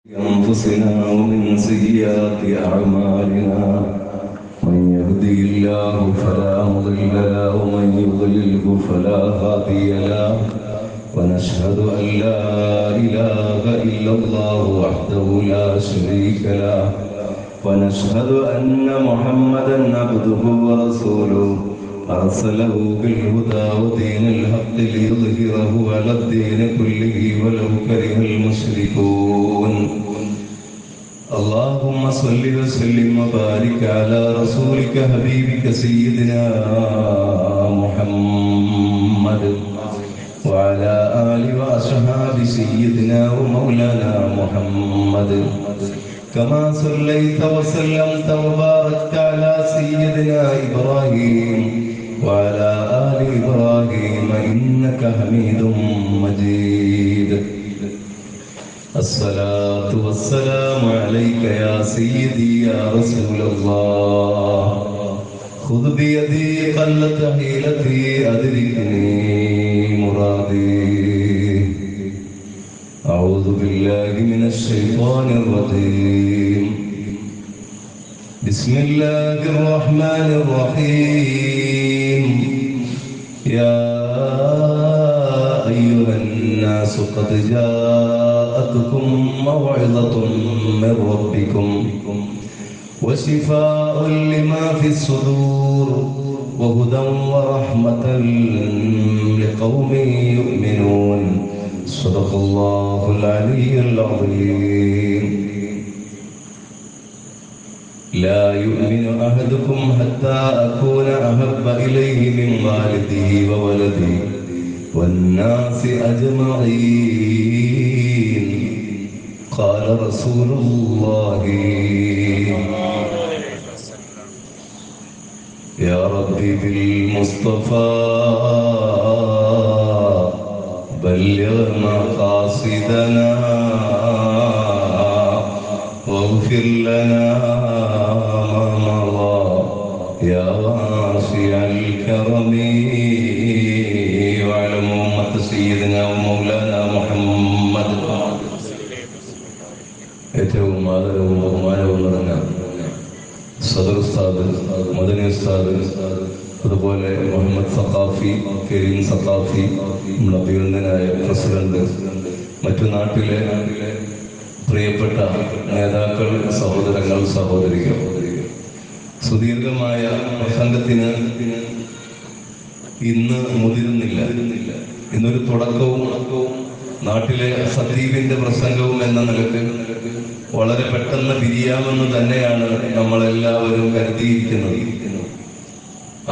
أنفسنا ومن سيئات أعمالنا من يهده الله فلا مضل له ومن يضلله فلا هادي له ونشهد أن لا إله إلا الله وحده لا شريك له ونشهد أن محمدا عبده ورسوله أرسله بالهدى ودين الحق ليظهره على الدين كله ولو كره المشركون. اللهم صل وسلم وبارك على رسولك حبيبك سيدنا محمد وعلى آل وأصحاب سيدنا ومولانا محمد كما صليت وسلمت وباركت على سيدنا إبراهيم وعلى آل إبراهيم إنك حميد مجيد. الصلاة والسلام عليك يا سيدي يا رسول الله. خذ بيدي قلت حيلتي أدركني مرادي. أعوذ بالله من الشيطان الرجيم. بسم الله الرحمن الرحيم. يا أيها الناس قد جاءتكم موعظة من ربكم وشفاء لما في الصدور وهدى ورحمة لقوم يؤمنون. صدق الله العلي العظيم. لا يؤمن أحدكم حتى أكون أحب إليه من والده وولده والناس أجمعين. قال رسول الله يا ربي بالمصطفى بلغ مقاصدنا واغفر لنا ما مضى يا واسع الكرم. وعلى أمة سيدنا ومولانا محمد. ഏറ്റവും ആദരവും ബഹുമാനവും നിറഞ്ഞ സദർ ഉസ്താദ്, മദനി ഉസ്താദ്, അതുപോലെ മുഹമ്മദ് സഖാഫി, കരീം സഖാഫി, നമ്മുടെ അഭിനന്ദനായ പ്രസിഡന്റ്, മറ്റു നാട്ടിലെ പ്രിയപ്പെട്ട നേതാക്കൾ, സഹോദരങ്ങൾ, സഹോദരികൾ, സുദീർഘമായ പ്രസംഗത്തിന് ഇന്ന് മുതിരുന്നില്ല. ഇന്നൊരു തുടക്കവും നാട്ടിലെ ഖതീബിന്റെ പ്രസംഗവും എന്ന നിലക്ക് വളരെ പെട്ടെന്ന് പിരിയാമെന്ന് തന്നെയാണ് നമ്മളെല്ലാവരും കരുതിയിരിക്കുന്നത്.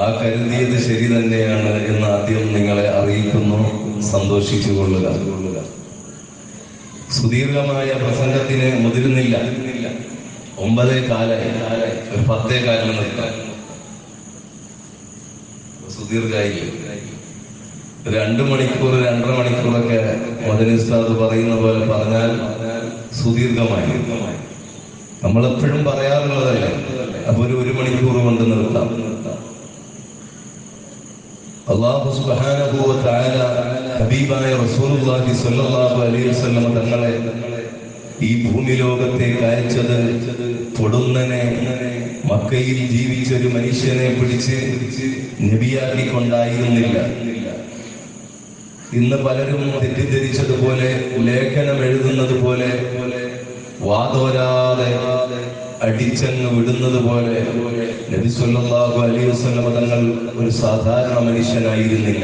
ആ കരുതിയത് ശരി തന്നെയാണ് എന്ന് ആദ്യം നിങ്ങളെ അറിയിക്കുന്നു. സന്തോഷിച്ചു കൊള്ളുക. സുദീർഘമായ പ്രസംഗത്തിന് മുതിരുന്നില്ല. 9:15 ഒരു 10:15 നിർത്താം. സുദീർഘായി 2 മണിക്കൂർ 2.5 മണിക്കൂറൊക്കെ മദനി ഉസ്താദ് പറയുന്ന പോലെ പറഞ്ഞാൽ സുദീർഘമായി. നമ്മളെപ്പോഴും പറയാറുള്ളതല്ലേ, അപ്പൊ ഒരു 1 മണിക്കൂർ കൊണ്ട് നിർത്താം. അല്ലാഹു സുബ്ഹാനഹു വ തആല ഹബീബായ റസൂലുള്ളാഹി സ്വല്ലല്ലാഹു അലൈഹി വസല്ലം തങ്ങളെ ഈ ഭൂമി ലോകത്തേക്ക് അയച്ചത് പൊടുന്നനെ മക്കയിൽ ജീവിച്ച ഒരു മനുഷ്യനെ പിടിച്ച് നബിയാക്കിക്കൊണ്ടായിരുന്നില്ല. ഇന്ന് പലരും തെറ്റിദ്ധരിച്ചതുപോലെ, ലേഖനം എഴുതുന്നത് പോലെ, വാതോരാതെ അടിച്ചങ്ങ് വിടുന്നത് പോലെ നബി സല്ലല്ലാഹു അലൈഹി വസല്ലം തങ്ങൾ ഒരു സാധാരണ മനുഷ്യനായിരുന്നില്ല.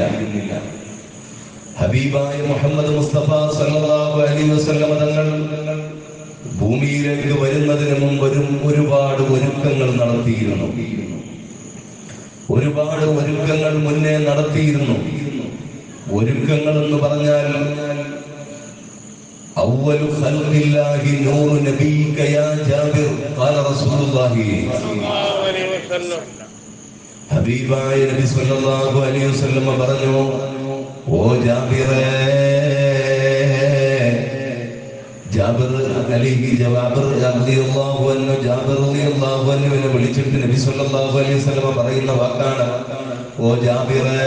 ഹബീബായ മുഹമ്മദ് മുസ്തഫ സല്ലല്ലാഹു അലൈഹി വസല്ലം തങ്ങൾ ഭൂമിയിലേക്ക് വരുന്നതിന് മുമ്പ് ഒരുപാട് ഒരുക്കങ്ങൾ നടത്തിയിരുന്നു. ഒരുപാട് ഒരുക്കങ്ങൾ മുന്നേ നടത്തിയിരുന്നു. ഒരുക്കങ്ങൾ എന്ന് പറഞ്ഞാൽ അവ്വലു ഖൽഖില്ലാഹി നൂറു നബിക യാ ജാബിർ ഖാല റസൂലുള്ളാഹി സ്വല്ലല്ലാഹു അലൈഹി വസല്ലം. ഹബീബായ നബി സ്വല്ലല്ലാഹു അലൈഹി വസല്ലം പറഞ്ഞു, ഓ ജാബിറേ, ജാബിർ റളിയല്ലാഹു അൻഹുവിനെ വിളിച്ചിട്ട് നബി സ്വല്ലല്ലാഹു അലൈഹി വസല്ലം പറയുന്ന വാക്കാണ്, ഓ ജാബിറേ,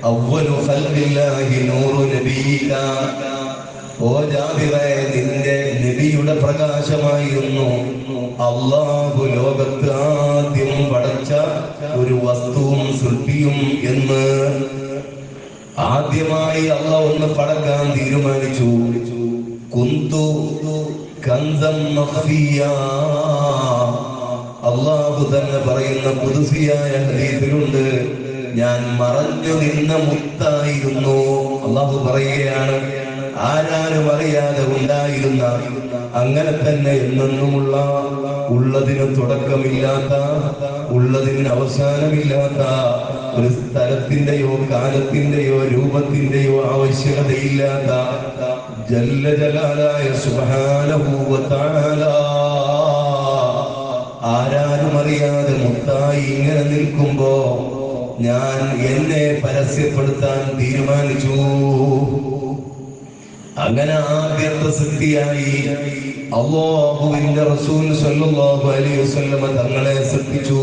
അവ്വലു ഖൽഖില്ലാഹി നൂറു നബിക ഓ ജാബിറേ, നിന്റെ നബിയുടെ പ്രകാശമായിരുന്നു അല്ലാഹു ലോകത്ത് ആദ്യം പടച്ച ഒരു വസ്തുവും സൃഷ്ടിയും എന്ന്. ആദ്യമായി അല്ലാഹു ഒന്ന് പടക്കാൻ തീരുമാനിച്ചു. കുന്തു കൻസൻ മഖ്ഫിയാ, അല്ലാഹു തന്നെ പറയുന്ന ഖുദ്സിയായ ഹദീസിലുണ്ട്, ഞാൻ മറഞ്ഞു നിന്ന മുത്തായിരുന്നു. അല്ലാഹു പറയുകയാണ്, ആരാരും അറിയാതെ ഉണ്ടായിരുന്ന, അങ്ങനെ തന്നെ എന്നെന്നുമുള്ള, ഉള്ളതിന് തുടക്കമില്ലാത്ത, ഉള്ളതിന് അവസാനമില്ലാത്ത, ഒരു സ്ഥലത്തിന്റെയോ കാലത്തിന്റെയോ രൂപത്തിന്റെയോ ആവശ്യകതയില്ലാത്ത ജല്ല ജലാലായ സുബ്ഹാനഹു വ തആല ആരാരും അറിയാതെ മുത്തായി ഇങ്ങനെ നിൽക്കുമ്പോ ഞാൻ എന്നെ പരസ്യപ്പെടുത്താൻ തീരുമാനിച്ചു. അങ്ങനെ ആദ്യത്തെ സൃഷ്ടിയായി അല്ലാഹുവിന്റെ റസൂൽ സ്വല്ലല്ലാഹു അലൈഹി വസല്ലം തങ്ങളെ സൃഷ്ടിച്ചു,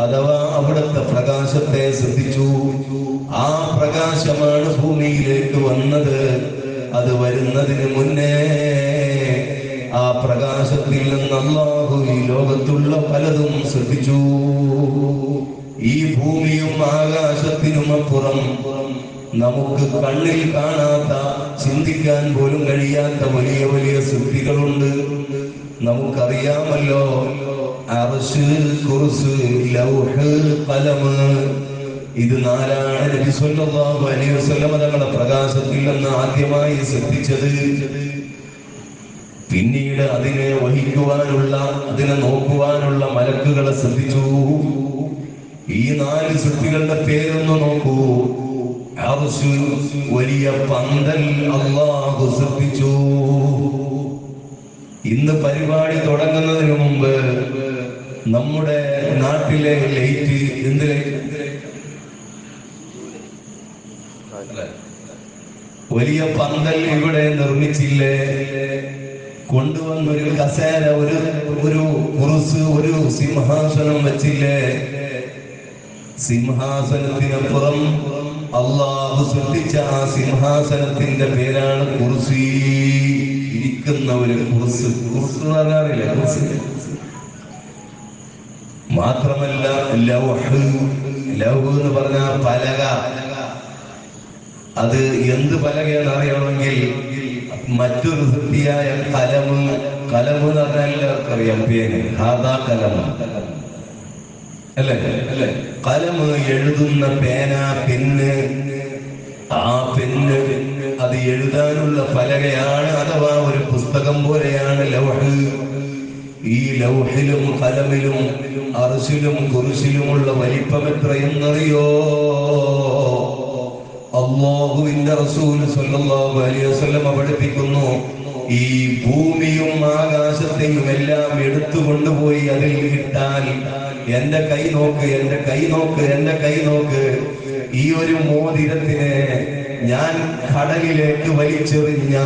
അഥവാ അവിടുത്തെ പ്രകാശത്തെ സൃഷ്ടിച്ചു. ആ പ്രകാശമാണ് ഭൂമിയിലേക്ക് വന്നത്. അത് വരുന്നതിന് മുന്നേ ആ പ്രകാശത്തിൽ നിന്ന് അല്ലാഹു ഈ ലോകത്തുള്ള പലതും സൃഷ്ടിച്ചു. ഈ ഭൂമിയും ആകാശത്തിനും അപ്പുറം നമുക്ക് കണ്ണിൽ കാണാത്ത, ചിന്തിക്കാൻ പോലും കഴിയാത്ത വലിയ വലിയ സൃഷ്ടികളുണ്ട്. നമുക്കറിയാമല്ലോ, അർശ്, കുർസി, ലൗഹ്, ഖലം. ഇത് നാലാണ് നബി സല്ലല്ലാഹു അലൈഹി വസല്ലം തങ്ങളുടെ പ്രകാശത്തിൽ നിന്ന് ആദ്യമായി സൃഷ്ടിച്ചത്. പിന്നീട് അതിനെ വഹിക്കുവാനുള്ള, അതിനെ നോക്കുവാനുള്ള മലക്കുകളെ സൃഷ്ടിച്ചു. ഈ 4 സൃഷ്ടികളുടെ പേരൊന്ന് നോക്കൂ. അർശ്, വലിയ പന്തൽ അല്ലാഹു സൃഷ്ടിച്ചു. ഇന്ന് പരിപാടി തുടങ്ങുന്നതിന് മുമ്പ് നമ്മുടെ നാട്ടിലെ ലൈറ്റ്, എന്ത് ലൈറ്റ്, വലിയ പന്തൽ ഇവിടെ നിർമ്മിച്ചില്ലേ? കൊണ്ടുവന്നൊരു കസേര, ഒരു കുറുസ്, ഒരു സിംഹാസനം വെച്ചില്ലേ? സിംഹാസനത്തിനപ്പുറം അല്ലാഹു സൃഷ്ടിച്ച ആ സിംഹാസനത്തിന്റെ പേരാണ് കുർസി. ഇരിക്കുന്ന ഒരു കുർസ്. കുർസ് എന്ന് പറഞ്ഞാറില്ല, കുർസി. മാത്രമല്ല ലൗഹ്, ലൗഹ് എന്ന് പറഞ്ഞാൽ പലക. അത് എന്ത് പലകയെന്ന് അറിയണമെങ്കിൽ മറ്റൊരു സൃഷ്ടിയായ കലമ്. കലമ് എന്ന് പറഞ്ഞാൽ എല്ലാവർക്കും അറിയാം, പേര് ഹാദാ കലം അല്ലേ? കലമ് എഴുതുന്ന പേന, പെന്ന്. ആ പെന്ന്, അത് എഴുതാനുള്ള പലകയാണ്, അഥവാ ഒരു പുസ്തകം പോലെയാണ് ലൗഹ്. ഈ ലൗഹിലും കലമിലും അർശിലും കുർസിലുമുള്ള വലിപ്പം എത്രയെന്നറിയോ? അല്ലാഹുവിന്റെ റസൂൽ സ്വല്ലല്ലാഹു അലൈഹി വസല്ലം പഠിപ്പിക്കുന്നു, ഈ ഭൂമിയും ആകാശത്തെയും എല്ലാം എടുത്തുകൊണ്ടുപോയി അതിൽ ഇട്ടാൽ, എന്റെ കൈ നോക്ക്, എന്റെ കൈ നോക്ക്, എന്റെ കൈ നോക്ക്, ഈ ഒരു മോതിരത്തിനെ ഞാൻ കടലിലേക്ക് വലിച്ചെറിഞ്ഞാൽ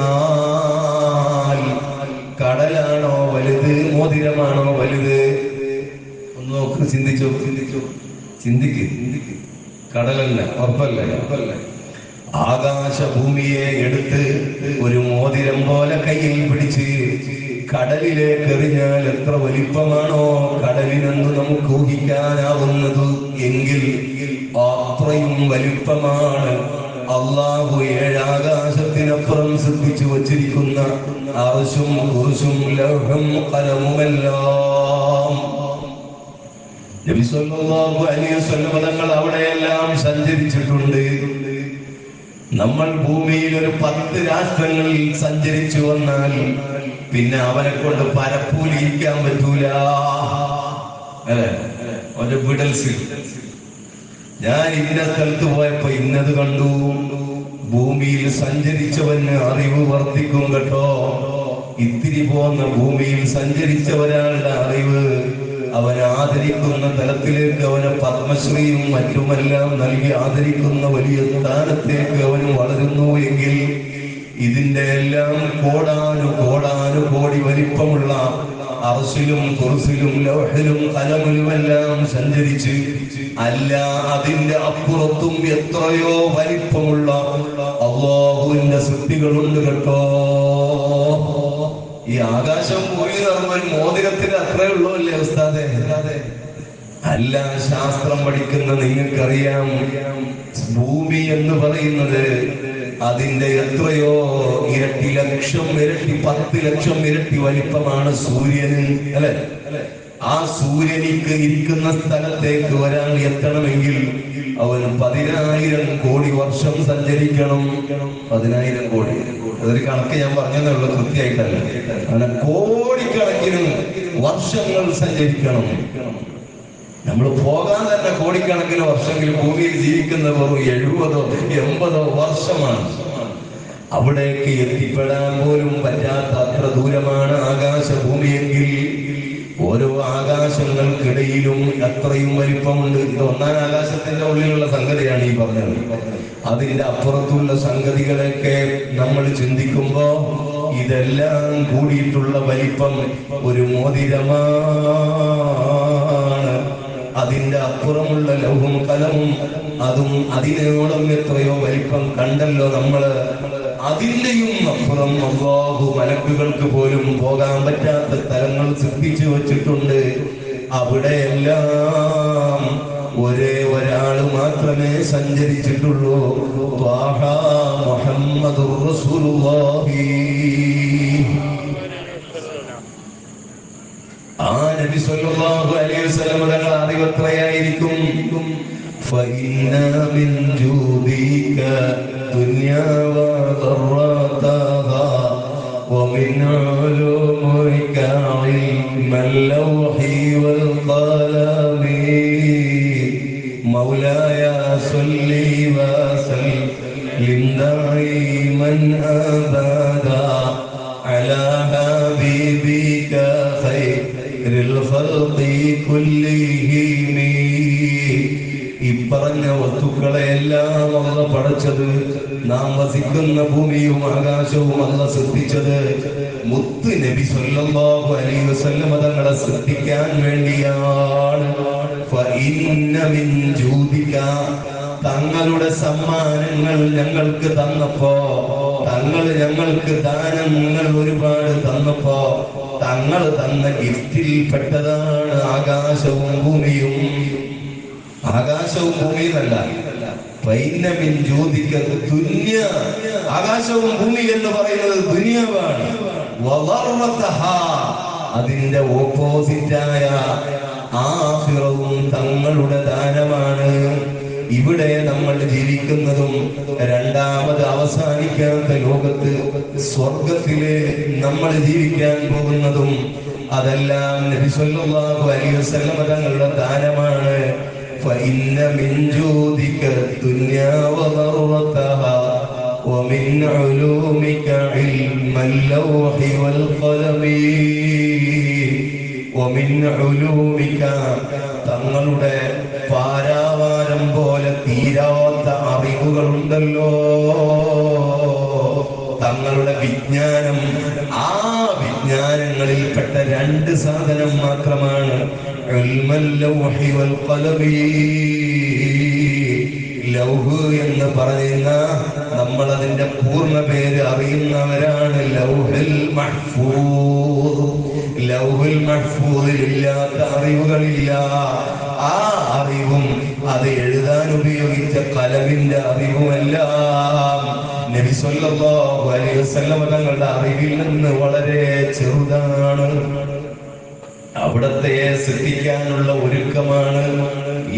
കടലാണോ വലുത്, മോതിരമാണോ വലുത്? ഒന്ന് നോക്ക്, ചിന്തിച്ചു, ചിന്തിക്ക്. കടലല്ല, ഉറപ്പല്ല. ആകാശഭൂമിയെ എടുത്ത് ഒരു മോതിരം പോലെ കയ്യിൽ പിടിച്ച് കടലിലേക്ക് എറിഞ്ഞാൽ എത്ര വലിപ്പമാണോ കടലിനെന്ന് നമുക്ക് ഊഹിക്കാനാവുന്നത് എങ്കിൽ അത്രയും വലിപ്പമാണ് അല്ലാഹു 7 ആകാശത്തിനപ്പുറം സൃഷ്ടിച്ചു വച്ചിരിക്കുന്ന അർശും കുർസും ലൗഹും ഖലമുമെല്ലാം. നബി സല്ലല്ലാഹു അലൈഹി വസല്ലം തങ്ങൾ അവിടെയെല്ലാം സഞ്ചരിച്ചിട്ടുണ്ട്. നമ്മൾ ഭൂമിയിൽ ഒരു 10 രാഷ്ട്രങ്ങളിൽ സഞ്ചരിച്ചു വന്നാൽ പിന്നെ അവനെ കൊണ്ട് പരപ്പൂലിരിക്കാൻ പറ്റൂല. ഒരു വിടൽസ്, ഞാൻ ഇന്ന സ്ഥലത്ത് പോയപ്പോ ഇന്നത് കണ്ടു. ഭൂമിയിൽ സഞ്ചരിച്ചവന് അറിവ് വർദ്ധിക്കും കേട്ടോ. ഇത്തിരി പോന്ന ഭൂമിയിൽ സഞ്ചരിച്ച ഒരാളുടെ അറിവ് അവനെ ആദരിക്കുന്ന തലത്തിലേക്ക്, അവനെ പത്മശ്രീയും മറ്റുമെല്ലാം നൽകി ആദരിക്കുന്ന വലിയ സ്ഥാനത്തേക്ക് അവന് വളരുന്നു എങ്കിൽ ഇതിന്റെ എല്ലാം കോടാനുകോടി വലിപ്പമുള്ള അർശിലും കുർസിലും ലൗഹിലും ഖലമിലുമെല്ലാം സഞ്ചരിച്ച്, അല്ല അതിന്റെ അപ്പുറത്തും എത്രയോ വലിപ്പമുള്ള അല്ലാഹുവിന്റെ സൃഷ്ടികളുണ്ട് കേട്ടോ. ഈ ആകാശം ഭൂമി പറഞ്ഞാൽ മോതിരത്തിന് അത്രേ ഉള്ളൂ അല്ലേ ഉസ്താദേ? അല്ല, ശാസ്ത്രം പഠിക്കുന്ന നിങ്ങൾക്കറിയാം, ഭൂമി എന്ന് പറയുന്നത് അതിന്റെ എത്രയോ ഇരട്ടി, ലക്ഷം ഇരട്ടി, 10 ലക്ഷം ഇരട്ടി വലിപ്പമാണ് സൂര്യന്, അല്ലെ? ആ സൂര്യനിക്ക് ഇരിക്കുന്ന സ്ഥലത്തേക്ക് ഒരാൾ എത്തണമെങ്കിൽ അവന് 10,000 കോടി വർഷം സഞ്ചരിക്കണം. 10,000 കോടി, അതൊരു കണക്ക് ഞാൻ പറഞ്ഞതേ കൃത്യമായിട്ടല്ല. അങ്ങനെ കോടിക്കണക്കിന് വർഷങ്ങൾ സഞ്ചരിക്കണം. നമ്മൾ പോകാൻ തന്നെ കോടിക്കണക്കിന് വർഷമെങ്കിൽ ഭൂമിയിൽ ജീവിക്കുന്ന വെറും 70-80 വർഷമാണ്. അവിടേക്ക് എത്തിപ്പെടാൻ പോലും പറ്റാത്ത അത്ര ദൂരമാണ് ആകാശഭൂമിയെങ്കിൽ ഓരോ ആകാശങ്ങൾക്കിടയിലും അത്രയും വലിപ്പമുണ്ട്. ഇത് ഒന്നാം ആകാശത്തിന്റെ ഉള്ളിലുള്ള സംഗതിയാണ് ഈ പറഞ്ഞത്. അതിന്റെ അപ്പുറത്തുള്ള സംഗതികളൊക്കെ നമ്മൾ ചിന്തിക്കുമ്പോ ഇതെല്ലാം കൂടിയിട്ടുള്ള വലിപ്പം ഒരു മോതിരമാണ്. അതിന്റെ അപ്പുറമുള്ള ലൗഹും കലമും അതും അതിനോളം എത്രയോ വലിപ്പം കണ്ടല്ലോ നമ്മള്. അതിന്റെയും അപ്പുറം അല്ലാഹു മലക്കുകൾക്ക് പോലും പോകാൻ പറ്റാത്ത സ്ഥലങ്ങൾ സൃഷ്ടിച്ചു വച്ചിട്ടുണ്ട്. അവിടെയെല്ലാം ഒരേ ഒരാൾ മാത്രമേ സഞ്ചരിച്ചിട്ടുള്ളൂ. ത്വാഹ മുഹമ്മദുർ റസൂലുള്ളാഹി. ആ നബി സല്ലല്ലാഹു അലൈഹി വസല്ലം തങ്ങൾ അറിവത്രയായിരിക്കും. ഫഇന്ന മിൻ ജൂദിക ദുനിയാ വദറതഹാ വമിൻ ഉലൂമിക ഇൽമൽ ലൗഹി വൽ ഖലമി മൗലായ സല്ലി വസല്ലിം ദായിമൻ അബദാ അലാ ഹബീബിക ഈ പറഞ്ഞ വസ്തുക്കളെ എല്ലാം അല്ല പടച്ചത്. നാം വസിക്കുന്ന ഭൂമിയും ആകാശവും അല്ല സൃഷ്ടിച്ചത് മുത്ത് നബി സല്ലല്ലാഹു അലൈഹി വസല്ലം തങ്ങളെ സൃഷ്ടിക്കാൻ വേണ്ടിയാണ്. ഫഇന്ന മിൻ ജൂദിക, തങ്ങളുടെ സമ്മാനങ്ങൾ ഞങ്ങൾക്ക് തന്നപ്പോ, തങ്ങൾ ഞങ്ങൾക്ക് ദാനങ്ങൾ ഒരുപാട് തന്നപ്പോ തങ്ങൾ തന്ന ഗിഫ്റ്റിൽ പെട്ടതാണ് ആകാശവും ഭൂമിയും. ആകാശവും ഭൂമിയുമല്ല, ആകാശവും ഭൂമി എന്ന് പറയുന്നത് ദുനിയാവാണ്. അതിന്റെ ഓപ്പോസിറ്റായ ആഖിറവും തങ്ങളുടെ ദാനമാണ്. ഇവിടെ നമ്മൾ ജീവിക്കുന്നതും രണ്ടാമത് അവസാനിക്കാത്ത ലോകത്ത് സ്വർഗത്തില് നമ്മൾ ജീവിക്കാൻ പോകുന്നതും അതെല്ലാം നബി സല്ലല്ലാഹു അലൈഹി വസല്ലം തങ്ങളുടെ ദാനമാണ്. فإن من جودك الدنيا وضرتها ومن علومك علم اللوح والقلم ومن علومك തങ്ങളുടെ പാരാവാരം പോലെ തീരാത്ത അറിവുകളുണ്ടല്ലോ, തങ്ങളുടെ വിജ്ഞാനം. ആ വിജ്ഞാനങ്ങളിൽപ്പെട്ട 2 സാധനം മാത്രമാണ് ഇൽമുൽ ലൗഹി വൽ ഖലമി. ലൗഹ് എന്ന് പറയുന്ന നമ്മൾ അതിന്റെ പൂർണ്ണ പേര് അറിയുന്നവരാണ്. ലൗഹുൽ മഹ്ഫൂദ്. ലൗഹുൽ മഹ്ഫൂദിൽ ഇല്ലാത്ത അറിവുകളില്ല. ആ അറിവും അത് എഴുതാൻ ഉപയോഗിച്ച കലമിന്റെ അറിവുമെല്ലാം നബി സല്ലല്ലാഹു അലൈഹി വസല്ലം തങ്ങളുടെ അറിവിൽ നിന്ന് വളരെ ചെറുതാണ്. അവിടത്തെ സൃഷ്ടിക്കാനുള്ള ഒരുക്കമാണ്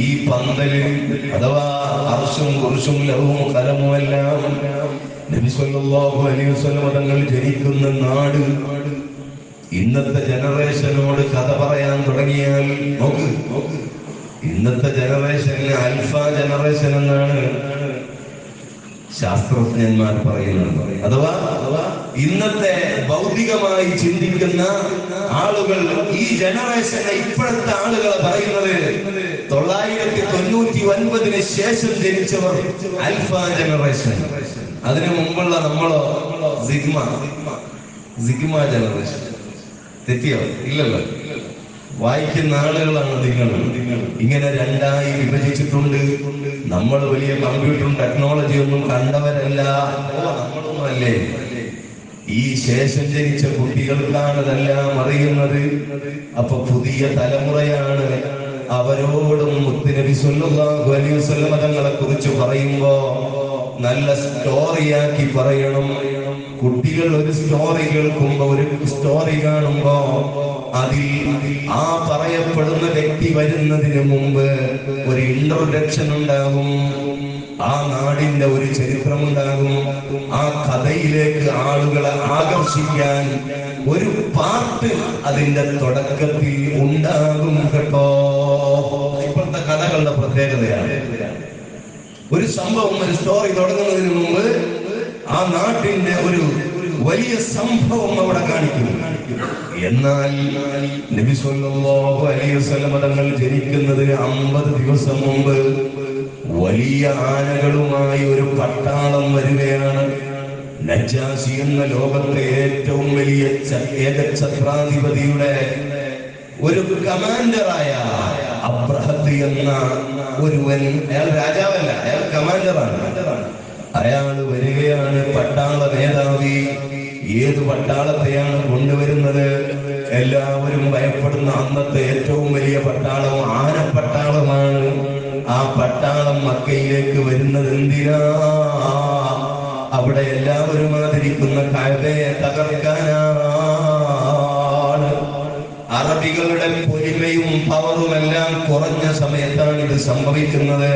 ഈ പന്തലിൽ, അഥവാ അർശും കുർശും ലഹും കലമുമെല്ലാം. നബി സല്ലല്ലാഹു അലൈഹി വസല്ലം തങ്ങൾ ജനിക്കുന്ന നാട് ഇന്നത്തെ ജനറേഷനോട് കഥ പറയാൻ തുടങ്ങിയാൽ നോക്ക്, ഇന്നത്തെ ജനറേഷന് അൽഫ ജനറേഷൻ എന്നാണ് ശാസ്ത്രജ്ഞന്മാർ പറയുന്നത്. അഥവാ ഇന്നത്തെ ഭൗതികമായി ചിന്തിക്കുന്ന ആളുകൾ ഈ ജനറേഷനെ, ഇപ്പോഴത്തെ ആളുകളെ പറയുന്നത് 999 ശേഷം ജനിച്ചവർ അൽഫ ജനറേഷൻ. അതിനു മുമ്പുള്ള നമ്മളോ സിഗ്മ ജനറേഷൻ. തെറ്റിയോ? ഇല്ലല്ലോ. വായിക്കുന്ന ആളുകളാണ് നിങ്ങൾ. ഇങ്ങനെ രണ്ടായി വിഭജിച്ചിട്ടുണ്ട്. നമ്മൾ വലിയ കമ്പ്യൂട്ടറും ടെക്നോളജി ഒന്നും കണ്ടവരല്ല, നമ്മളൊന്നും അല്ലേ. ഈ ശേഷം ജനിച്ച കുട്ടികൾക്കാണ് ഇതെല്ലാം അറിയുന്നത്. അപ്പൊ പുതിയ തലമുറയാണ്. അവരോടും മുത്തുനബി സല്ലല്ലാഹു അലൈഹി വസല്ലം തങ്ങളെ കുറിച്ച് പറയുമ്പോ നല്ല സ്റ്റോറിയാക്കി പറയണം. കുട്ടികൾ ഒരു സ്റ്റോറി കേൾക്കുമ്പോ, ഒരു സ്റ്റോറി കാണുമ്പോ അതിൽ ആ പറയപ്പെടുന്ന വ്യക്തി വരുന്നതിന് മുമ്പ് ഒരു ഇൻട്രൊഡക്ഷൻ ഉണ്ടാകും. ആ നാടിന്റെ ഒരു ചരിത്രമുണ്ടാകും. ആ കഥയിലേക്ക് ആളുകളെ ആകർഷിക്കാൻ ഒരു പാർട്ട് അതിന്റെ തുടക്കത്തിൽ ഉണ്ടാകും കേട്ടോ. ഇപ്പോഴത്തെ കഥകളുടെ പ്രത്യേകതയാണ്. ഒരു സംഭവം, ഒരു സ്റ്റോറി തുടങ്ങുന്നതിന് മുമ്പ് ആ നാട്ടിന്റെ ഒരു വലിയ സംഭവം അവിടെ കാണിക്കുന്നു. എന്നാൽ നബി സല്ലല്ലാഹു അലൈഹി വസല്ലം തങ്ങൾ ജനിക്കുന്നതിന് 50 ദിവസം മുമ്പ് വലിയ ആനകളുമായി ഒരു പട്ടാളം വരികയാണ്. നജാശി എന്ന ലോകത്തെ ഏറ്റവും വലിയ ഏകഛത്രാധിപതിയുടെ ഒരു കമാൻഡറായ അബ്രഹത്ത് എന്ന ഒരുവൻ, അയാൾ രാജാവല്ല, അയാൾ കമാൻഡറാണ്. അയാൾ വരികയാണ്, പട്ടാള മേധാവി. ഏത് പട്ടാളത്തെയാണ് കൊണ്ടുവരുന്നത്? എല്ലാവരും ഭയപ്പെടുന്ന അന്നത്തെ ഏറ്റവും വലിയ പട്ടാളം ആനപ്പട്ടാളമാണ്. ആ പട്ടാളം മക്കയിലേക്ക് വരുന്നത് എന്തിനാ? അവിടെ എല്ലാവരും ആദരിക്കുന്ന കഅബയെ തകർക്കാനാണ്. അറബികളുടെ പൊലിമയും പവറുമെല്ലാം കുറഞ്ഞ സമയത്താണ് ഇത് സംഭവിക്കുന്നത്.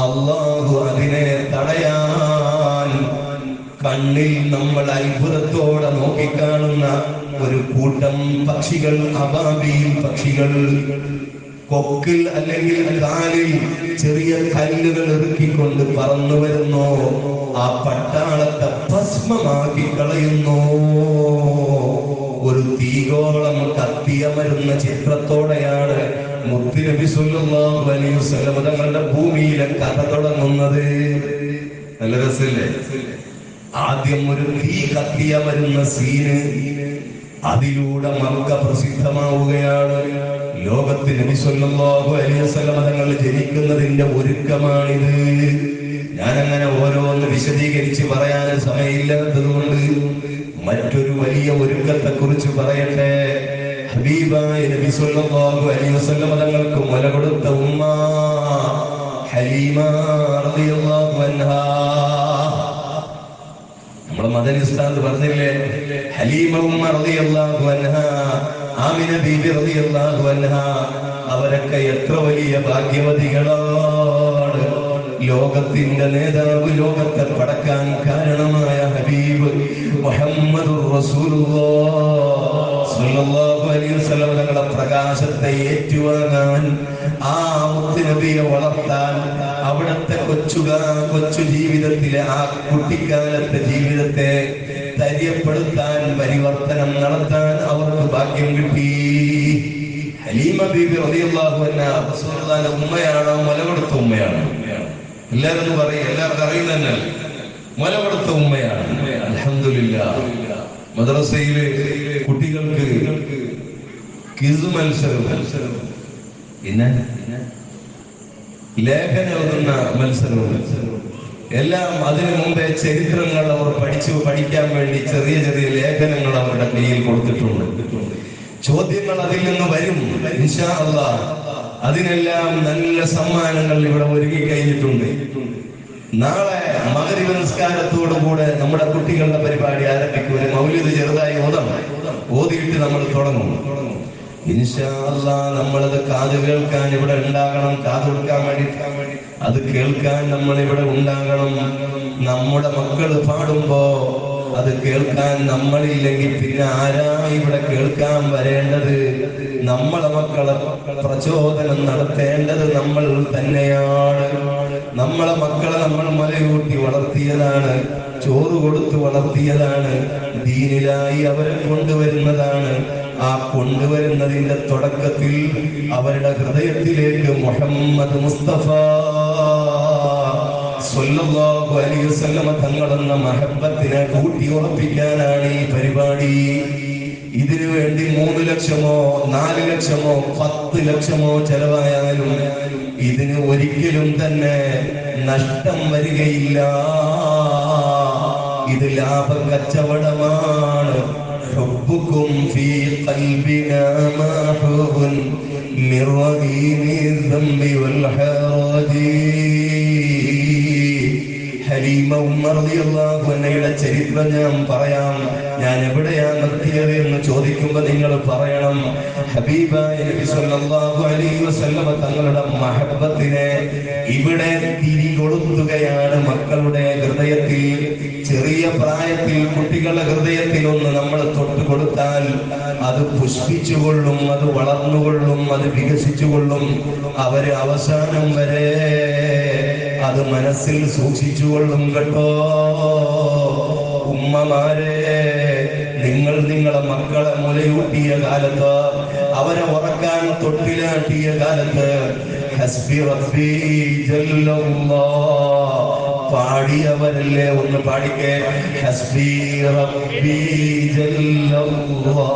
അല്ലാഹു അതിനെ തടയാൻ കണ്ണിൽ നമ്മൾ അത്ഭുതത്തോടെ നോക്കിക്കാണുന്ന ഒരു കൂട്ടം പക്ഷികൾ, അബാബീൽ പക്ഷികൾ, കൊക്കിൽ അല്ലെങ്കിൽ കാലിൽ ചെറിയ കല്ലുകൾ ഇറുക്കിക്കൊണ്ട് പറന്നു വരുന്നു. ആ പട്ടാളത്തെ ഭസ്മമാക്കി കളയുന്നു. ഒരു തീഗോളം കത്തിയമരുന്ന ചിത്രത്തോടെയാണ് മുത്തുനബി സല്ലല്ലാഹു അലൈഹി വസല്ലം തങ്ങളുടെ ഭൂമിയിലെ കഥ തുടങ്ങുന്നത്. നല്ല രസല്ലേ? ആദ്യം ഒരു തീ കത്തിയമരുന്ന സീന്, അതിലൂടെ മക്ക പ്രസിദ്ധമാവുകയാണ്. ലോകത്ത് നബി സല്ലല്ലാഹു അലൈഹി വസല്ലം തങ്ങൾ ജനിക്കുന്നതിന്റെ ഒരുക്കമാണിത്. ഞാനങ്ങനെ ഓരോന്ന് വിശദീകരിച്ച് പറയാൻ സമയമില്ലാത്തതുകൊണ്ട് മറ്റൊരു വലിയ ഒരുക്കത്തെ കുറിച്ച് പറയട്ടെ. ഹബീബായ നബി സല്ലല്ലാഹു അലൈഹി വസല്ലം തങ്ങൾക്ക് മുല കൊടുത്ത ഉമ്മ ഹലീമ റളിയല്ലാഹു അൻഹാ. നമ്മുടെ മദനി ഉസ്താദ് പറഞ്ഞില്ലേ, ഹലീമ ഉമ്മ റളിയല്ലാഹു അൻഹാ, ആമിന ബീബി റളിയല്ലാഹു അൻഹാ, അവരൊക്കെ എത്ര വലിയ ഭാഗ്യവതികളാണ്. ലോകത്തിന്റെ നേതാവ്, ലോകത്തെ പടക്കാൻ കാരണമായ ഹബീബ് മുഹമ്മദുർ റസൂലുള്ളാഹ് സ്വല്ലല്ലാഹു അലൈഹി വസല്ലം തങ്ങളുടെ പ്രകാശത്തെ ഏറ്റുവാങ്ങാൻ, ആ മുത്തുനബിയെ വളർത്താൻ, അവിടുത്തെ കൊച്ചു ജീവിതത്തിലെ ആ കുട്ടിക്കാലത്തെ ജീവിതത്തെ ധൈര്യപ്പെടുത്താൻ, പരിവർത്തനം നടത്താൻ അവർക്ക് ഭാഗ്യം കിട്ടി. ഹലീമ ബീബി റളിയല്ലാഹു അൻഹാ റസൂലുള്ളാഹിന്റെ ഉമ്മയാണോ മുല കൊടുത്ത ഉമ്മയാണോ? എല്ലാവരും പറയും, എല്ലാവർക്കും അറിയുന്ന തന്നെ മുല കൊടുത്ത ഉമ്മയാണ്. അൽഹംദുലില്ലാഹ്. മദ്രസയിലെ കുട്ടികൾക്ക് ക്വിസ് മത്സരം, പിന്നെ ലേഖന എഴുതുന്ന മത്സരവും എല്ലാം. അതിനു മുമ്പേ ചരിത്രങ്ങൾ അവർ പഠിക്കാൻ വേണ്ടി ചെറിയ ചെറിയ ലേഖനങ്ങൾ അവരുടെ കയ്യിൽ കൊടുത്തിട്ടുണ്ട്. ചോദ്യങ്ങൾ അതിൽ നിന്ന് വരും ഇൻഷാ അല്ലാഹ്. അതിനെല്ലാം നല്ല സമ്മാനങ്ങൾ ഇവിടെ ഒരുങ്ങി കഴിഞ്ഞിട്ടുണ്ട്. നാളെ മഗ്‌രിബ് നിസ്കാരത്തോടുകൂടെ നമ്മുടെ കുട്ടികളുടെ പരിപാടി ആരംഭിക്കും. ഒരു മൗലിദ് ചെറുതായി ഓതിയിട്ട് നമ്മൾ തുടങ്ങും ഇൻഷാ അല്ലാഹ്. നമ്മളത് കാത് കേൾക്കാൻ ഇവിടെ ഉണ്ടാകണം, കാത് കൊടുക്കാൻ വേണ്ടി അത് കേൾക്കാൻ നമ്മൾ ഇവിടെ ഉണ്ടാകണം. നമ്മുടെ മക്കൾ പാടുമ്പോ അത് കേൾക്കാൻ നമ്മളില്ലെങ്കിൽ പിന്നെ ആരാ ഇവിടെ കേൾക്കാൻ വരേണ്ടത്? നമ്മളെ മക്കളെ പ്രചോദനം നടത്തേണ്ടത് നമ്മൾ തന്നെയാണ്. നമ്മളെ മക്കളെ നമ്മൾ മുലയൂട്ടി വളർത്തിയതാണ്, ചോറ് കൊടുത്തു വളർത്തിയതാണ്, ദീനിലായി അവരെ കൊണ്ടുവരുന്നതാണ്. ആ കൊണ്ടുവരുന്നതിന്റെ തുടക്കത്തിൽ അവരുടെ ഹൃദയത്തിലേക്ക് മുഹമ്മദ് മുസ്തഫ സ്വല്ലല്ലാഹു അലൈഹി വസല്ലം തങ്ങളെന്ന മഹബ്ബത്തിനെ കൂട്ടി ഉറപ്പിക്കാനാണ് ഈ പരിപാടി. ഇതിനു വേണ്ടി 3 ലക്ഷമോ 4 ലക്ഷമോ 10 ലക്ഷമോ ചെലവായാലും ഇതിന് ഒരിക്കലും തന്നെ നഷ്ടം വരികയില്ല. ഇത് ലാഭ കച്ചവടമാണ്. ഹുബ്ബുകും ഫീ ഖൽബിനാ മാഹൂബുൻ മിർ റഈനി ദംബി വൽ ഹറജി. ഹലീമ ഉമ്മർ റളിയല്ലാഹു അൻഹയുടെ ചരിത്രം ഞാൻ പറയാം. ഞാൻ എവിടെയാണ് നിർത്തിയത് എന്ന് ചോദിക്കുമ്പോൾ നിങ്ങൾ പറയണം. ഹബീബായ നബി സല്ലല്ലാഹു അലൈഹി വസല്ലം തങ്ങളുടെ മഹബ്ബത്തിനെ ഇവിടെ തിരികൊളുത്തുകയാണ് മക്കളുടെ ഹൃദയത്തിൽ. ചെറിയ പ്രായത്തിൽ കുട്ടികളുടെ ഹൃദയത്തിൽ ഒന്ന് നമ്മൾ തൊട്ട് കൊടുത്താൽ അത് പുഷ്പിച്ചുകൊള്ളും, അത് വളർന്നുകൊള്ളും, അത് വികസിച്ചുകൊള്ളും. അവര് അവസാനം വരെ അത് മനസ്സിൽ സൂക്ഷിച്ചുകൊള്ളും കേട്ടോ. ഉമ്മമാരെ, നിങ്ങൾ നിങ്ങളെ മക്കളെ മുലയൂട്ടിയ കാലത്ത്, അവരെ ഉറക്കാൻ തൊട്ടിലാട്ടിയ കാലത്ത് ഹസ്ബി റബ്ബി ജല്ലല്ലാഹ് പാടിയവരല്ലേ? ഒന്ന് പാടിക്കേ. ഹസ്ബി റബ്ബി ജല്ലല്ലാഹ്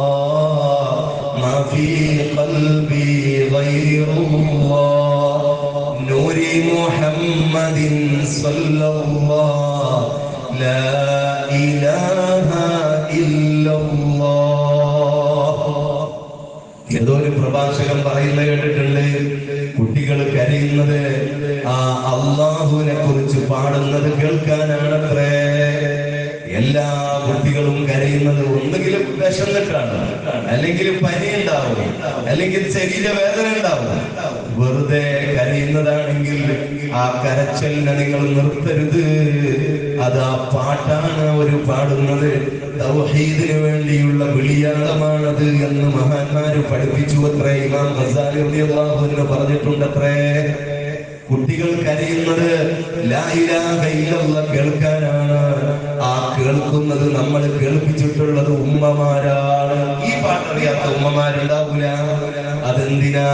മാ ഫീ ഖൽബി ഗൈറുല്ലാഹ് നൂരി മുഹമ്മദിൻ സല്ലല്ലാഹ് ലാ ഇലാഹ ഇല്ലല്ലാഹ്. ഏതോ ഒരു പ്രഭാഷകൻ പറയുന്നത് കേട്ടിട്ടുണ്ട്, കുട്ടികൾ കരയുന്നത് ആ അള്ളാഹുവിനെ കുറിച്ച് പാടുന്നത് കേൾക്കാനാണത്രേ. എല്ലാ കുട്ടികളും കരയുന്നത് ഒന്നുകിലും വിശന്നിട്ടാണ്, അല്ലെങ്കിൽ പനി ഉണ്ടാവും, അല്ലെങ്കിൽ ശരീരവേദന ഉണ്ടാവും. വെറുതെ കരയുന്നതാണെങ്കിൽ ആ കരച്ചലിനെ നിങ്ങൾ നിർത്തരുത്. അത് ആ പാട്ടാണ് ഒരു പാടുന്നത്. തൗഹീദിന് വേണ്ടിയുള്ള വിളിയാളമാണത് എന്ന് മഹാന്മാര് പഠിപ്പിച്ചു അത്രേ. ഇമാം ഗസാലി റളിയല്ലാഹു അൻഹു പറഞ്ഞിട്ടുണ്ടത്രേ, കുട്ടികൾ കരയുന്നത് ലാ ഇലാഹ ഇല്ലല്ലാഹ് കേൾക്കാനാണ്. ആ കേൾക്കുന്നത് നമ്മൾ കേൾപ്പിച്ചിട്ടുള്ളത് ഉമ്മമാരാണ്. ഈ പാട്ടറിയാത്ത ഉമ്മമാരുണ്ടാവൂല. അതെന്തിനാ?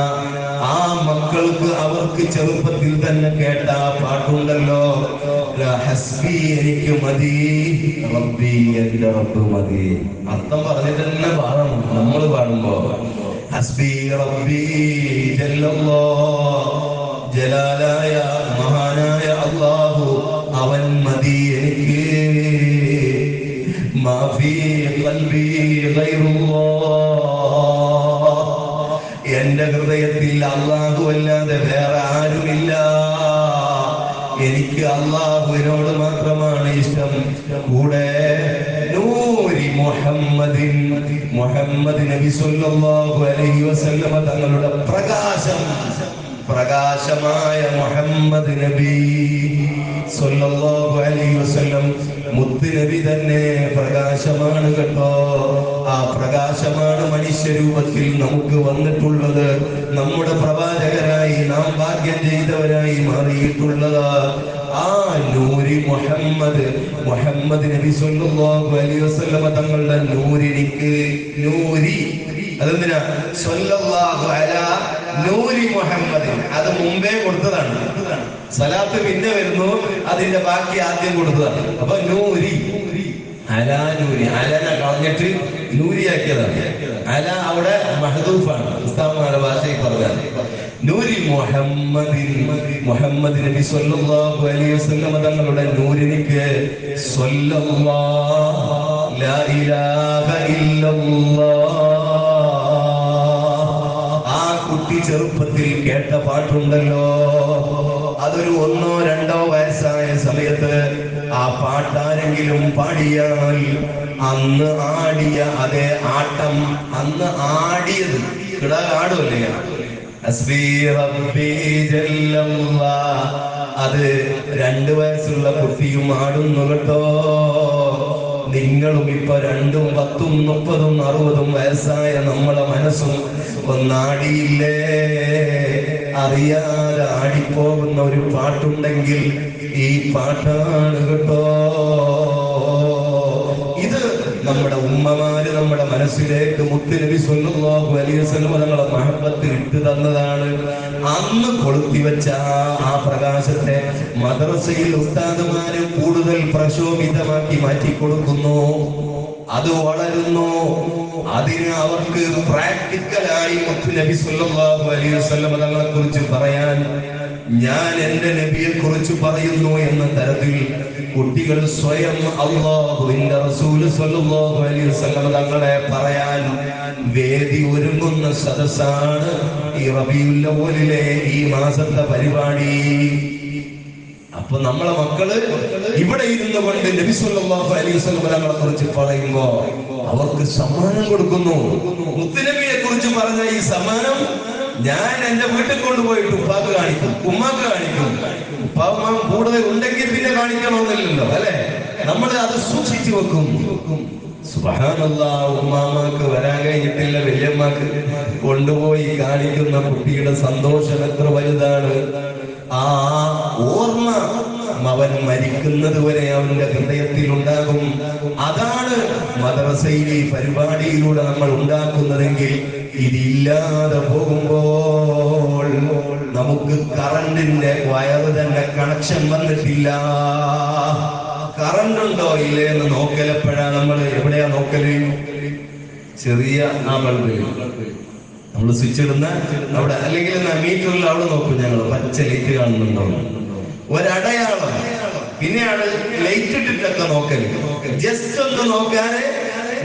ആ മക്കൾക്ക് അവർക്ക് ചെറുപ്പത്തിൽ തന്നെ കേട്ട ആ പാട്ടുണ്ടല്ലോ, ഹസ്ബി എനിക്ക് മതി, റബ്ബി എന്റെ റബ്ബ് മതി. അർത്ഥം പറഞ്ഞിട്ട് തന്നെ പാടണം. നമ്മൾ പാടുമ്പോ ഹസ്ബി റബ്ബി ജല്ലല്ലാഹ്, ജലാലായ മഹാനായ അല്ലാഹു അവൻ മതി എനിക്ക്. മാ ഫീ ഖൽബി ഗൈറുല്ലാഹ്, എന്റെ ഹൃദയത്തിൽ അല്ലാഹു അല്ലാതെ വേറെ ആരുമില്ല. എനിക്ക് അല്ലാഹുവിനോട് മാത്രമാണ് ഇഷ്ടം. കൂടെ നൂരി മുഹമ്മദിൻ, മുഹമ്മദ് നബി സല്ലല്ലാഹു അലൈഹി വസല്ലം തങ്ങളുടെ പ്രകാശം, പ്രകാശമായ മുഹമ്മദ് നബി സല്ലല്ലാഹു അലൈഹി വസല്ലം മുത്ത് നബി തന്നെ പ്രകാശമാണ് കേട്ടോ. ആ പ്രകാശമാണ് മനുഷ്യരൂപത്തിൽ നമുക്ക് വന്നിട്ടുള്ളത്. നമ്മുടെ പ്രവാചകരായി നാം ഭാഗ്യം ചെയ്തവരായി മാറിയിട്ടുള്ളത് ആ നൂരി മുഹമ്മദ്, മുഹമ്മദ് നബി സല്ലല്ലാഹു അലൈഹി വസല്ലം തങ്ങളുടെ നൂരിനിക്ക് നൂരി. അതെന്തിനാ? സല്ലല്ലാഹു അലാ നൂരി മുഹമ്മദ്. അത് മുമ്പേ കൊടുത്തതാണ്. സലാത്ത് പിന്നെ വരുന്നു, അതിന്റെ ബാക്കി ആദ്യം കൊടുത്തതാണ്. അപ്പൊ നൂരി, അലാ നൂരി, അലന കളഞ്ഞിട്ട് നൂരിയാക്കിയതാണ്. അല അവിടെ മഹദൂഫാണ്, ഉസ്താദുമാരുടെ ഭാഷയിൽ പറഞ്ഞാൽ. നൂരി മുഹമ്മദിൻ, മുഹമ്മദ് നബി സല്ലല്ലാഹു അലൈഹി വസല്ലം തങ്ങളുടെ നൂരിനിക്ക് സല്ലല്ലാഹു ലാ ഇലാഹ ഇല്ലല്ലാഹ്. ആ കുട്ടി ചെറുപ്പത്തിൽ കേട്ട പാട്ടുണ്ടല്ലോ, അതൊരു 1 or 2 വയസ്സായ സമയത്ത് ആ പാട്ടാരെങ്കിലും പാടിയാൽ അന്ന് ആടിയ അതേ ആട്ടം, അന്ന് ആടിയത് ആടുമല്ലേ, അത് 2 വയസ്സുള്ള കുട്ടിയും ആടുന്നു കേട്ടോ. നിങ്ങളും ഇപ്പൊ 2, 10, 30, 60 വയസ്സായ നമ്മളെ മനസ്സും ഒന്നാടിയില്ലേ? അറിയാതെ ആടിപ്പോകുന്ന ഒരു പാട്ടുണ്ടെങ്കിൽ ഈ പാട്ടാണ് കേട്ടോ. ഇത് നമ്മുടെ ഉമ്മമാര് നമ്മുടെ മനസ്സിലേക്ക് മുത്ത് നബി സല്ലല്ലാഹു അലൈഹി വസല്ലം തങ്ങളുടെ മഹബത്ത് ഇട്ട് തന്നതാണ്. അന്ന് കൊളുത്തി വെച്ച ആ പ്രകാശത്തെ മദ്രസയിൽ ഉസ്താദുമാര് കൂടുതൽ പ്രശോഭിതമാക്കി മാറ്റി കൊടുക്കുന്നു. അത് വളരുന്നു. അതിന് അവർക്ക് പ്രാക്ടിക്കലായി നബി സല്ലല്ലാഹു അലൈഹി വസല്ലം തങ്ങളെ കുറിച്ച് പറയാൻ, ഞാൻ എന്റെ നബിയെ കുറിച്ച് പറയുന്നു എന്ന തരത്തിൽ കുട്ടികൾ സ്വയം അല്ലാഹുവിന്റെ റസൂൽ സല്ലല്ലാഹു അലൈഹി വസല്ലം തങ്ങളെ പറയാൻ വേദി ഒരുങ്ങുന്ന സദസ്സാണ് ഈ റബീഉൽ അവ്വലിലെ ഈ മാസത്തെ പരിപാടി. അപ്പൊ നമ്മളെ മക്കള് ഇവിടെ ഇരുന്നു കൊണ്ട് നബി സല്ലല്ലാഹു അലൈഹി വസല്ലം തങ്ങളെ കുറിച്ച് പറയുമ്പോ അവർക്ക് സമ്മാനം കൊടുക്കുന്നു. മുത്തുനബിയെ കുറിച്ച് പറഞ്ഞ ഈ സമ്മാനം ഞാൻ എന്റെ വീട്ടിൽ കൊണ്ടുപോയിട്ട് ഉപ്പാക്ക് കാണിക്കും, ഉമ്മാക്ക് കാണിക്കും. ഉപ്പാമ്മ കൂടുതൽ ഉണ്ടെങ്കിൽ പിന്നെ കാണിക്കണമെന്നില്ലല്ലോ, അല്ലെ? നമ്മൾ അത് സൂക്ഷിച്ചു വെക്കും. സുബ്ഹാനല്ലാഹ്, ഉമ്മാമ്മക്ക് വരാൻ കഴിഞ്ഞിട്ടില്ല, വല്യമ്മക്ക് കൊണ്ടുപോയി കാണിക്കുന്ന കുട്ടിയുടെ സന്തോഷം എത്ര വലുതാണ്. ആ ഓർമ്മ അവൻ മരിക്കുന്നത് വരെ അവന്റെ ഹൃദയത്തിൽ ഉണ്ടാകും. അതാണ് മദ്രസയിലെ പരിപാടിയിലൂടെ നമ്മൾ ഉണ്ടാക്കുന്നതെങ്കിൽ, ഇതില്ലാതെ പോകുമ്പോൾ നമുക്ക് കറണ്ടിന്റെ വയറ് തന്നെ കണക്ഷൻ വന്നിട്ടില്ല. കറണ്ട് ഉണ്ടോ ഇല്ലേ എന്ന് നോക്കലെപ്പോഴാണ് നമ്മൾ എവിടെയാ നോക്കല്? ചെറിയ ആ ബൾബിൽ നമ്മൾ സ്വിച്ച് ഇടുന്ന അവിടെ, അല്ലെങ്കിൽ മീറ്ററിൽ അവിടെ നോക്കും ഞങ്ങൾ, പച്ച ലൈറ്റ് കാണുന്നുണ്ടോ, ഒരടയാളം. പിന്നെയാണ് ലൈറ്റ് ഇട്ടിട്ടൊക്കെ നോക്കല്. ജസ്റ്റ് ഒന്ന് നോക്കാന്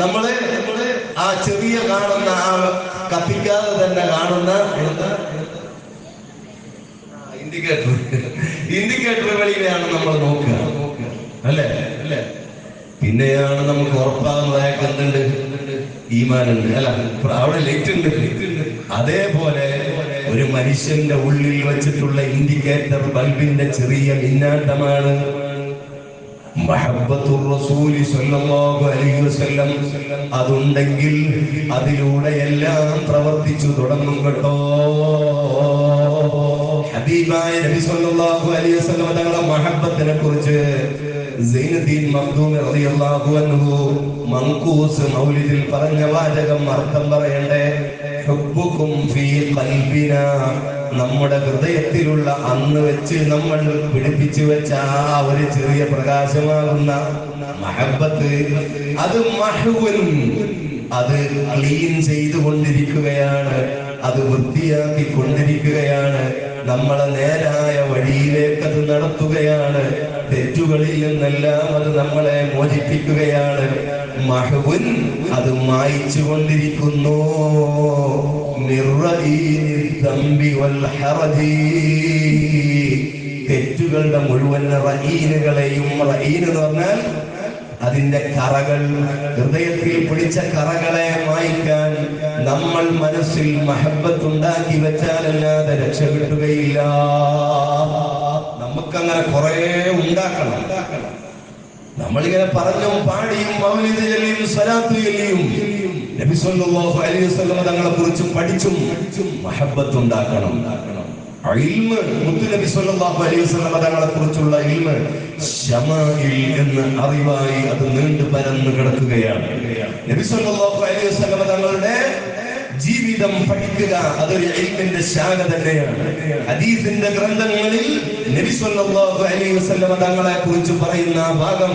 നമ്മള് ആ ചെറിയ കാണുന്ന ആ കത്തിക്കാതെ തന്നെ കാണുന്ന ഇൻഡിക്കേറ്ററുകളിലാണ് നമ്മൾ നോക്കുക, അല്ലേ? പിന്നെയാണ് നമുക്ക് ഉറപ്പാകുന്നത് അയാൾക്ക് എന്തുണ്ട്, ഈമാനുണ്ട്, അല്ല അവിടെ ലൈറ്റ് ഉണ്ട്. അതേപോലെ ഒരു മനുഷ്യന്റെ ഉള്ളിൽ വെച്ചിട്ടുള്ള ഇൻഡിക്കേറ്റർ ബൾബിന്റെ ചെറിയ മിന്നാട്ടമാണ് മഹബ്ബത്തുർ റസൂലി സ്വല്ലല്ലാഹു അലൈഹി വസല്ലം. അതുണ്ടെങ്കിൽ അതിലൂടെ എല്ലാം പ്രവർത്തിച്ചു തുടങ്ങും കേട്ടോ. ഹബീബായ നബി സ്വല്ലല്ലാഹു അലൈഹി വസല്ലം തങ്ങളുടെ മഹബ്ബത്തിനെ കുറിച്ച് സൈനുദ്ദീൻ മഖ്ദൂമി റളിയല്ലാഹു അൻഹു മൻഖൂസ് മൗലിദിൽ പറഞ്ഞ വാചകം അർത്ഥം പറയണ്ടേ? ഹുബ്ബുകും ഫീ ഖൽബിനാ, നമ്മുടെ ഹൃദയത്തിലുള്ള അന്ന് വെച്ച് നമ്മൾ പിടിപ്പിച്ചു വെച്ച ആ ഒരു ചെറിയ പ്രകാശമാകുന്ന മഹബ്ബത്ത്, അത് മഹ്വുൻ, അത് ക്ലീൻ ചെയ്തുകൊണ്ടിരിക്കുകയാണ്, അത് വൃത്തിയാക്കി കൊണ്ടിരിക്കുകയാണ്, നമ്മളെ നേരായ വഴിയിലേക്ക് അത് നടത്തുകയാണ്, തെറ്റുകളിൽ നിന്നെല്ലാം അത് നമ്മളെ മോചിപ്പിക്കുകയാണ്. മഹ്വുൻ, അത് മായിച്ചു കൊണ്ടിരിക്കുന്നു. തെറ്റുകളുടെ മുഴുവൻ റഈനുകളെയും, റഈൻ എന്ന് പറഞ്ഞാൽ അതിന്റെ കറകൾ, ഹൃദയത്തിൽ പിടിച്ച കറകളെ മായ്ക്കാൻ നമ്മൾ മനസ്സിൽ മഹബ്ബത്ത് ഉണ്ടാക്കി വെച്ചാലല്ലാതെ രക്ഷ കിട്ടുകയില്ല. നമുക്കങ്ങനെ കുറെ ഉണ്ടാക്കണം. നമ്മളിങ്ങനെ പറഞ്ഞും പാടിയും മൗലിദ് ചൊല്ലിയും സ്വലാത്ത് ചൊല്ലിയും നബി സല്ലല്ലാഹു അലൈഹി വസല്ലം തങ്ങളെ കുറിച്ച് പഠിച്ചും മഹബ്ബത്ത് ഉണ്ടാക്കണം. ഇൽമ്, മുത്തുനബി സല്ലല്ലാഹു അലൈഹി വസല്ലം തങ്ങളെ കുറിച്ചുള്ള ഇൽമ്, ശമാഇൽ എന്ന അറിവായി അത് നീണ്ടു പരന്നു കിടക്കുകയാണ്. നബി സല്ലല്ലാഹു അലൈഹി വസല്ലം തങ്ങളുടെ ജീവിതം പഠിക്കുക, അതൊരു ഇൽമിന്റെ ശാഖ തന്നെയാണ്. ഹദീസിന്റെ ഗ്രന്ഥങ്ങളിൽ നബി സല്ലല്ലാഹു അലൈഹി വസല്ലം തങ്ങളെ കുറിച്ച് പറയുന്ന ഭാഗം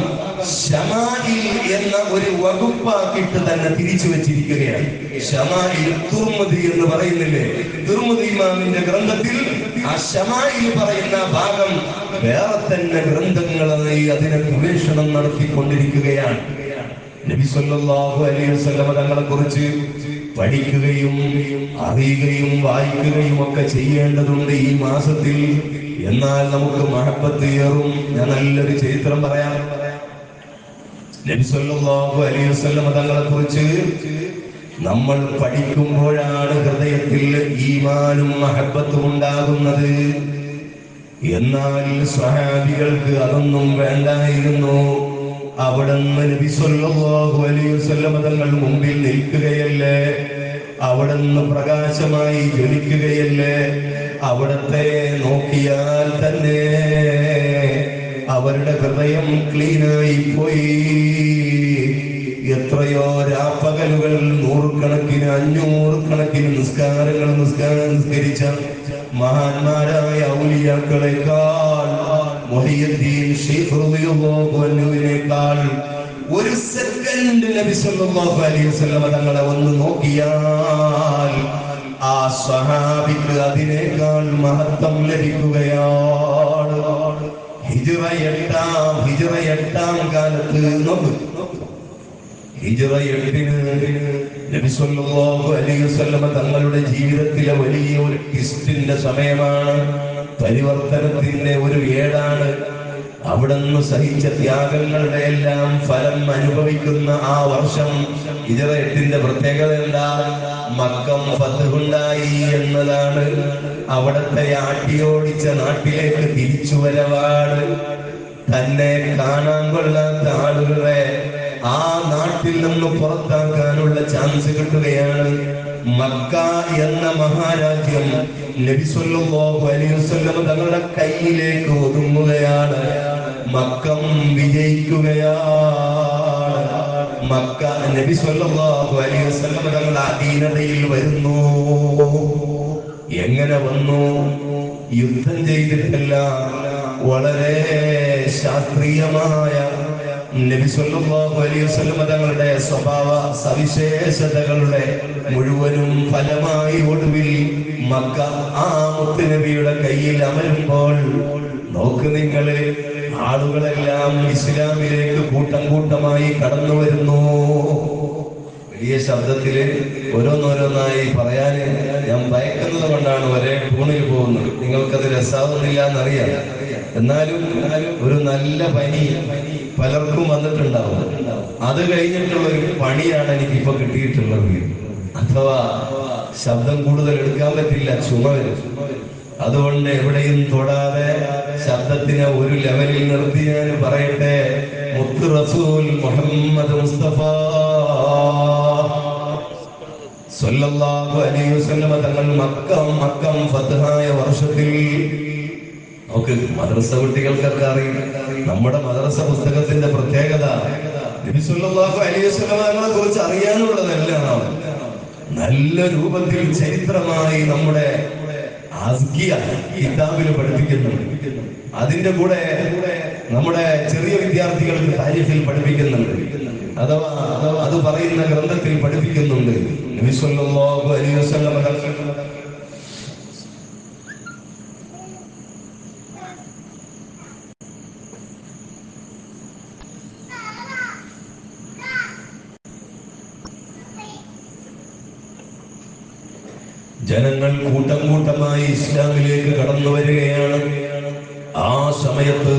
ശമാഇൽ എന്ന ഒരു വകുപ്പാക്കിട്ട് തന്നെ തിരിച്ചു വെച്ചിരിക്കുകയാണ്. ശമാഇൽ തുർമുദി എന്ന് പറയുന്നില്ലേ, തുർമുദി ഇമാമിന്റെ ഗ്രന്ഥത്തിൽ ആ ശമാഇൽ പറയുന്ന ഭാഗം വേറെ തന്നെ ഗ്രന്ഥങ്ങളായി അതിനെ ഗവേഷണം നടത്തിക്കൊണ്ടിരിക്കുകയാണ്. നബി സല്ലല്ലാഹു അലൈഹി വസല്ലം തങ്ങളെ കുറിച്ച് പഠിക്കുകയും അറിയുകയും വായിക്കുകയും ഒക്കെ ചെയ്യേണ്ടതുണ്ട് ഈ മാസത്തിൽ. എന്നാൽ നമുക്ക് മഹബ്ബത്ത് ഏറും. ഞാൻ നല്ലൊരു ചരിത്രം പറയാം. നബി സല്ലല്ലാഹു അലൈഹി വസല്ലം തങ്ങളെ കുറിച്ച് നമ്മൾ പഠിക്കുമ്പോഴാണ് ഹൃദയത്തിൽ ഈമാനും മഹബ്ബത്തും ഉണ്ടാകുന്നത്. എന്നാൽ സ്വഹാബികൾക്ക് അതൊന്നും വേണ്ടായിരുന്നു. അവിടുന്ന് നബി സല്ലല്ലാഹു അലൈഹി വസല്ലം തങ്ങൾ മുമ്പിൽ നിൽക്കുകയല്ലേ, അവിടുന്ന് പ്രകാശമായി ജ്വലിക്കുകയല്ലേ, അവിടത്തെ നോക്കിയാൽ തന്നെ അവരുടെ ഹൃദയം ക്ലീനായി പോയി. എത്രയോ രാപ്പകലുകൾ, നൂറുകണക്കിന് 500 കണക്കിന് നിസ്കാരങ്ങൾ നിസ്കരിച്ച മഹാന്മാരായ ഔലിയാക്കളെക്കാൾ മുഹയ്യിദ്ദീൻ ശൈഖ് റളിയല്ലാഹു അൻഹുവിനേക്കാൾ ഒരു സെക്കൻഡ് നബി സല്ലല്ലാഹു അലൈഹി വസല്ലം തങ്ങളെ ഒന്ന് നോക്കിയാൽ ആ സ്വഹാബിക്ക് അതിനേക്കാൾ മഹത്വം ലഭിക്കുകയാണ്. ഹിജ്റ എട്ടാം കാലത്ത് ഹിജ്റ 8 നബി സല്ലല്ലാഹു അലൈഹി വസല്ലം തങ്ങളുടെ ജീവിതത്തിലെ വലിയ ഒരു ട്വിസ്റ്റിന്റെ സമയമാണ്. പരിവർത്തനത്തിന്റെ ഒരു ഏടാണ്. അവിടുന്ന് സഹിച്ച ത്യാഗങ്ങളുടെ എല്ലാം ഫലം അനുഭവിക്കുന്ന ആ വർഷം. ഹിജ്റ 8 പ്രത്യേകത എന്താ? മക്കം ഫത്ഹുണ്ടായി എന്നതാണ്. അവിടത്തെ ആട്ടിയോടിച്ച നാട്ടിലേക്ക് തിരിച്ചുവരവാണ്. തന്നെ കാണാൻ കൊള്ളാത്ത ആളുകളെ ആ നാട്ടിൽ നിന്ന് പുറത്താക്കാനുള്ള ചാൻസ് കിട്ടുകയാണ്. മക്ക എന്ന മഹാരാജ്യം നബി സല്ലല്ലാഹു അലൈഹി വസല്ലം തങ്ങളുടെ കയ്യിലേക്ക് ഒതുങ്ങുകയാണ്. മക്കം വിജയിക്കുകയാണ്. മക്ക നബി സല്ലല്ലാഹു അലൈഹി വസല്ലം തങ്ങളുടെ അധീനതയിൽ വരുന്നു. എങ്ങനെ വന്നു? യുദ്ധം ചെയ്തിട്ടില്ല. വളരെ ശാസ്ത്രീയമായ നബി സല്ലല്ലാഹു അലൈഹി വസല്ലം തങ്ങളുടെ സ്വഭാവ സവിശേഷതകളുടെ മുഴുവനും ഫലമായി ഒടുവിൽ മക്ക ആ മുത്തുനബിയുടെ കയ്യിൽ അമരുമ്പോൾ നോക്ക് നിങ്ങള്, ആളുകളെല്ലാം ഇസ്ലാമിലേക്ക് കൂട്ടം കൂട്ടമായി കടന്നു വരുന്നു. വലിയ ശബ്ദത്തില് ഓരോന്നോരോന്നായി പറയാന് ഞാൻ ഭയക്കുന്നത് കൊണ്ടാണ് ഒരേ ടൂണിൽ പോകുന്നത്. നിങ്ങൾക്കത് രസാവുന്നില്ല എന്നറിയാം. എന്നാലും ഒരു നല്ല പനി പലർക്കും വന്നിട്ടുണ്ടാവും. അത് കഴിഞ്ഞിട്ടുള്ള ഒരു പണിയാണ് എനിക്കിപ്പോ കിട്ടിയിട്ടുള്ളത്. അഥവാ ശബ്ദം കൂടുതൽ എടുക്കാൻ പറ്റില്ല, ചുമ വരും. അതുകൊണ്ട് എവിടെയും തൊടാതെ ശബ്ദത്തിനെ ഒരു ലെവലിൽ നിർത്തി ഞാൻ പറയട്ടെ. മുത്ത് റസൂൽ മുഹമ്മദ് മുസ്തഫ സല്ലല്ലാഹു അലൈഹി വസല്ലം തങ്ങൾ മക്കം ഫത്ഹായ വർഷത്തിൽ, നമുക്ക് മദ്രസ കുട്ടികൾക്കൊക്കെ അറിയും, നമ്മുടെ മദ്രസ പുസ്തകത്തിന്റെ പ്രത്യേകത നബി സല്ലല്ലാഹു അലൈഹി വസല്ലം തങ്ങളെ കുറിച്ച് അറിയാനുള്ളതെല്ലാം നല്ല രൂപത്തിൽ ചരിത്രമായി നമ്മുടെ കിതാബില് പഠിപ്പിക്കുന്നുണ്ട്. അതിന്റെ കൂടെ നമ്മുടെ ചെറിയ വിദ്യാർത്ഥികൾക്ക് താരീഖിൽ പഠിപ്പിക്കുന്നുണ്ട്. അഥവാ അത് പറയുന്ന ഗ്രന്ഥത്തിൽ പഠിപ്പിക്കുന്നുണ്ട്. നബി സല്ലല്ലാഹു അലൈഹി വസല്ലം ജനങ്ങൾ കൂട്ടം കൂട്ടമായി ഇസ്ലാമിലേക്ക് കടന്നു വരികയാണ്. ആ സമയത്ത്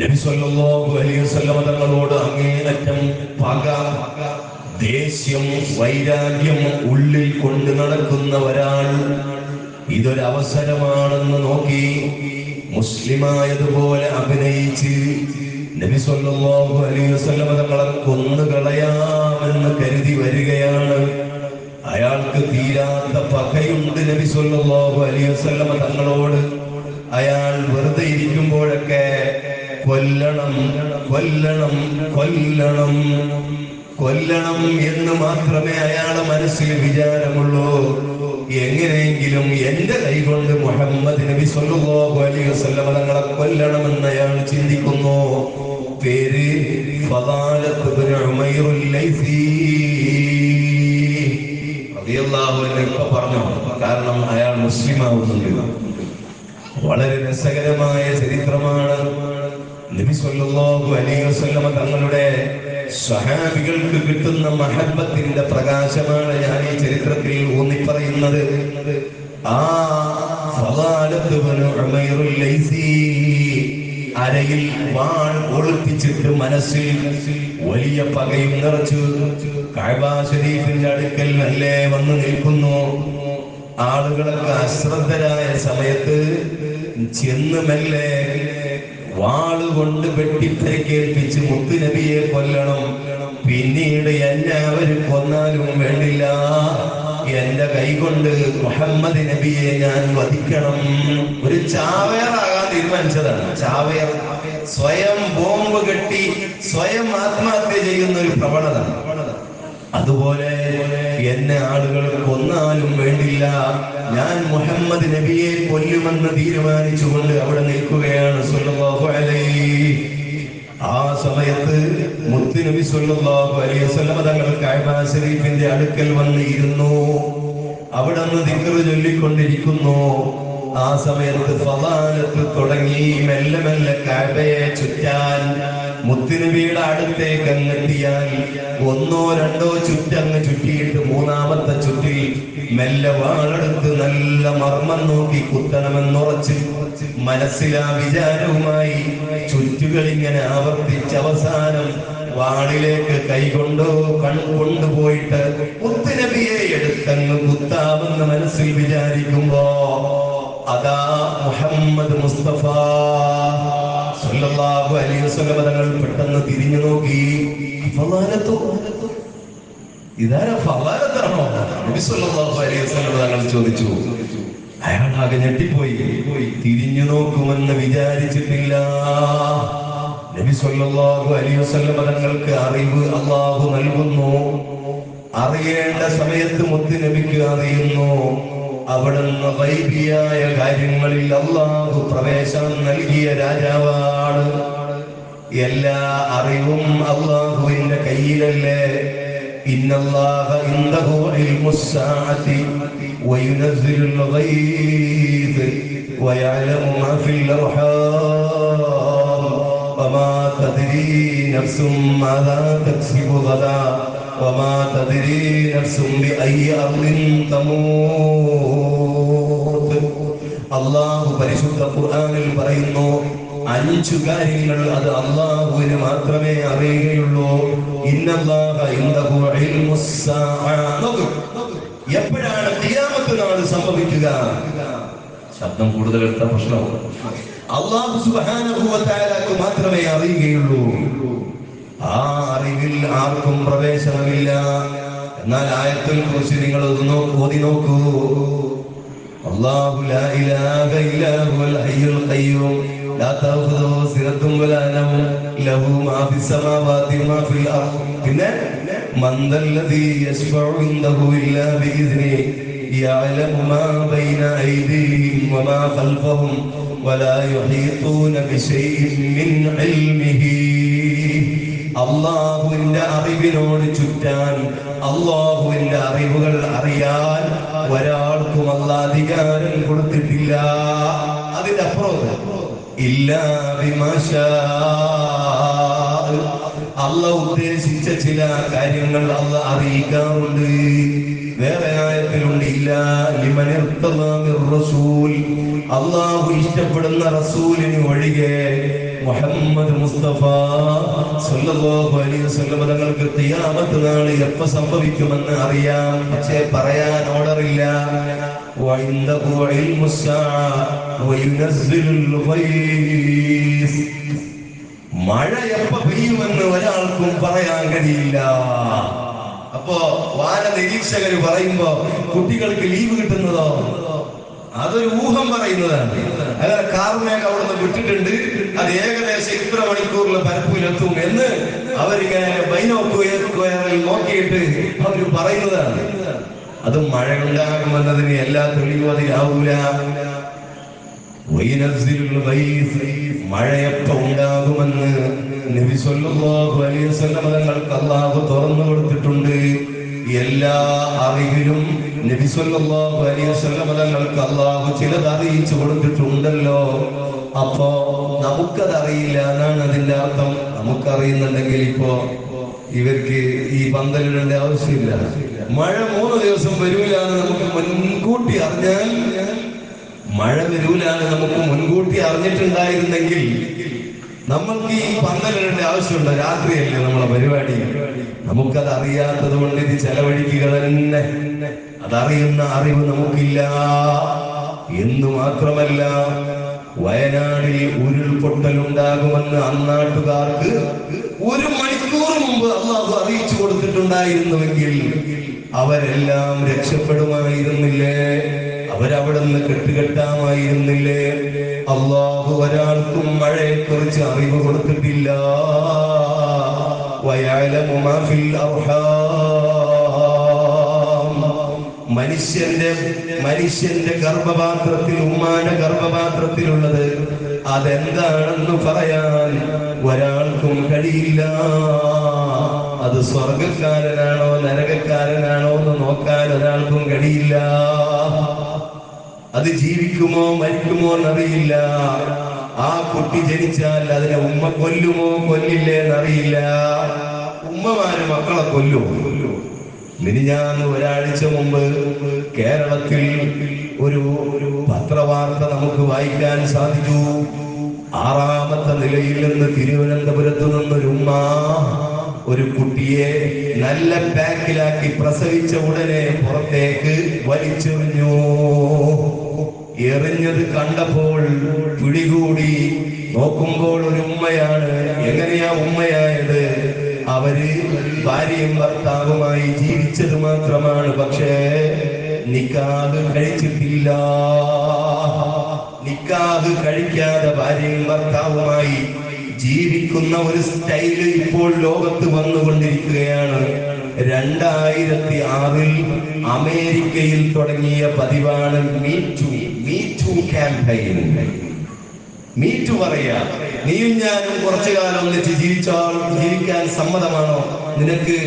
നബി സല്ലല്ലാഹു അലൈഹി വസല്ലം തങ്ങളോട് അങ്ങേയറ്റം പക, ദേഷ്യം, വൈരാഗ്യം ഉള്ളിൽ കൊണ്ട് നടക്കുന്ന ഒരാൾ ഇതൊരവസരമാണെന്ന് നോക്കി മുസ്ലിമായതുപോലെ അഭിനയിച്ച് നബി സല്ലല്ലാഹു അലൈഹി വസല്ലം തങ്ങളെ കൊന്നുകളയാമെന്ന് കരുതി വരികയാണ്. അയാൾക്ക് തീരാത്ത പകയുണ്ട് നബി സല്ലല്ലാഹു അലൈഹി വസല്ലം തങ്ങളോട്. അയാൾ വെറുതെ ഇരിക്കുമ്പോഴൊക്കെ കൊല്ലണം കൊല്ലണം കൊല്ലണം കൊല്ലണം എന്ന് മാത്രമേ അയാളുടെ മനസ്സിൽ വിചാരമുള്ളൂ. എങ്ങനെയെങ്കിലും എന്റെ കൈകൊണ്ട് മുഹമ്മദ് നബി സല്ലല്ലാഹു അലൈഹി വസല്ലം തങ്ങളെ കൊല്ലണമെന്ന് അയാൾ ചിന്തിക്കുന്നു. പേര് ഫദാലത്ത് ഇബ്നു ഉമൈറുൽ ലൈസി റളിയല്ലാഹു അൻഹു ഇപ്പൊ പറഞ്ഞു, കാരണം അയാൾ മുസ്ലിം ആവുന്നുണ്ട്. വളരെ രസകരമായ ചരിത്രമാണ്. നബി സല്ലല്ലാഹു അലൈഹി വസല്ലം തങ്ങളുടെ സ്വഹാബികൾക്ക് കിട്ടുന്ന മഹബത്തിന്റെ പ്രകാശമാണ് ഞാൻ ഈ ചരിത്രത്തിൽ ഊന്നിപ്പറയുന്നത്. ആ ഫദാലത്ത് ഇബ്നു ഉമൈറുൽ ലൈസി അരയിൽ വാൾ ഒളിപ്പിച്ചിട്ട് മനസ്സിൽ വലിയ പകയും നിറച്ചു കഅബ ശരീഫിന്റെ അടുക്കൽ അല്ലേ വന്നു നിൽക്കുന്നു. ആളുകളൊക്കെ അശ്രദ്ധരായ സമയത്ത് ചെന്ന് മെല്ലെ വാളുകൊണ്ട് വെട്ടിപ്പരിക്കേൽപ്പിച്ച് മുത്തുനബിയെ കൊല്ലണം. പിന്നീട് എന്നെ അവര് കൊന്നാലും വേണ്ടില്ല, എന്റെ കൈകൊണ്ട് മുഹമ്മദ് നബിയെ ഞാൻ വധിക്കണം. ഒരു ചാവേറാകാൻ തീരുമാനിച്ചതാണ്. ചാവേർ സ്വയം ബോംബ് കെട്ടി സ്വയം ആത്മഹത്യ ചെയ്യുന്ന ഒരു പ്രവണത. അതുപോലെ എന്നെ ആളുകൾ കൊന്നാലും വേണ്ടില്ല, ഞാൻ മുഹമ്മദ് നബിയെ കൊല്ലുമെന്ന് തീരുമാനിച്ചുകൊണ്ട് അവിടെ നിൽക്കുകയാണ് സല്ലല്ലാഹു അലൈഹി. ആ സമയത്ത് മുത്തുനബി സ്വല്ലല്ലാഹു അലൈഹി വസല്ലം തങ്ങൾ കഅബ ശരീഫിന്റെ അടുക്കൽ വന്നിരുന്നു. അവിടെ നിന്ന് ദിക്ർ ചൊല്ലിക്കൊണ്ടിരിക്കുന്നു. ആ സമയത്ത് ഫളാലത്ത് തുടങ്ങി മെല്ലെ മെല്ലെ കഅബയെ ചുറ്റാൻ. മുത്തുനബിയുടെ അടുത്തേക്ക് അങ്ങെത്തിയാൽ ഒന്നോ രണ്ടോ ചുറ്റങ്ങ് ചുറ്റിയിട്ട് മൂന്നാമത്തെ ചുറ്റിൽ മെല്ലെ വാളെടുത്ത് നല്ല മർമ്മം നോക്കി കുത്തണമെന്നുറച്ച് മനസ്സിലാ വിചാരവുമായി ചുറ്റുകൾ ഇങ്ങനെ ആവർത്തിച്ച് അവസാനം വാളിലേക്ക് കൊണ്ടുപോയിട്ട് മുത്തുനബിയെ എടുത്തങ്ങ് കുത്താമെന്ന് മനസ്സിൽ വിചാരിക്കുമ്പോ അതാ മുഹമ്മദ് മുസ്തഫ സല്ലല്ലാഹു അലൈഹി വസല്ലം തങ്ങൾ പെട്ടെന്ന് തിരിഞ്ഞു നോക്കി. ഇതാരാ ഫളാലത്താണോ? നബി സല്ലല്ലാഹു അലൈഹി വസല്ലം തങ്ങൾ ചോദിച്ചു. അയാളാകെ ഞെട്ടിപ്പോയി. തിരിഞ്ഞു നോക്കുമെന്ന് വിചാരിച്ചിട്ടില്ല. നബി സല്ലല്ലാഹു അലൈഹി വസല്ലം തങ്ങൾക്ക് അറിവ് അല്ലാഹു നൽകുന്നു. അറിയേണ്ട സമയത്ത് മുത്ത് നബിക്ക് അറിയുന്നു. അവിടുന്ന് ഗൈബിയായ കാര്യങ്ങളിൽ അല്ലാഹു പ്രവേശനം നൽകിയ രാജാവാണ്. എല്ലാ അറിവും അല്ലാഹുവിന്റെ കയ്യിലല്ലേ. ഇന്നല്ലാഹ ഇൻദഹു ഇൽമുസ്സാഅതി വയുനസ്സിലുൽ ഗൈബ് വയഅലമു മാ ഫിൽ അർഹാം വമാ തദ്രീ നഫ്സും മാദാ തക്സിബു ഗദാ വമാ തദ്രീ നഫ്സും ബിഅയ്യി അർളിൻ തമൂത്. അല്ലാഹു പരിശുദ്ധ ഖുർആനിൽ പറയുന്നു 5 കാര്യങ്ങൾ അത് അല്ലാഹുവിന് മാത്രമേ അറിയുകയുള്ളൂ. ഇന്നല്ലാഹ ഇൻദഹു ഇൽമുസ്സാഅ. എപ്പോഴാണ് ഖിയാമത്ത് നാൾ സംഭവിക്കുക? ശബ്ദം കൂടുതൽ എടുത്ത പ്രശ്നമാണ്. അല്ലാഹു സുബ്ഹാനഹു വ തആലക്ക് മാത്രമേ അറിയുകയുള്ളൂ. ആ അറിവിൽ ആർക്കും പ്രവേശനമില്ല. എന്നാൽ ആയത്തുൽ കുർസി നിങ്ങൾ ഓതി നോക്കൂ. അല്ലാഹു ലാ ഇലാഹ ഇല്ലാ ഹുവൽ ഹയ്യുൽ ഖയ്യൂം ലാ തഅഖുദുഹു സിനത്തും വലാ നൗം ലഹു മാ ഫിസ് സമാവാതി വമാ ഫിൽ അർദ്. പിന്നെ മൻ ദല്ലദീ യശ്ഫഉ ഇൻദഹു ഇല്ലാ ബിഇذനിഹി യഅലമു മാ ബൈന അയ്ദീഹിം വമാ ഖൽഫഹും വലാ യുഹീതൂന ബിശൈഇൻ മിൻ ഇൽമിഹി. അല്ലാഹുവിന്റെ അറിവിനോട് ചുറ്റാൻ, അല്ലാഹുവിന്റെ അറിവുകൾ അറിയാൻ ഒരാൾക്കും അല്ലാഹു അധികാരം കൊടുത്തിട്ടില്ല. അതിന്റെ അപ്പുറം ഇല്ലാ ബിമാ ശാ. അല്ലാഹു ഉദ്ദേശിച്ച ചില കാര്യങ്ങൾ അല്ലാഹു അറിയിക്കാറുണ്ട്. വേറെ ആയത്തിലുണ്ട് ഇല്ലാ ലിമൻ ഇർതദാ മിർ റസൂൽ. അല്ലാഹു ഇഷ്ടപ്പെടുന്ന റസൂലിന് ഒഴികെ മുഹമ്മദ് മുസ്തഫ സല്ലല്ലാഹു അലൈഹി വസല്ലം തങ്ങൾക്ക് ഖിയാമത്ത് നാൾ എപ്പോൾ സംഭവിക്കുമെന്ന് അറിയാം. പക്ഷേ പറയാൻ ഓർഡറില്ല. വഇൻദഹു ഇൽമുസ്സാഅ വയുനസ്സിലുൽ ഗൈസ്. മഴ എപ്പോൾ പെയ്യുമെന്ന് ഒരാൾക്കും പറയാൻ കഴിയില്ല. അപ്പോ വാന നിരീക്ഷകർ പറയുമ്പോ കുട്ടികൾക്ക് ലീവ് കിട്ടുന്നതോ അതൊരു ഊഹം പറയുന്നതാണ്. അല്ലാതെ കാർമേഘം അവിടുന്ന് വിട്ടിട്ടുണ്ട്, അത് ഏകദേശം ഇത്ര മണിക്കൂറിൽ പരപ്പിലെത്തും എന്ന് അവരിങ്ങനെ ബൈനോക്കുയറിൽ നോക്കിയിട്ട് അവർ പറയുന്നതാണ്. അത് മഴ ഉണ്ടാകുമെന്നതിന് എല്ലാ തെളിവും അതിലാവൂല. മഴ എപ്പോ ഉണ്ടാകുമെന്ന് നബി സല്ലല്ലാഹു അലൈഹി വസല്ലം തങ്ങൾക്ക് അല്ലാഹു തുറന്നു കൊടുത്തിട്ടുണ്ട്. എല്ലാ അറിവിലും നബി സല്ലല്ലാഹു അലൈഹി വസല്ലം തങ്ങൾക്ക് അല്ലാഹു ചിലത് അറിയിച്ചു കൊടുത്തിട്ടുണ്ടല്ലോ. അപ്പോ നമുക്കത് അറിയില്ല എന്നാണ് അതിന്റെ അർത്ഥം. നമുക്കറിയുന്നുണ്ടെങ്കിൽ ഇപ്പോ ഇവർക്ക് ഈ പന്തലിടേണ്ട ആവശ്യമില്ല. മഴ 3 ദിവസം വരൂലാന്ന് നമുക്ക് മുൻകൂട്ടി അറിഞ്ഞാൽ, മഴ വരൂലാന്ന് നമുക്ക് മുൻകൂട്ടി അറിഞ്ഞിട്ടുണ്ടായിരുന്നെങ്കിൽ നമ്മൾക്ക് ഈ പന്തലിടേണ്ട ആവശ്യമുണ്ട്. രാത്രിയല്ലേ നമ്മളെ പരിപാടി. നമുക്കത് അറിയാത്തത് കൊണ്ട് ഇത് ചെലവഴിക്കുക തന്നെ. അതറിയുന്ന അറിവ് നമുക്കില്ല. എന്നു മാത്രമല്ല, വയനാടിൽ ഉരുൾപൊട്ടൽ ഉണ്ടാകുമെന്ന് അന്നാട്ടുകാർക്ക് 1 മണിക്കൂർ മുമ്പ് അല്ലാഹു അറിയിച്ചു കൊടുത്തിട്ടുണ്ടായിരുന്നുവെങ്കിൽ അവരെല്ലാം രക്ഷപ്പെടുമായിരുന്നില്ലേ? അവരവിടുന്ന് കെട്ടുകെട്ടാമായിരുന്നില്ലേ? അല്ലാഹു ഒരാൾക്കും മഴയെക്കുറിച്ച് അറിവ് കൊടുത്തിട്ടില്ല. വയഅലമു മാ ഫിൽ അർഹാം. മനുഷ്യന്റെ ഗർഭപാത്രത്തിൽ, ഉമ്മാന്റെ ഗർഭപാത്രത്തിലുള്ളത് അതെന്താണെന്ന് പറയാൻ ഒരാൾക്കും കഴിയില്ല. അത് സ്വർഗക്കാരനാണോ നരകക്കാരനാണോ എന്ന് നോക്കാൻ ഒരാൾക്കും കഴിയില്ല. അത് ജീവിക്കുമോ മരിക്കുമോ എന്നറിയില്ല. ആ കുട്ടി ജനിച്ചാൽ അതിനെ ഉമ്മ കൊല്ലുമോ കൊല്ലില്ലേ എന്നറിയില്ല. ഉമ്മമാര് മക്കളെ കൊല്ലുമോ? മിനിഞ്ഞാന്ന് ഒരാഴ്ച മുമ്പ് കേരളത്തിൽ ഒരു പത്രവാർത്ത നമുക്ക് വായിക്കാൻ സാധിച്ചു. 6ാമത്തെ നിലയിൽ നിന്ന് തിരുവനന്തപുരത്ത് നിന്നൊരു ഉമ്മ ഒരു കുട്ടിയെ നല്ല പാക്കിലാക്കി പ്രസവിച്ച ഉടനെ പുറത്തേക്ക് വലിച്ചെറിഞ്ഞു. എറിഞ്ഞത് കണ്ടപ്പോൾ പിടികൂടി. നോക്കുമ്പോൾ ഒരു ഉമ്മയാണ്. എങ്ങനെയാ ഉമ്മയായത്? അവര് ഭാര്യയും ഭർത്താവുമായി ജീവിച്ചത് മാത്രമാണ്, പക്ഷേ നിക്കാഹ് കഴിച്ചിട്ടില്ല. നിക്കാഹ് കഴിക്കാതെ ഭാര്യയും ഭർത്താവുമായി ജീവിക്കുന്ന ഒരു സ്റ്റൈല് ഇപ്പോൾ ലോകത്ത് വന്നുകൊണ്ടിരിക്കുകയാണ്. 2006 അമേരിക്കയിൽ തുടങ്ങിയ പതിവാണ് മീറ്റു ക്യാമ്പയിൻ. മീറ്റു പറയാ, നീയും ഞാനും കുറച്ചു കാലം ഒന്നിച്ച് ജീവിക്കാൻ സമ്മതമാണോ? നിനക്ക്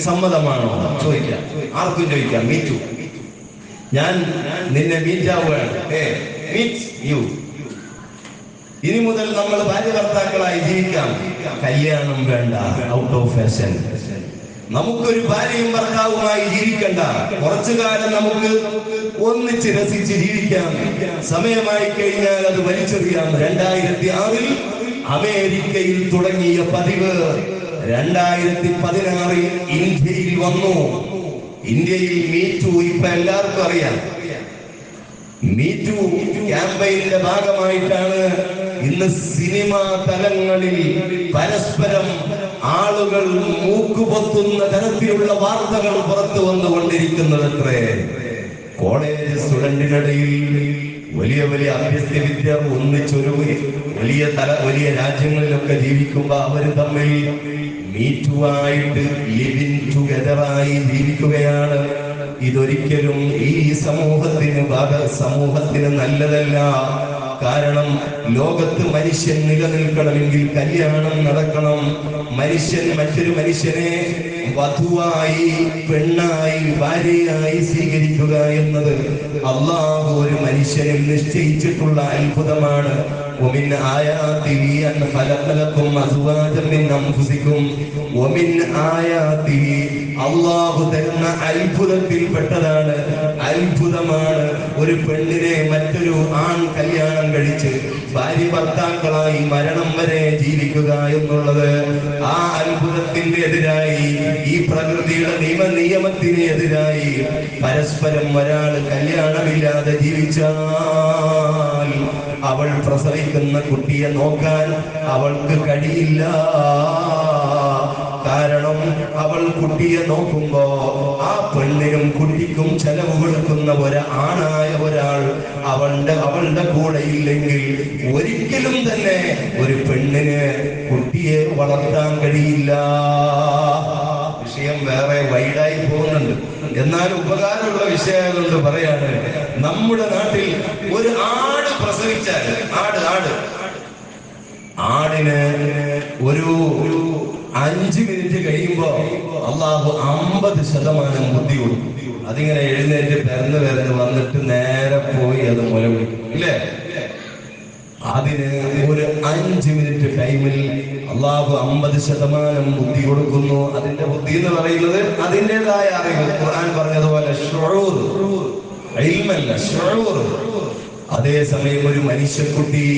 സമ്മതമാണോ ചോദിക്കാം. ആർക്കും ചോദിക്കാം. മീറ്റു, ഞാൻ നിന്നെ മീറ്റാവുകയാണ്. Meet you. ഇനി മുതൽ നമ്മൾ ഭാര്യ ഭർത്താക്കളായി ജീവിക്കാം. കല്യാണം വേണ്ട, ഔട്ട് ഓഫ് ഫാഷൻ. നമുക്കൊരു ഭാര്യയും ഭർത്താവുമായി ജീവിക്കണ്ട. കുറച്ചു കാലം നമുക്ക് ഒന്നിച്ച് രസിച്ച് ജീവിക്കാം. സമയമായി കഴിഞ്ഞാൽ അത് വലിച്ചെറിയാം. 2006 അമേരിക്കയിൽ തുടങ്ങിയ പതിവ് 2016 ഇന്ത്യയിൽ വന്നു. ഇന്ത്യയിൽ മീറ്റു ഇപ്പൊ എല്ലാവർക്കും അറിയാം. മീറ്റു ക്യാമ്പയിന്റെ ഭാഗമായിട്ടാണ് ഇന്ന് സിനിമാ തലങ്ങളിൽ പരസ്പരം ആളുകൾ മൂക്കുപൊത്തുന്ന തരത്തിലുള്ള വാർത്തകൾ പുറത്തു വന്നുകൊണ്ടിരിക്കുന്നത്. അത്രേ കോളേജ് സ്റ്റുഡന്റിനിടയിൽ വലിയ വലിയ അഭ്യസ്ത വിദ്യ ഒന്നിച്ചൊരു വലിയ രാജ്യങ്ങളിലൊക്കെ ജീവിക്കുമ്പോ അവര് തമ്മിൽ മീറ്റുവായിട്ട് ലിവിങ് ടുഗദറായി ജീവിക്കുകയാണ്. ഇതൊരിക്കലും ഈ സമൂഹത്തിന് നല്ലതല്ല. കാരണം ലോകത്ത് മനുഷ്യൻ നിലനിൽക്കണമെങ്കിൽ കല്യാണം നടക്കണം. മനുഷ്യൻ മറ്റൊരു മനുഷ്യനെ വധുവായി, പെണ്ണായി, ഭാര്യയായി സ്വീകരിക്കുക എന്നത് അല്ലാഹു ഒരു മനുഷ്യനിൽ നിശ്ചയിച്ചിട്ടുള്ള അത്ഭുതമാണ്. ومن آياته أن خلق لكم أزواجا من أنفسكم ومن آياته അള്ളാഹു തരുന്ന അത്ഭുതത്തിൽപ്പെട്ടതാണ്. അത്ഭുതമാണ് ഒരു പെണ്ണിനെ മറ്റൊരു ആൺ കല്യാണം കഴിച്ച് ഭാര്യ ഭർത്താക്കളായി മരണം വരെ ജീവിക്കുക എന്നുള്ളത്. ആ അത്ഭുതത്തിന്റെ എതിരായി, ഈ പ്രകൃതിയുടെ നിയമത്തിന് എതിരായി പരസ്പരം ഒരാൾ കല്യാണമില്ലാതെ ജീവിച്ചാൽ അവൾ പ്രസവിക്കുന്ന കുട്ടിയെ നോക്കാൻ അവൾക്ക് കഴിയില്ല. കാരണം അവൾ കുട്ടിയെ നോക്കുമ്പോ ആ പെണ്ണിനും കുട്ടിക്കും ചെലവ് കൊടുക്കുന്ന ആണായ ഒരാൾ അവളുടെ കൂടെ ഇല്ലെങ്കിൽ ഒരിക്കലും തന്നെ ഒരു പെണ്ണിന് കുട്ടിയെ വളർത്താൻ കഴിയില്ല. വിഷയം വേറെ വൈഡായി പോകുന്നുണ്ട്. എന്നാൽ ഉപകാരമുള്ള വിഷയങ്ങളുണ്ട് പറയാണ്. നമ്മുടെ നാട്ടിൽ ഒരു ആട് പ്രസവിച്ചാൽ ആടിന് ഒരു 5 മിനിറ്റ് കഴിയുമ്പോ അള്ളാഹു 50% ബുദ്ധി കൊടുക്കും. അതിങ്ങനെ എഴുന്നേറ്റ് പെരന്ന് വന്നിട്ട് നേരെ പോയി അത് മുല വിളിക്കും. ഇല്ലേ? അതിന് ഒരു 5 മിനിറ്റ് ടൈമിൽ അള്ളാഹു 50% ബുദ്ധി കൊടുക്കുന്നു. അതിന്റെ ബുദ്ധി എന്ന് പറയുന്നത് അതിൻ്റെതായ അറിവ്. ഖുർആൻ പറഞ്ഞതുപോലെ ശുഊർ, ഇൽമല്ല, ശുഊർ. അതേസമയം ഒരു മനുഷ്യക്കുട്ടി,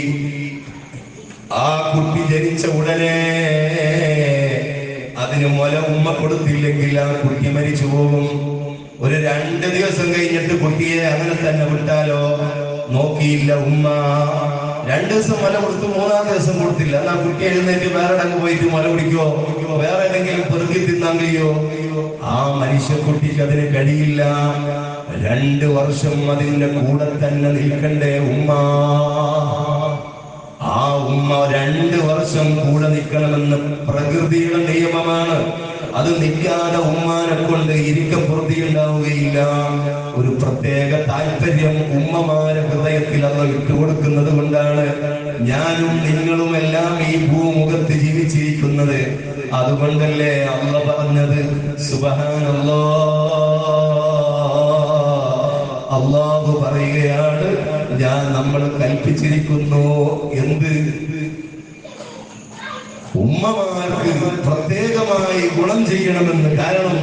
ആ കുട്ടി ജനിച്ച ഉടനെ അതിന് മുല ഉമ്മ കൊടുത്തില്ലെങ്കിൽ ആ കുട്ടി മരിച്ചു പോകും. ഒരു 2 ദിവസം കഴിഞ്ഞിട്ട് കുട്ടിയെ അങ്ങനെ തന്നെ വിട്ടാലോ? നോക്കിയില്ല ഉമ്മ, 2 ദിവസം മുല കൊടുത്തു, 3-ാം ദിവസം കൊടുത്തില്ല, എന്നാ കുട്ടി എഴുന്നേറ്റ് വേറെ ഇടങ്ങ് പോയിട്ട് മുല കുടിക്കോ? വേറെ ഏതെങ്കിലും പെറുക്കി തിന്നാൻ കഴിയോ? ആ മനുഷ്യക്കുട്ടിക്ക് അതിന് കഴിയില്ല. 2 വർഷം അതിന്റെ കൂടെ തന്നെ നിൽക്കണ്ടേ ഉമ്മ? ആ ഉമ്മ 2 വർഷം കൂടെ നിൽക്കണമെന്ന് പ്രകൃതിയുടെ നിയമമാണ്. അത് നിൽക്കാതെ ഉമ്മാനെ കൊണ്ട് ഇരിക്കപ്പുറത്തി ഉണ്ടാവുകയില്ല. ഒരു പ്രത്യേക താല്പര്യം ഉമ്മമാരെ ഹൃദയത്തിൽ അള്ള ഇട്ടുകൊടുക്കുന്നത് കൊണ്ടാണ് ഞാനും നിങ്ങളും എല്ലാം ഈ ഭൂമുഖത്ത് ജീവിച്ചിരിക്കുന്നത്. അതുകൊണ്ടല്ലേ അള്ള പറഞ്ഞത് സുബ്ഹാനല്ലാഹ്. അള്ളാഹു പറയുകയാണ്, ഞാൻ നമ്മൾ കൽപ്പിച്ചിരിക്കുന്നു എന്ത്? ഉമ്മമാർക്ക് പ്രത്യേകമായി ഗുണം ചെയ്യണമെന്ന്. കാരണം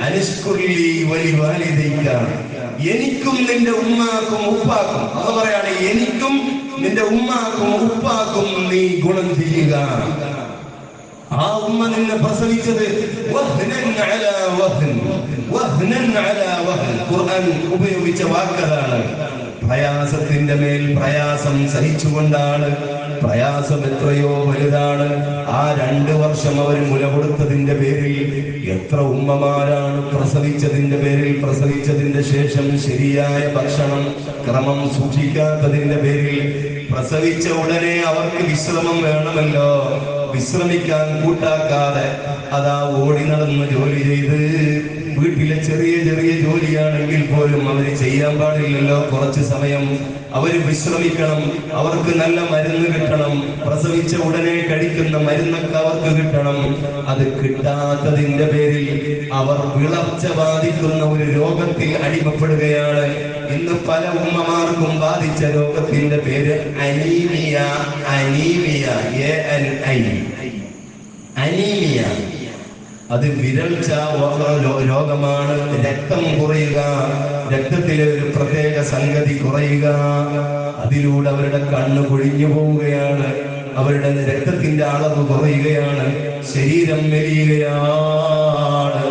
അനിഷ്കുർലി വലി വാലിദൈക, എനിക്കും നിന്റെ ഉമ്മാക്കും ഉപ്പാക്കും, അത് പറയാണ്, എനിക്കും നിന്റെ ഉമ്മാക്കും ഉപ്പാക്കും നീ ഗുണം ചെയ്യുക. ആ ഉമ്മ നിന്നെ പ്രസവിച്ചത് ഖുർആൻ ഉപയോഗിച്ച വാക്കതാണ്. പ്രയാസത്തിന്റെ മേൽ പ്രയാസം സഹിച്ചുകൊണ്ടാണ്. പ്രയാസം എത്രയോ വലുതാണ്. ആ 2 വർഷം അവർ മുല കൊടുത്തതിന്റെ പേരിൽ എത്ര ഉമ്മമാരാണ് പ്രസവിച്ചതിന്റെ പേരിൽ, പ്രസവിച്ചതിന്റെ ശേഷം ശരിയായ ഭക്ഷണം ക്രമം സൂക്ഷിക്കാത്തതിന്റെ പേരിൽ പ്രസവിച്ച ഉടനെ അവർക്ക് വിശ്രമം വേണമല്ലോ, വിശ്രമിക്കാൻ കൂട്ടാക്കാതെ അതാ ഓടി നടന്ന് ജോലി ചെയ്ത്, വീട്ടിലെ ചെറിയ ചെറിയ ജോലിയാണെങ്കിൽ പോലും അവര് ചെയ്യാൻ പാടില്ലല്ലോ. കുറച്ച് സമയം അവര് വിശ്രമിക്കണം, അവർക്ക് നല്ല മരുന്ന് കിട്ടണം, പ്രസവിച്ച ഉടനെ കഴിക്കുന്ന മരുന്നൊക്കെ അവർക്ക് കിട്ടണം. അത് കിട്ടാത്തതിന്റെ പേരിൽ അവർ വിളർച്ച ബാധിക്കുന്ന ഒരു രോഗത്തിൽ അടിമപ്പെടുകയാണ്. ഇന്ന് പല ഉമ്മമാർക്കും ബാധിച്ച രോഗത്തിന്റെ പേര് അനീമിയ. Anaemia, anaemia. അത് വിരൾച്ച രോഗമാണ്. രക്തം കുറയുക, രക്തത്തിലെ ഒരു പ്രത്യേക സംഗതി കുറയുക. അതിലൂടെ അവരുടെ കണ്ണ് കൊഴിഞ്ഞു പോവുകയാണ്, അവരുടെ രക്തത്തിന്റെ അളവ് കുറയുകയാണ്, ശരീരം മെലിയുകയാണ്.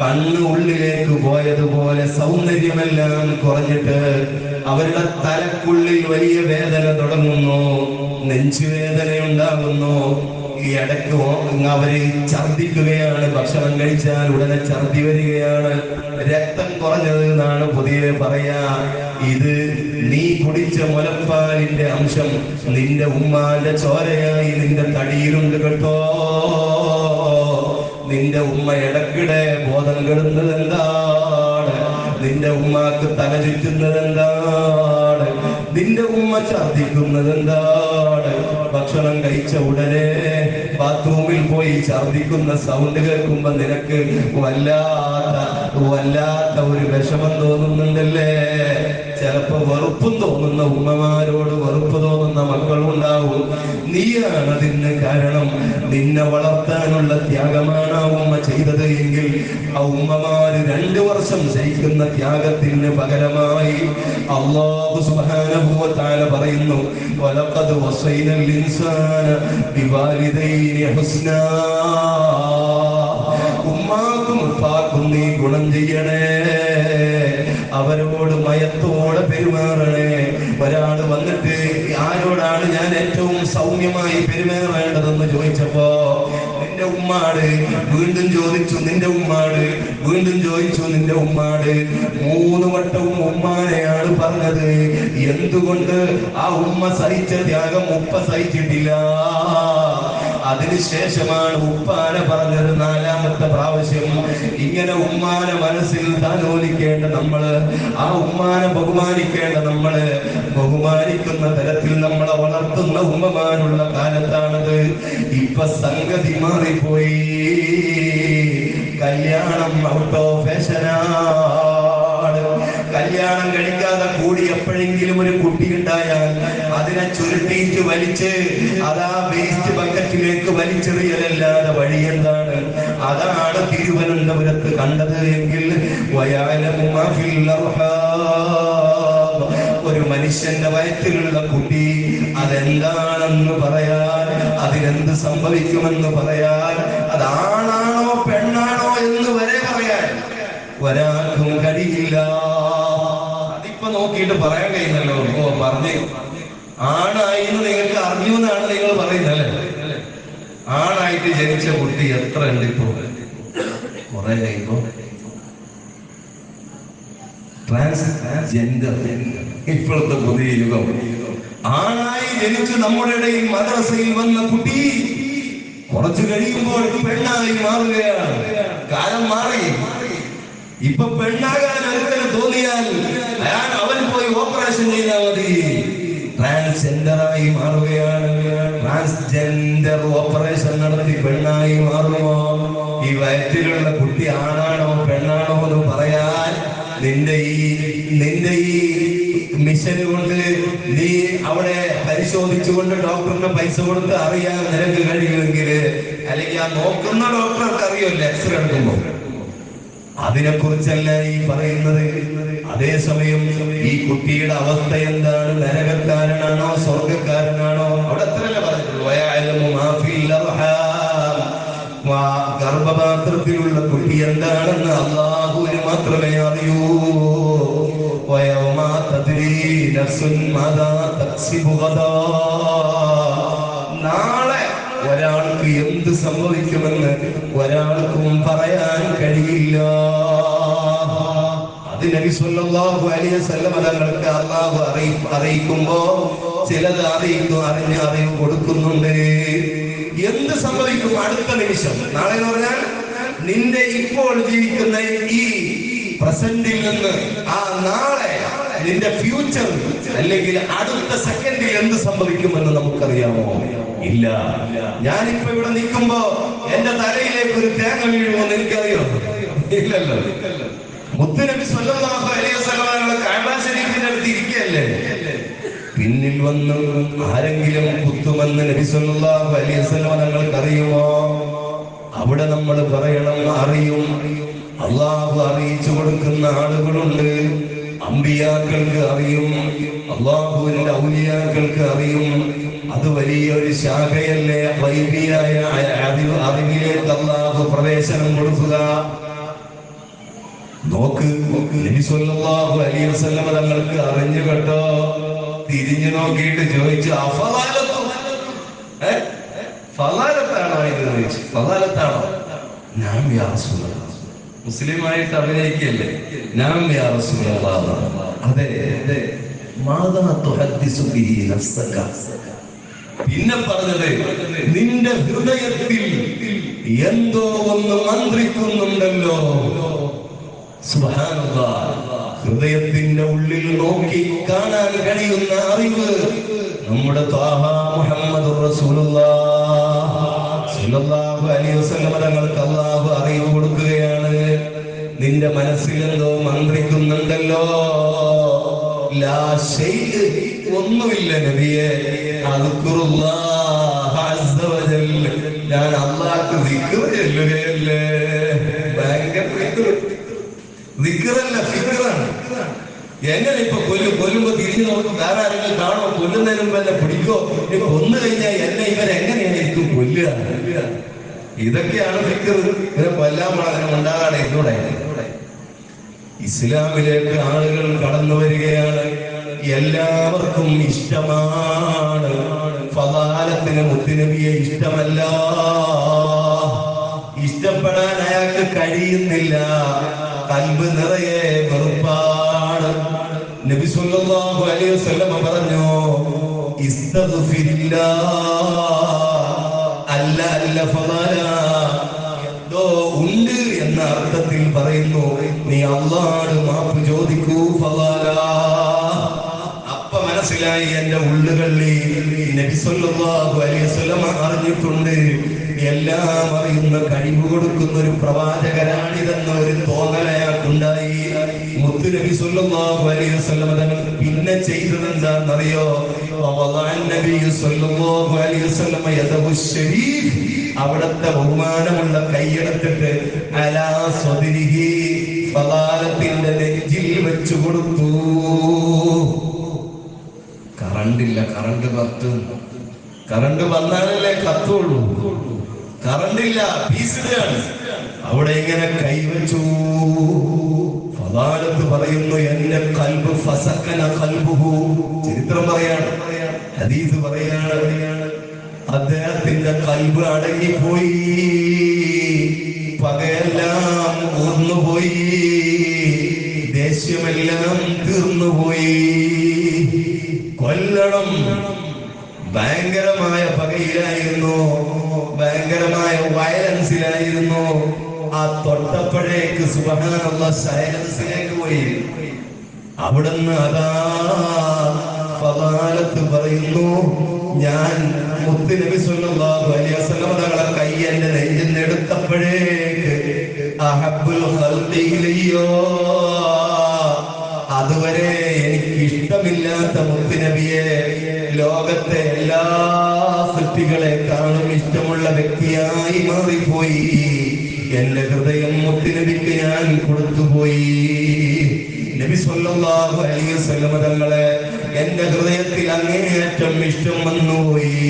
കണ്ണ് ഉള്ളിലേക്ക് പോയതുപോലെ സൗന്ദര്യമെല്ലാം കുറഞ്ഞിട്ട് അവരുടെ തലക്കുള്ളിൽ വലിയ വേദന തുടങ്ങുന്നു, നെഞ്ചുവേദന ഉണ്ടാകുന്നു. ഈ ഇടയ്ക്ക് അവര് ഛർദിക്കുകയാണ്, ഭക്ഷണം കഴിച്ചാൽ ഉടനെ ഛർദി വരികയാണ്. രക്തം കുറഞ്ഞത് എന്നാണ് പൊതുവെ പറയാ. ഇത് നീ കുടിച്ച മുലപ്പാലിന്റെ അംശം നിന്റെ ഉമ്മാന്റെ ചോരയായി നിന്റെ തടിയിലുണ്ട് കേട്ടോ. നിന്റെ ഉമ്മ ഇടക്കിടെ ബോധം കെടുന്നത് എന്താണ്? നിന്റെ ഉമ്മാക്ക് തല ചുറ്റുന്നത് എന്താണ്? നിന്റെ ഉമ്മ ഛർദിക്കുന്നത് എന്താണ്? ഭക്ഷണം കഴിച്ച ഉടനെ ബാത്റൂമിൽ പോയി ഛർദിക്കുന്ന സൗണ്ട് കേൾക്കുമ്പോ നിനക്ക് വല്ലാത്ത ഒരു വിഷമം തോന്നുന്നുണ്ടല്ലേ? ചിലപ്പോ വെറുപ്പും തോന്നുന്ന ഉമ്മമാരോട് വെറുപ്പ് തോന്നുന്ന മക്കളുണ്ടാവും. നീയാണ് അതിന് കാരണം. നിന്നെ വളർത്താനുള്ള ത്യാഗമാണ് ആ ഉമ്മ ചെയ്തത് എങ്കിൽ ആ ഉമ്മമാര് 2 വർഷം സഹിക്കുന്ന ത്യാഗത്തിന് പകരമായി അല്ലാഹു സുബ്ഹാനഹു വ തആല പറയുന്നു, വലഖദ് വസൈനൽ ഇൻസാന ബിവാലിദൈനി ഹുസ്നാ. ഉമ്മാക്കും ഉപ്പാക്കും നീ ഗുണം ചെയ്യണേ, അവരോട് മയത്തോടെ പെരുമാറണേ. ഒരാൾ വന്നിട്ട് ആരോടാണ് ഞാൻ ഏറ്റവും സൗമ്യമായി പെരുമാറേണ്ടതെന്ന് ചോദിച്ചപ്പോ നിന്റെ ഉമ്മാട്, വീണ്ടും ചോദിച്ചു നിന്റെ ഉമ്മാട്, വീണ്ടും ചോദിച്ചു നിന്റെ ഉമ്മാട്. 3 വട്ടവും ഉമ്മാനെയാണ് പറഞ്ഞത്. എന്തുകൊണ്ട്? ആ ഉമ്മ സഹിച്ച ത്യാഗം ഉപ്പ സഹിച്ചിട്ടില്ല. അതിനുശേഷമാണ് ഉപ്പാനെ പറഞ്ഞത് 4ാമത്തെ പ്രാവശ്യം. ഇങ്ങനെ ഉമ്മാനെ മനസ്സിൽ താലോലിക്കേണ്ട നമ്മള്, ആ ഉമ്മാനെ ബഹുമാനിക്കേണ്ട നമ്മള്, ബഹുമാനിക്കുന്ന തരത്തിൽ നമ്മളെ വളർത്തുന്ന ഉമ്മമാരുള്ള കാലത്താണത്. ഇപ്പൊ സംഗതി മാറിപ്പോയി. കല്യാണം ഔട്ട് ഓഫ് ഫാഷനാണ്. കല്യാണം കഴിക്കാതെ കൂടി എപ്പോഴെങ്കിലും ഒരു കുട്ടി ഉണ്ടായാൽ അതിനെ ചുരുട്ടിയിട്ട് വലിച്ച് അതാ വേസ്റ്റ് ബക്കറ്റിലേക്ക് വലിച്ചെറിയലല്ലാതെ വഴി എന്താണ്? അതാണ് തിരുവനന്തപുരത്ത് കണ്ടത് എങ്കിൽ ഒരു മനുഷ്യന്റെ വയറ്റിലുള്ള കുട്ടി അതെന്താണെന്ന് പറയാൻ, അതിനെന്ത് സംഭവിക്കുമെന്ന് പറയാൻ, അതാണാണോ പെണ്ണാണോ എന്ന് വരെ പറയാൻ ഒരാൾക്കും കഴിയില്ല. അതിപ്പോ നോക്കിയിട്ട് പറയാൻ കഴിയുന്നല്ലോ. ഓ പറഞ്ഞു ആണായി എന്ന് നിങ്ങൾക്ക് അറിഞ്ഞു എന്നാണ് നിങ്ങൾ പറയുന്നല്ലേ. ആണായിട്ട് ജനിച്ച കുട്ടി എത്ര ഉണ്ട് ഇപ്പോ? കുറെ കഴിയുമ്പോ ട്രാൻസ്ജെൻഡർ, ഇപ്പോഴത്തെ പുതിയ യുഗം. ആണായി ജനിച്ച് നമ്മുടെ ഇടയിൽ മദ്രസയിൽ വന്ന കുട്ടി കുറച്ചു കഴിയുമ്പോൾ പെണ്ണായി മാറുകയാണ്. കാലം മാറി. ഇപ്പൊ പെണ്ണാകാൻ ഒരുത്തന് തോന്നിയാൽ അവൻ പോയി ഓപ്പറേഷൻ ചെയ്താൽ മതി, ട്രാൻസ്ജെൻഡറായി മാറുകയാണ്. ട്രാൻസ്ജെൻഡർ ഓപ്പറേഷൻ നടത്തി പെണ്ണായി മാറുമോ? ഈ വയറ്റിലുള്ള കുട്ടി ആണാണോ പെണ്ണാണോ എന്ന് പറയാൻ നിന്റെ ഈ മിഷൻ കൊണ്ട് നീ അവിടെ പരിശോധിച്ചുകൊണ്ട് ഡോക്ടറിന് പൈസ കൊടുത്ത് അറിയാൻ നിനക്ക് കഴിയുമെങ്കിൽ, അല്ലെങ്കിൽ ആ നോക്കുന്ന ഡോക്ടർക്ക് അറിയുമല്ലോ എക്സ്റേ എടുക്കുമ്പോ. അതിനെ കുറിച്ചല്ല ഈ പറയുന്നത്. അതേസമയം ഈ കുട്ടിയുടെ അവസ്ഥ എന്താണ്? നരകക്കാരനാണോ സ്വർഗക്കാരനാണോ? അവിടെ അത്രയല്ല പറഞ്ഞിട്ടുള്ളൂ. ഗർഭപാത്രത്തിലുള്ള കുട്ടി എന്താണെന്ന് അല്ലാഹുവിന് മാത്രമേ അറിയൂ. നാളെ ഒരാൾക്ക് എന്ത് സംഭവിക്കുമെന്ന് ഒരാൾക്കും പറയാൻ കഴിയില്ല. അത് നബി സല്ലല്ലാഹു അലൈഹി വസല്ലം തങ്ങൾക്ക് അല്ലാഹു അറിയിക്കുമ്പോ ചിലത് അറിവ് കൊടുക്കുന്നുണ്ട്. എന്ത് സംഭവിക്കും അടുത്ത നിമിഷം? നാളെ എന്ന് പറഞ്ഞാൽ നിന്റെ ഇപ്പോൾ ജീവിക്കുന്ന ഈ പ്രസന്റിൽ നിന്ന് ആ നാളെ നിന്റെ ഫ്യൂച്ചർ അല്ലെങ്കിൽ അടുത്ത സെക്കൻഡിൽ എന്ത് സംഭവിക്കുമെന്ന് നമുക്കറിയാമോ? ഇല്ല. ഞാനിപ്പോ ഇവിടെ നിൽക്കുമ്പോ എന്റെ തലയിലേക്ക് ഒരു തേങ്ങ വീഴുമെന്ന് എനിക്കറിയാം? ഇല്ലല്ലോ. മുത്തുനബി സ്വല്ലല്ലാഹു അലൈഹി വസല്ലം കഅബ ശരീഫിന്റെ അടുത്ത് ഇരിക്കുകയല്ലേ, പിന്നിൽ വന്ന് ആരെങ്കിലും കുത്തുമെന്ന് നബി സല്ലല്ലാഹു അലൈഹി വസല്ലം തങ്ങൾക്ക് അറിയുമോ? അവിടെ നമ്മൾ പറയണം അറിയും. അള്ളാഹു അറിയിച്ചു കൊടുക്കുന്ന ആളുകളുണ്ട്. അമ്പിയാക്കൾക്ക് അറിയും, അള്ളാഹുവിന്റെ ഔലിയാക്കൾക്ക് അറിയും. അത് വലിയൊരു ശാഖയല്ലേ? ഗൈബിയായ അറിവിലേക്ക് അള്ളാഹു പ്രവേശനം കൊടുക്കുക. നോക്ക്, നബി സല്ലല്ലാഹു അലൈഹി വസല്ലം തങ്ങൾക്ക് അറിഞ്ഞു കേട്ടോ. തിരിഞ്ഞു നോക്കിയിട്ട് ചോദിച്ചു, ഫലാലത്താണോ ഇത്? ചോദിച്ചു, ഫലാലത്താണോ? ഞാൻ യാ റസൂലല്ലാഹ്. മുസ്ലിമായിട്ട് അഭിനയിക്കല്ലേ? ഞാൻ യാ റസൂലല്ലാഹ്. അതെ അതെ. മാദാ തുഹദ്ദിസു ബിഹി നഫ്സക. പിന്നെ പറഞ്ഞത് നിന്റെ ഹൃദയത്തിൽ എന്തോ ഒന്ന് മന്ത്രിക്കുന്നുണ്ടല്ലോ. സുബ്ഹാനല്ലാഹ്. ഹൃദയത്തിന്റെ ഉള്ളിൽ നോക്കി കാണാൻ കഴിയുന്ന അറിവ് നമ്മുടെ ത്വാഹ മുഹമ്മദുർ റസൂലുള്ളാഹ് സ്വല്ലല്ലാഹു അലൈഹി വസല്ലം തങ്ങൾക്ക് അല്ലാഹു അറിവ് കൊടുക്കുകയാണ്. നിന്റെ മനസ്സിൽ എന്തോ മന്ത്രിക്കുന്നുണ്ടല്ലോ. ലാ ശൈഅ, ഒന്നുമില്ല നബിയേ. അദ്കുറുല്ലാഹ അസ്സ വജൽ, ഞാൻ അല്ലാഹുവിന്റെ ദിക്ർ ചൊല്ലുകയല്ലേ. ഭയങ്കര ദിക്റല്ല, ഫിക്റാണ്. എങ്ങനെ ഇപ്പൊ കൊല്ലുമ്പോ തിരിഞ്ഞു നോക്കും, വേറെ ആരെങ്കിലും കാണോ? കൊല്ലുന്നതിന് മുമ്പ് എന്നെ പിടിക്കോ? ഇപ്പൊ കൊന്നു കഴിഞ്ഞാൽ എന്നെ ഇവരെങ്ങനെയായിരിക്കും കൊല്ലുക? ഇതൊക്കെയാണ് ഫിക്ർ. ഇവരെ കൊല്ലാൻ വളരെ ഉണ്ടാകാതെ ഇതോടെ ഇസ്ലാമിലേക്ക് ആളുകൾ കടന്നു വരികയാണ്. എല്ലാവർക്കും ഇഷ്ടമാണ്. ഫളാലത്തിന് മുത്തുനബിയെ ഇഷ്ടമല്ല. ഇഷ്ടപ്പെടാൻ അയാൾക്ക് കഴിയുന്നില്ല. കൽബ് നിറയെ വെറുപ്പാണ്. നബി സല്ലല്ലാഹു അലൈഹി വസല്ലം പറഞ്ഞു, അല്ല ഫളാല, എന്തോ ഉണ്ട് എന്ന അർത്ഥത്തിൽ പറയുന്നു. നീ അല്ലാഹുവോട് മാപ്പ് ചോദിക്കൂ ഫളാല. അപ്പ മനസ്സിലായി എന്റെ ഉള്ളുകളിൽ നബി സല്ലല്ലാഹു അലൈഹി വസല്ലം അറിഞ്ഞിട്ടുണ്ട്. എല്ലാം അറിയുന്ന കഴിവ് കൊടുക്കുന്ന ഒരു പ്രവാചകരാണിതെന്ന ഒരു തോന്നൽ അയാൾക്കുണ്ടായി. മുത്തുനബി സല്ലല്ലാഹു അലൈഹി വസല്ലം തങ്ങൾ പിന്നെ ചെയ്തത് എന്താണെന്നറിയോ? അവിടത്തെ ബഹുമാനമുള്ള കൈയെടുത്തിട്ട് അലാ സ്വദിരിഹി, ഫളാലത്തിന്റെ നെഞ്ചിൽ വെച്ചു കൊടുത്തു. കറണ്ടില്ല, കറണ്ട് കത്തും. കറണ്ട് വന്നാലല്ലേ കത്തുള്ളൂ. കറണ്ടില്ല, പീസിലാണ്. അവിടെ ഇങ്ങനെ കൈവച്ചു. ഫളാലത്ത് പറയുന്നു, എന്റെ ഖൽബ് ഫസക്കന ഖൽബുഹു. ചരിത്രം പറയാണ്, ഹദീസ് പറയാണ്, അദ്ദേഹത്തിന്റെ ഖൽബ് അടങ്ങിപ്പോയി. പകയെല്ലാം ഊർന്നുപോയി, ദേഷ്യമെല്ലാം തീർന്നുപോയി. കൊല്ലണം, ഭയങ്കരമായ പകയിലായിരുന്നു, ഭയങ്കരമായ വയലൻസിലായിരുന്നു. ആ തൊട്ടപ്പോഴേക്ക് സുബ്ഹാനല്ലാഹ് സൈലൻസിലേക്ക് പോയി. അവിടുന്ന് അതാ ഫളാലത്ത് പറയുന്നു, ഞാൻ മുത്ത് നബി സല്ലല്ലാഹു അലൈഹി വസല്ലം തങ്ങളുടെ കൈ എന്റെ നെഞ്ചിൽ നിന്ന് എടുത്തപ്പോഴേക്ക് അഹബ്ബുൽ ഖൽഖി ഇലയ്യോ, അതുവരെ എനിക്ക് ഇഷ്ടമില്ലാത്ത മുത്ത് നബിയെ ലോകത്തെ എല്ലാ സൃഷ്ടികളെക്കാളും ഇഷ്ടമുള്ള വ്യക്തിയായി മാറിപ്പോയി. എന്റെ ഹൃദയം മുത്ത് നബിക്ക് ഞാൻ കൊടുത്തുപോയി. നബി സല്ലല്ലാഹു അലൈഹി വസല്ലം തങ്ങളെ എന്റെ ഹൃദയത്തിൽ അങ്ങേയറ്റം ഇഷ്ടം വന്നുപോയി.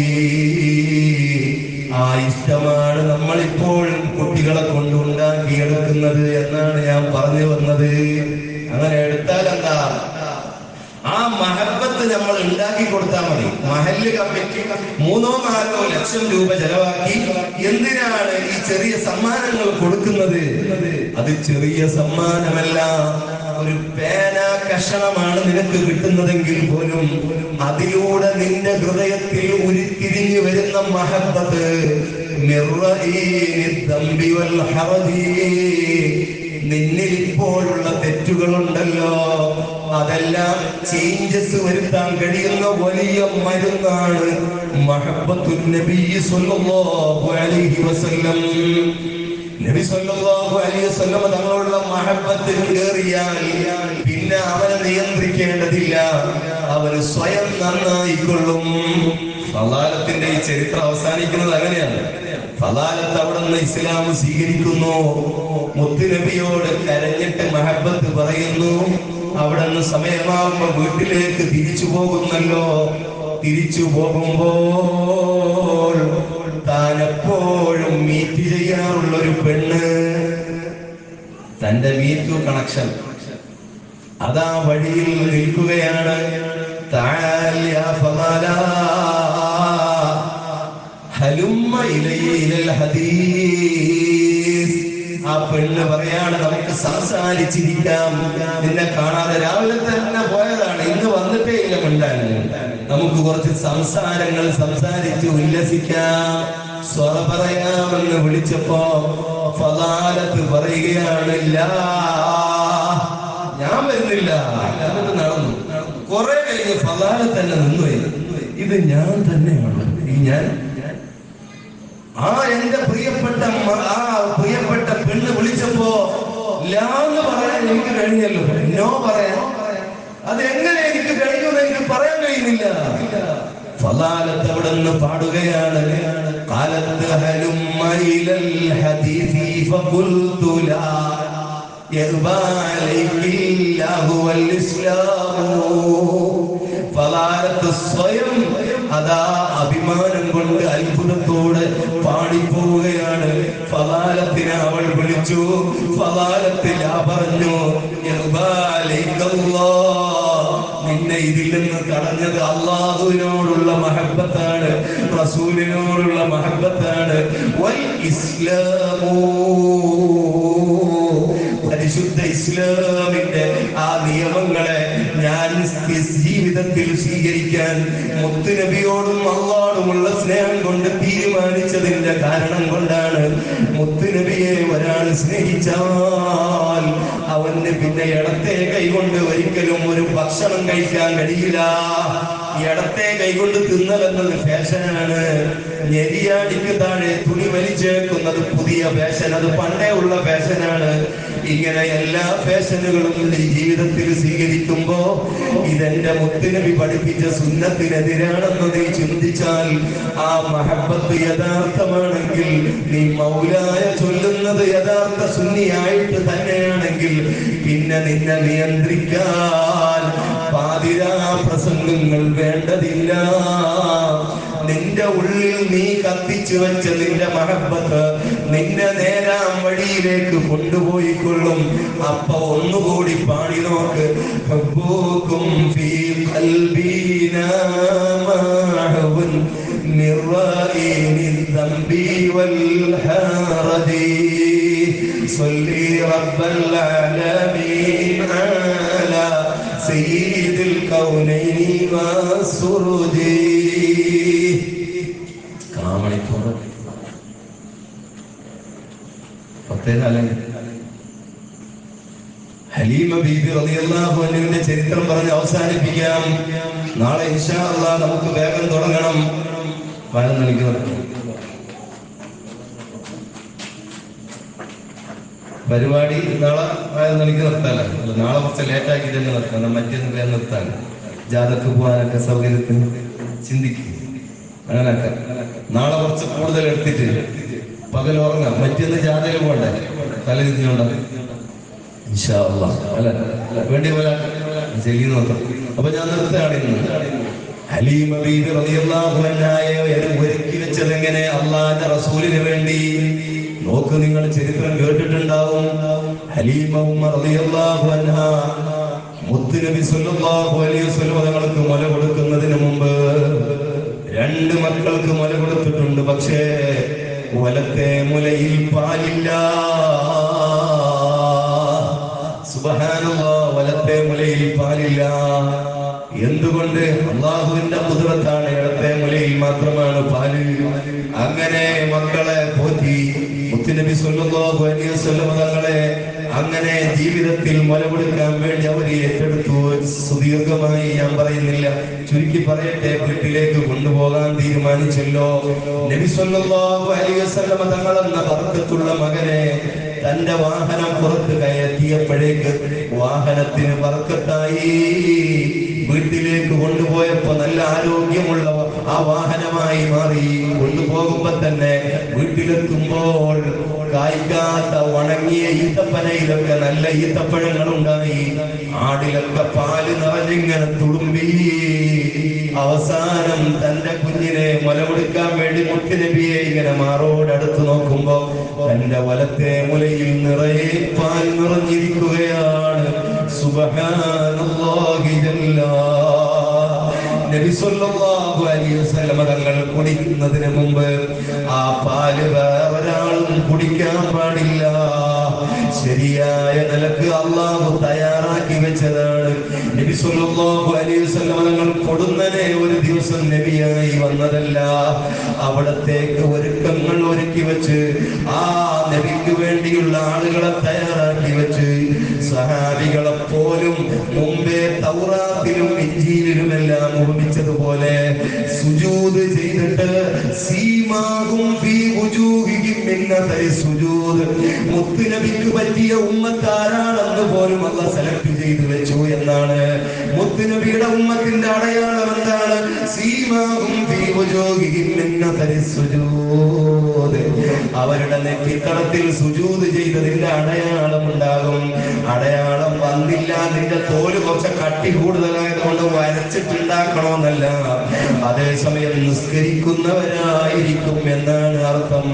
ആ ഇഷ്ടമാണ് നമ്മളിപ്പോൾ കുട്ടികളെ കൊണ്ട് ഉണ്ടാക്കിയെടുക്കുന്നത് എന്നാണ് ഞാൻ പറഞ്ഞു വന്നത്. അങ്ങനെ എടുത്താൽ എന്താ, ആ മഹബത്ത് നമ്മൾ ഉണ്ടാക്കി കൊടുത്താൽ മതി. മഹല്ല് കമ്മിറ്റി 3-4 ലക്ഷം രൂപ ചെലവാക്കി എന്തിനാണ് ഈ ചെറിയ സമ്മാനങ്ങൾ കൊടുക്കുന്നത്? അത് ചെറിയ സമ്മാനമല്ല, ഒരു പേന കഷണമാണ് നിനക്ക് കിട്ടുന്നതെങ്കിൽ പോലും അതിലൂടെ നിന്റെ ഹൃദയത്തിൽ ഉരുത്തിരിഞ്ഞു വരുന്ന മഹബത്ത് നിന്നിൽ ഇപ്പോഴുള്ള തെറ്റുകളുണ്ടല്ലോ, അതെല്ലാം ചേഞ്ചസ് വരുത്താൻ കഴിയുന്ന വലിയ മരുന്നാണ് മഹബ്ബത്തുൻ നബി സ്വല്ലല്ലാഹു അലൈഹി വസല്ലം. നബി സ്വല്ലല്ലാഹു അലൈഹി വസല്ലം തങ്ങളുള്ള മഹബ്ബത്തിൽ കയറിയാൽ പിന്നെ അവനെ നിയന്ത്രിക്കേണ്ടതില്ല, അവന് സ്വയം നന്നായിക്കൊള്ളും. ഫളാലത്തിന്റെ ഈ ചരിത്രം അവസാനിക്കുന്നത് അങ്ങനെയാണ്. ഫളാലത്ത് അവിടുന്ന് ഇസ്ലാം സ്വീകരിക്കുന്നു, മുത്തുനബിയോട് കരഞ്ഞിട്ട് മഹബത്ത് പറയുന്നു. അവിടുന്ന് സമയമാകുമ്പോ വീട്ടിലേക്ക് തിരിച്ചു പോകുന്നല്ലോ. തിരിച്ചു പോകുമ്പോൾ താൻ എപ്പോഴും മീറ്റ് ചെയ്യാറുള്ള ഒരു പെണ്ണ്, തന്റെ മീറ്റു കണക്ഷൻ അതാ വഴിയിൽ നിൽക്കുകയാണ്. തആൽ യാ ഫളാല ഹലുമ്മ ഇലൈൽ ഹദീസ്. ആ പെണ്ണ് പറയാണ്, നമുക്ക് സംസാരിച്ചിരിക്കാം. നിന്നെ കാണാതെ രാവിലെ തന്നെ പോയതാണ്, ഇന്ന് വന്നിട്ടേ ഇല്ല മിണ്ടാൻ. നമുക്ക് കുറച്ച് സംസാരങ്ങൾ സംസാരിച്ച് ഉല്ലസിക്കാം, സ്വറ പറയാമെന്ന് വിളിച്ചപ്പോ ഫളാലത്ത് പറയുകയാണ്, ഞാൻ വരുന്നില്ല. എന്നിട്ട് നടന്നു. കുറെ കഴിഞ്ഞ് ഫളാലത്ത് തന്നെ നിന്നു. ഇത് ഞാൻ തന്നെയാണ്. ഞാൻ ആ എന്റെ പ്രിയപ്പെട്ട പെണ്ണ് വിളിച്ചപ്പോ ലാന്ന് പറയാൻ എനിക്ക് കഴിഞ്ഞല്ലോ, നോ പറയാൻ അതെങ്ങനെ എനിക്ക് കഴിയുമെന്ന് എനിക്ക് പറയാൻ കഴിയുന്നില്ല. ഫളാലത്ത് അവിടെ നിന്ന് പാടുകയാണ്, ഖാലത്ത് ഹലുമ്മ ഇലൽ ഹദീസി ഫഖുൽതു ലാ യർബാ അലൈഹില്ലാഹു വൽ ഇസ്ലാമു. ഫളാലത്ത് സ്വയം അതാ അഭിമാനം കൊണ്ട് അത്ഭുതത്തോടെ പാടിപ്പോവുകയാണ്. ഫളാലത്തിനെ അവൾ വിളിച്ചു. ഫളാലത്തിൽ പറഞ്ഞു, നിന്നെ ഇതിൽ നിന്ന് തടഞ്ഞത് അല്ലാഹുവിനോടുള്ള മഹബ്ബത്താണ്, റസൂലിനോടുള്ള മഹബ്ബത്താണ്. വൽ ഇസ്ലാമു, പരിശുദ്ധ ഇസ്ലാമിന്റെ ആ നിയമങ്ങളെ ഞാൻ ജീവിതത്തിൽ സ്വീകരിക്കാൻ മുത്തുനബിയോടും അല്ലാഹുവുമുള്ള സ്നേഹം കൊണ്ട് തീരുമാനിച്ചതിന്റെ കാരണം കൊണ്ടാണ്. മുത്തുനബിയെ ഒരാൾ സ്നേഹിച്ചാൽ അവന് പിന്നെ ഇടത്തെ കൈകൊണ്ട് ഒരിക്കലും ഒരു ഭക്ഷണം കഴിക്കാൻ കഴിയില്ല. ഇടത്തെ കൈകൊണ്ട് തിന്നലെന്നത് ഫാഷനാണ്. ഞെരിയാടിക്ക് താഴെ തുണി വലിച്ചേക്കുന്നത് പുതിയ ഫാഷൻ, അത് പണ്ടേ ഉള്ള ഫാഷനാണ്. ഇങ്ങനെ എല്ലാ ഫാഷനുകളും ജീവിതത്തിൽ സ്വീകരിക്കുമ്പോ ഇതെന്റെ മുത്തുനബി പഠിപ്പിച്ച സുന്നത്തിനെതിരാണെന്ന് നീ ചിന്തിച്ചാൽ, ആ മഹബ്ബത്ത് യഥാർത്ഥമാണെങ്കിൽ, നീ മൗലായ ചൊല്ലുന്നത് യഥാർത്ഥ സുന്നിയായിട്ട് തന്നെയാണെങ്കിൽ, പിന്നെ നിന്നെ നിയന്ത്രിക്കാൻ പാതിരാ പ്രസംഗങ്ങൾ വേണ്ടതില്ല. നിന്റെ ഉള്ളിൽ നീ കത്തിച്ചു വെച്ച നിന്റെ മഹബ്ബത്ത് നിന്നെ നേരാം വഴിയിലേക്ക് കൊണ്ടുപോയിക്കൊള്ളും. അപ്പൊ ഒന്നുകൂടി പാടി നോക്ക്, ഹബ്ബുക്കും ഫീ ഖൽബിനാ മഅഹുൻ മിർറാഇനി ദംബി വൽ ഹറദി സ്വല്ലി റബ്ബൽ ആലമീൻ അലാ സയ്യിദിൽ കൗനൈനി വസുറുദി. അടുത്തേതാലും ഹലീമ ബീബി റളിയല്ലാഹു അൻഹയുടെ ചരിത്രം പറഞ്ഞ് അവസാനിപ്പിക്കാം. നാളെ ഇൻഷാ അല്ലാഹ് നമുക്ക് വേഗം തുടങ്ങണം. പരിപാടി നാളെ 11 നിർത്താനല്ല, നാളെ കുറച്ച് ലേറ്റാക്കി തന്നെ നിർത്താം. മറ്റൊന്ന് വേഗം നിർത്താൻ ജാഥക്ക് പോകാനൊക്കെ സൗകര്യത്തിന് ചിന്തിക്കും. അങ്ങനൊക്കെ നാളെ കുറച്ച് കൂടുതൽ എടുത്തിട്ട് പകൽ ഉറങ്ങാം. മറ്റൊന്ന് ജാഥയിൽ പോകണ്ടേ, തലതിരിഞ്ഞോണ്ട ഇൻഷാ അല്ലാഹ് അല്ല വേണ്ടി പോലെ ചെയ്യുന്ന നോക്കാം. അപ്പൊ ഞാൻ നിർത്തുകയാണ് ഇന്ന്. ഹലീമ ബീബി റളിയല്ലാഹു അൻഹയെ ഒരുക്കി വെച്ചത് എങ്ങനെ? അല്ലാഹുവിന്റെ റസൂലിന് വേണ്ടി. നോക്ക്, നിങ്ങൾ ചരിത്രം കേട്ടിട്ടുണ്ടാവും. ഹലീമ ഉമ്മ റളിയല്ലാഹു അൻഹ മുത്തുനബി സല്ലല്ലാഹു അലൈഹി വസല്ലം തങ്ങൾക്ക് മുല കൊടുക്കുന്നതിന് മുമ്പ് 2 മക്കൾക്ക് മുല കൊടുത്തിട്ടുണ്ട്. പക്ഷേ വലത്തെ മുലയിൽ പാലില്ല. സുബ്ഹാനല്ലാഹ്, വലത്തെ മുലയിൽ പാലില്ല. എന്തുകൊണ്ട്? അല്ലാഹുവിന്റെ ഖുദ്റത്താണ്. ഇടത്തെ മുലയിൽ മാത്രമാണ് പാല്. അങ്ങനെ മക്കളെ പോറ്റി മുത്തുനബി സല്ലല്ലാഹു അലൈഹി വസല്ലം തങ്ങളെ അങ്ങനെ ജീവിതത്തിൽ മുല കൊടുക്കാൻ വേണ്ടി അവർ ഏറ്റെടുത്തു. സുദീർഘമായി ഞാൻ പറയുന്നില്ല, ചുരുക്കി പറയട്ടെ. വീട്ടിലേക്ക് കൊണ്ടുപോകാൻ തീരുമാനിച്ചല്ലോ. നബി സല്ലല്ലാഹു അലൈഹി വസല്ലം തങ്ങളെന്ന ബർക്കത്തുള്ള മകനെ തന്റെ വാഹനം പുറത്ത് കയറ്റിയപ്പോഴേക്ക് വാഹനത്തിന് ബർക്കത്തായി. വീട്ടിലേക്ക് കൊണ്ടുപോയപ്പോ നല്ല ആരോഗ്യമുള്ള ആ വാഹനമായി മാറി. കൊണ്ടുപോകുമ്പോ തന്നെ വീട്ടിലെത്തുമ്പോൾ കായ്ക്കാത്ത ഉണങ്ങിയ ഈത്തപ്പനയിലൊക്കെ നല്ല ഈത്തപ്പഴങ്ങൾ ഉണ്ടായി. ആടിലൊക്കെ പാല് നിറഞ്ഞിങ്ങനെ തുളുമ്പി. അവസാനം തന്റെ കുഞ്ഞിനെ മുല കൊടുക്കാൻ വേണ്ടി മുത്തുനബിയെ ഇങ്ങനെ മാറോടടുത്ത് നോക്കുമ്പോ തന്റെ വലത്തെ മുലയിൽ നിറയെ പാൽ നിറഞ്ഞിരിക്കുകയാണ്. സുബ്ഹാനല്ലാഹി ജല്ല. നബി സല്ലല്ലാഹു അലൈഹി വസല്ലം തങ്ങൾ കുടിക്കുന്നതിന് മുമ്പ് ആ പാല് വേറൊരാളും കുടിക്കാൻ പാടില്ല. ശരിയായ നിലക്ക് അല്ലാഹു തയ്യാറാക്കി വെച്ചതാണ്. നബി സല്ലല്ലാഹു അലൈഹി വസല്ലം തങ്ങൾ കൊടുന്നനെ ഒരു ദിവസം നബിയായി വന്നതല്ല. അവിടത്തേക്ക് ഒരുക്കങ്ങൾ ഒരുക്കി വെച്ച് ആ നബിക്ക് വേണ്ടിയുള്ള ആളുകളെ തയ്യാറാക്കി വെച്ച് സഹാബികളെ പോലും മുമ്പേ തൗറാത്തിലും ഇഞ്ചീലിലുമെല്ലാം ഓർമ്മിച്ചതുപോലെ സുജൂദ് ചെയ്തിട്ട് സീമാകും ഫീ വുജൂഹിഹിം മിന്നതൈ സുജൂദ്. മുത്തുനബിക്ക് പറ്റിയ ഉമ്മത്താരാണെന്ന് പോലും അല്ലാഹ് സെലക്ട് ചെയ്തു വെച്ചു എന്നാണ്. മുത്തുനബിയുടെ ഉമ്മത്തിന്റെ അടയാളം എന്താണ്? സീമാകും ഫീ വുജൂഹിഹിം മിന്നതൈ സുജൂദ്. അവരുടെ നെറ്റിത്തടത്തിൽ സുജൂദ് ചെയ്തതിന്റെ അടയാളം ഉണ്ടാകും. അടയാളം വന്നില്ല, നിന്റെ തോല് കുറച്ച് കട്ടി കൂടുതലായതുകൊണ്ട് വരച്ചിട്ടുണ്ടാക്കണമെന്നല്ല, അതേസമയം നിസ്കരിക്കുന്നവരായിരിക്കും എന്നാണ് അർത്ഥം.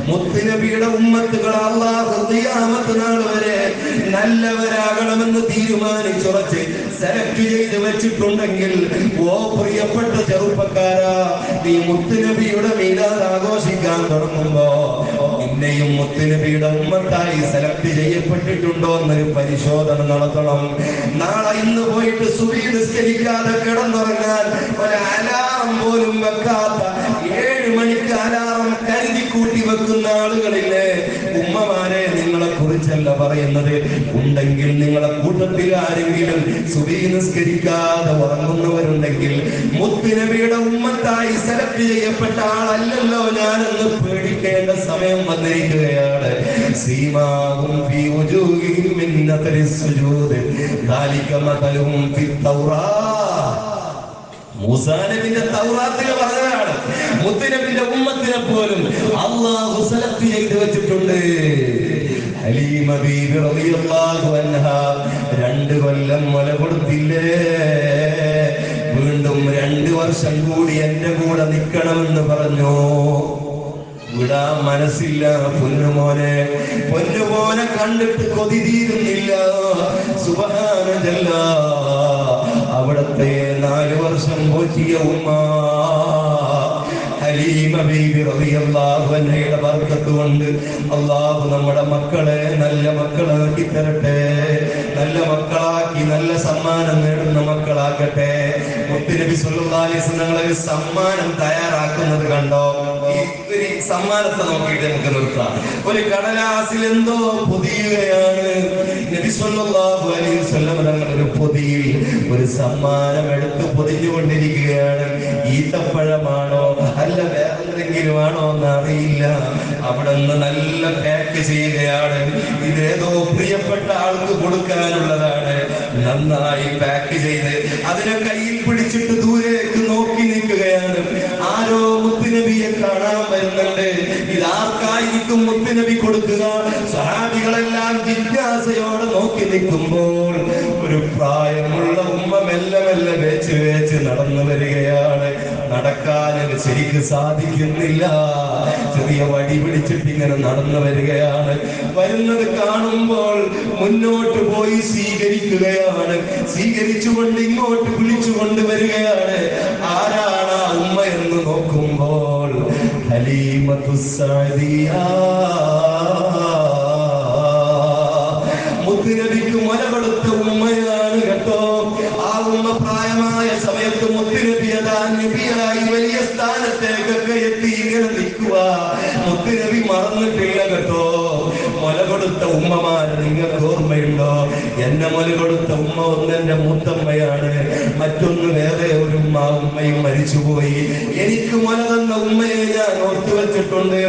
മുത്തുനബിയുടെ ഉമ്മത്തുകൾ അല്ലാഹു ഖിയാമത്ത് നാൾ വരെ നല്ലവരാകണമെന്ന് തീരുമാനിച്ചുറച്ച് സെലക്ട് ചെയ്ത് വെച്ചിട്ടുണ്ടെങ്കിൽ, ഓ പ്രിയപ്പെട്ട ചെറുപ്പക്കാരാ, നീ മുത്തുനബിയുടെ മീലാദ് ആഘോഷിക്കാൻ തുടങ്ങുമ്പോ നിന്നെയും മുത്തുനബിയുടെ ഉമ്മത്തായി സെലക്ട് ചെയ്യപ്പെട്ടിട്ടുണ്ടോ എന്നൊരു പരിശോധന നടത്തണം. നാളെ ഇന്ന് പോയിട്ട് സുബഹി നിസ്കരിക്കാതെ കിടന്നുറങ്ങാൻ ഒരു അലാറം പോലും വെക്കാത്ത 7 മണിക്ക് അലാറം കരുതി കൂട്ടി വെക്കുന്ന ആളുകളില്ലേ? ഉമ്മമാരെ, നിങ്ങളെ കുറിച്ചല്ല പറയുന്നത്. ഉണ്ടെങ്കിൽ നിങ്ങളെ കൂട്ടത്തിൽ ആരെങ്കിലും സുബഹി നിസ്കരിക്കാതെ ഉറങ്ങുന്നവരുണ്ടെങ്കിൽ മുത്തുനബിയുടെ ഉമ്മത്തായി സെലക്ട് ചെയ്യപ്പെട്ട ആളല്ലല്ലോ ഞാനെന്ന് പേടിക്കേണ്ട സമയം വന്നിരിക്കുകയാണ്. സീമാഹും ഫീ വുജൂഹിഹിം മിൻ നതരി സുജൂദ് ദാലിക മതലുഹും ഫി തൗറാത്ത്. മൂസാ നബിയുടെ തൗറാത്തിൽ പറഞ്ഞതാണ്. മുത്തുനബിയുടെ ഉമ്മത്തിനെ പോലും അല്ലാഹു സെലക്ട് ചെയ്തു വെച്ചിട്ടുണ്ട്. ഹലീമ ബീബി റളിയല്ലാഹു അൻഹ 2 കൊല്ലം മുല കൊടുത്തില്ലേ? വീണ്ടും 2 വർഷം കൂടി എന്റെ കൂടെ നിൽക്കണമെന്ന് പറഞ്ഞു. വിടാൻ മനസ്സില്ല. പൊന്നുമോനെ കണ്ടിട്ട് കൊതി തീരുന്നില്ല. സുബ്ഹാനല്ലാഹ്. അവിടത്തെ 4 വർഷം പോറ്റിയ ഉമ്മ ഹലീമ ബീബി റളിയല്ലാഹു അൻഹയുടെ ബർക്കത്ത് കൊണ്ട് അല്ലാഹു നമ്മുടെ മക്കളെ നല്ല മക്കളാക്കി തരട്ടെ. നല്ല മക്കളാക്കി നല്ല സമ്മാനം നേടുന്ന മക്കളാക്കട്ടെ. മുത്തുനബി സ്വല്ലല്ലാഹു അലൈഹി വസല്ലം സമ്മാനം തയ്യാറാക്കുന്നത് കണ്ടോ? ഈ സമ്മാനത്തെ നോക്കിയിട്ട് നമുക്ക് നിർത്താം. ഒരു കടലാസിൽ എന്തോ പൊതിയുകയാണ്. നബി സ്വല്ലല്ലാഹു അലൈഹി വസല്ലം തങ്ങൾ ഒരു പൊതിയിൽ ഒരു സമ്മാനം എടുത്ത് പൊതിഞ്ഞുകൊണ്ടിരിക്കുകയാണ്. ഈത്തപ്പഴമാണോ അല്ല വേറെ എന്തെങ്കിലും ആണോ എന്ന് അറിയില്ല. അവിടെ നിന്ന് നല്ല പാക്ക് ചെയ്യുകയാണ്. ഇതേതോ പ്രിയപ്പെട്ട ആൾക്ക് കൊടുക്കാനുള്ളതാണ്. നന്നായി പാക്ക് ചെയ്ത് അതിനെ കയ്യിൽ പിടിച്ചിട്ട് ദൂരേക്ക് നോക്കി നിൽക്കുകയാണ്. ആരോ മുത്തുനബിയെ കാണാൻ വരുന്നുണ്ട്. ഇതാർക്കായിരിക്കും മുത്തുനബി കൊടുക്കുക? സഹാബികളെല്ലാം ജിജ്ഞാസയോടെ നോക്കി നിൽക്കുമ്പോൾ ഒരു പ്രായമുള്ള ഉമ്മ മെല്ലെ മെല്ലെ വേച്ച് നടന്നു വരികയാണ്. നടക്കാൻ ശരിക്ക് സാധിക്കുന്നില്ല. ചെറിയ വടി പിടിച്ചിട്ട് ഇങ്ങനെ നടന്നു വരികയാണ്. വരുന്നത് കാണുമ്പോൾ മുന്നോട്ട് പോയി സ്വീകരിക്കുകയാണ്. സ്വീകരിച്ചുകൊണ്ട് ഇങ്ങോട്ട് വിളിച്ചുകൊണ്ട് വരികയാണ്. ആരാണ് ആ ഉമ്മ എന്ന് നോക്കുമ്പോൾ ഹലീമത്തു സഅദിയ, മുത്തുനബിക്ക് മുല കൊടുത്ത ഉമ്മയാണ് കേട്ടോ. ആ ഉമ്മ പ്രായമായ സമയത്ത് മുത്തുനബി അതാ നബിയായി വലിയ സ്ഥാനത്തേക്കൊക്കെ എത്തി ഇങ്ങനെ നിൽക്കുക. മുത്തുനബി മറന്നിട്ടില്ല കേട്ടോ. മുല കൊടുത്ത ഉമ്മമാര് നിങ്ങൾക്ക് ഓർമ്മയുണ്ടോ? എന്നെ മുല കൊടുത്ത ഉമ്മ ഒന്ന് എന്റെ മൂത്തമ്മയാണ്, മറ്റൊന്ന് വേറെ ഒരു ഉമ്മയും മരിച്ചുപോയി. എനിക്ക് മുല തന്ന ഉമ്മയെ ഞാൻ ഓർത്തു വെച്ചിട്ടുണ്ട്.